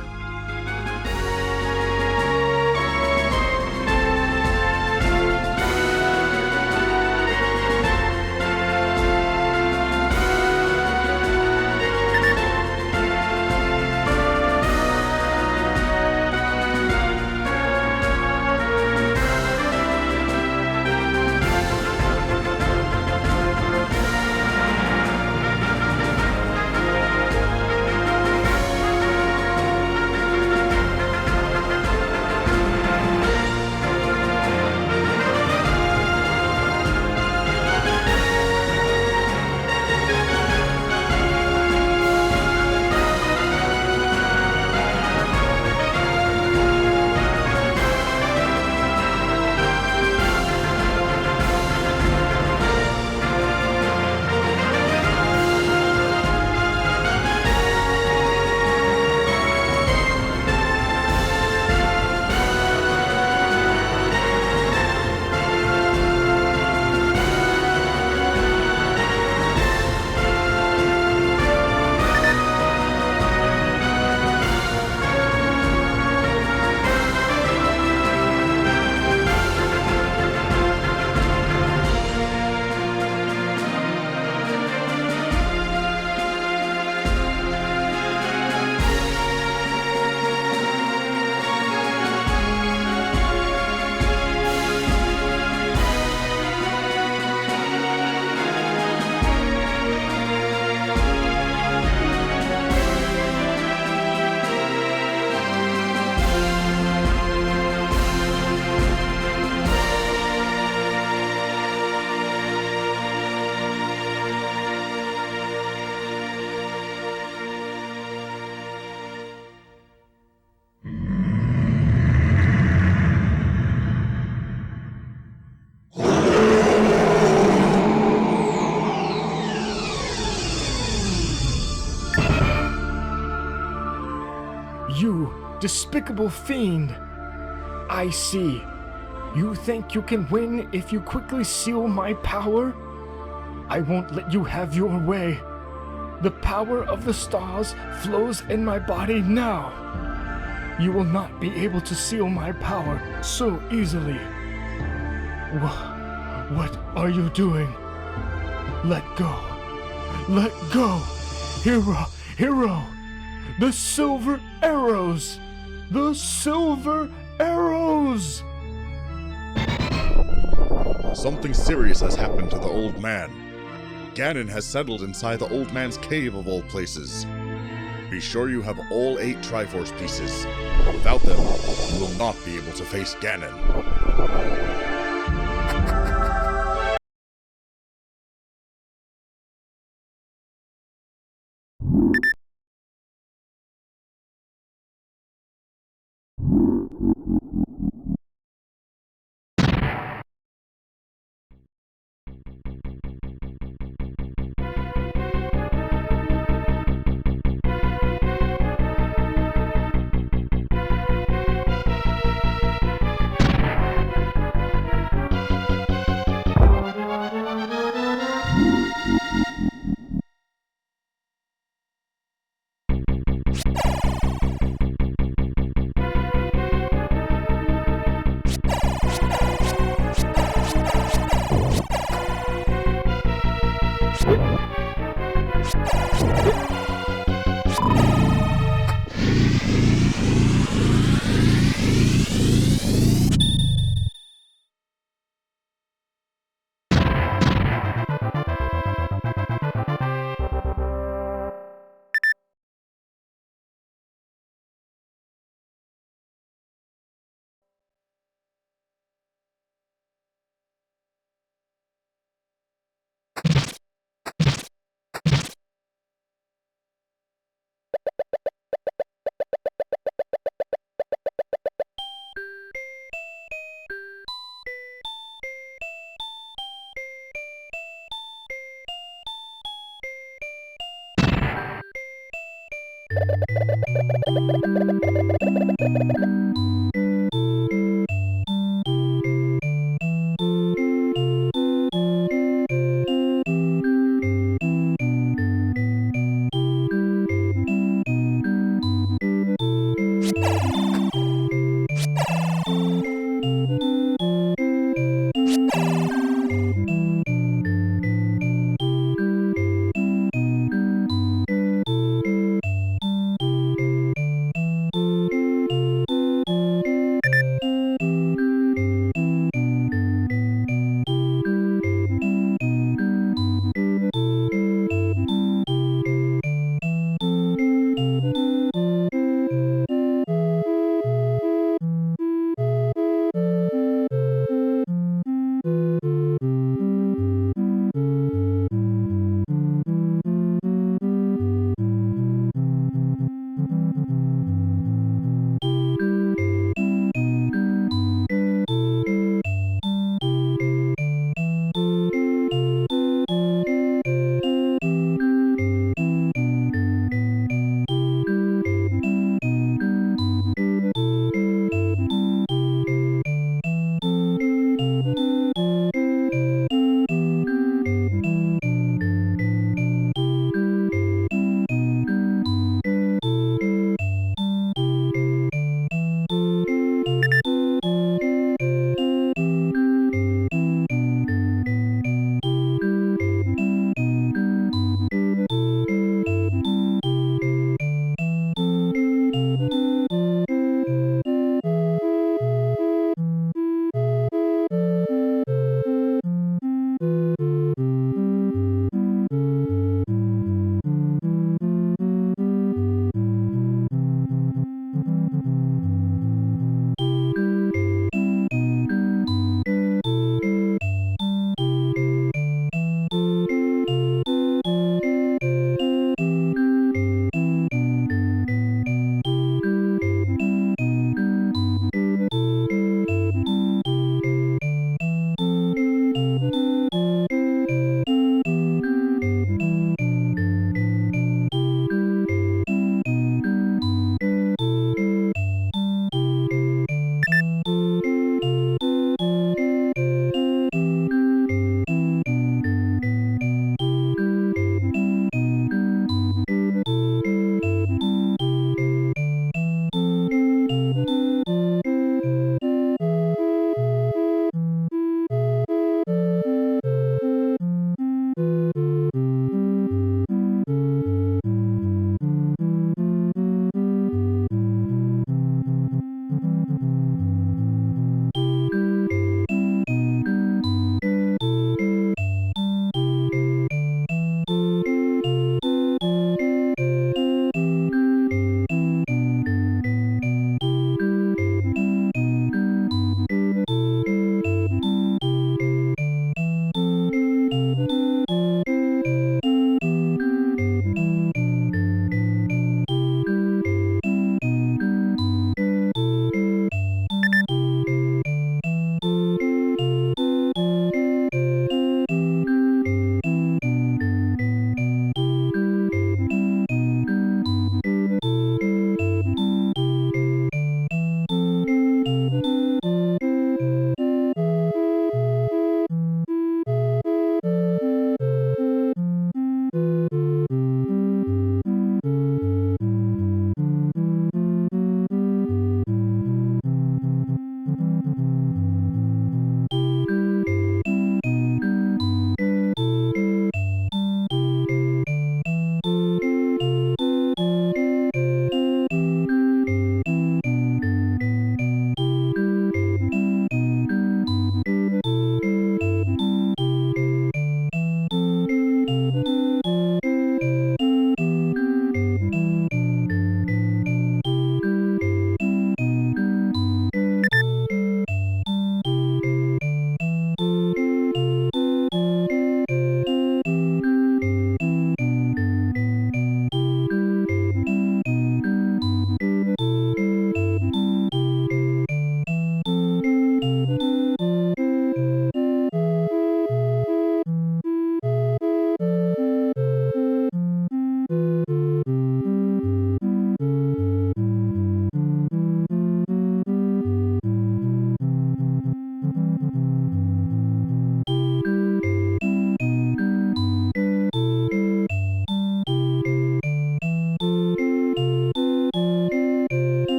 You despicable fiend! I see. You think you can win if you quickly seal my power? I won't let you have your way. The power of the stars flows in my body now. You will not be able to seal my power so easily. What are you doing? Let go. Let go. Hero. The silver arrows. The silver arrows. Something serious has happened to the old man. Ganon has settled inside the old man's cave of all places. Be sure you have all 8 Triforce pieces. Without them, you will not be able to face Ganon.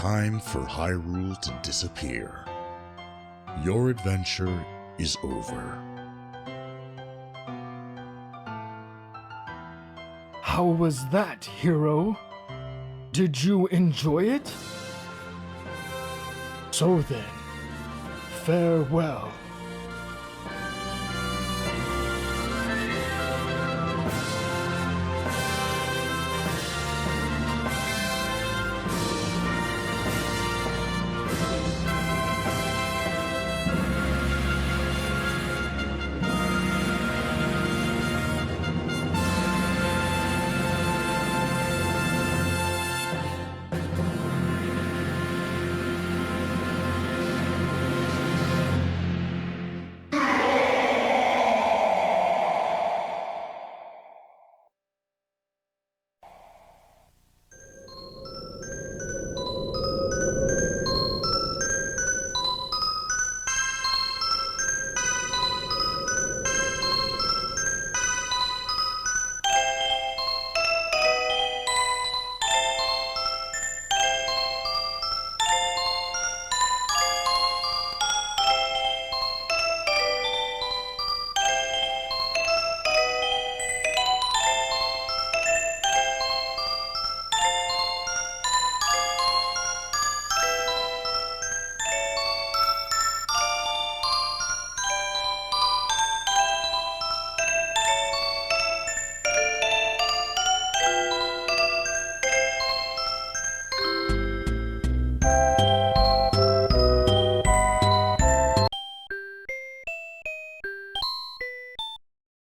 time for Hyrule to disappear. Your adventure is over. How was that, hero? Did you enjoy it? So then, farewell.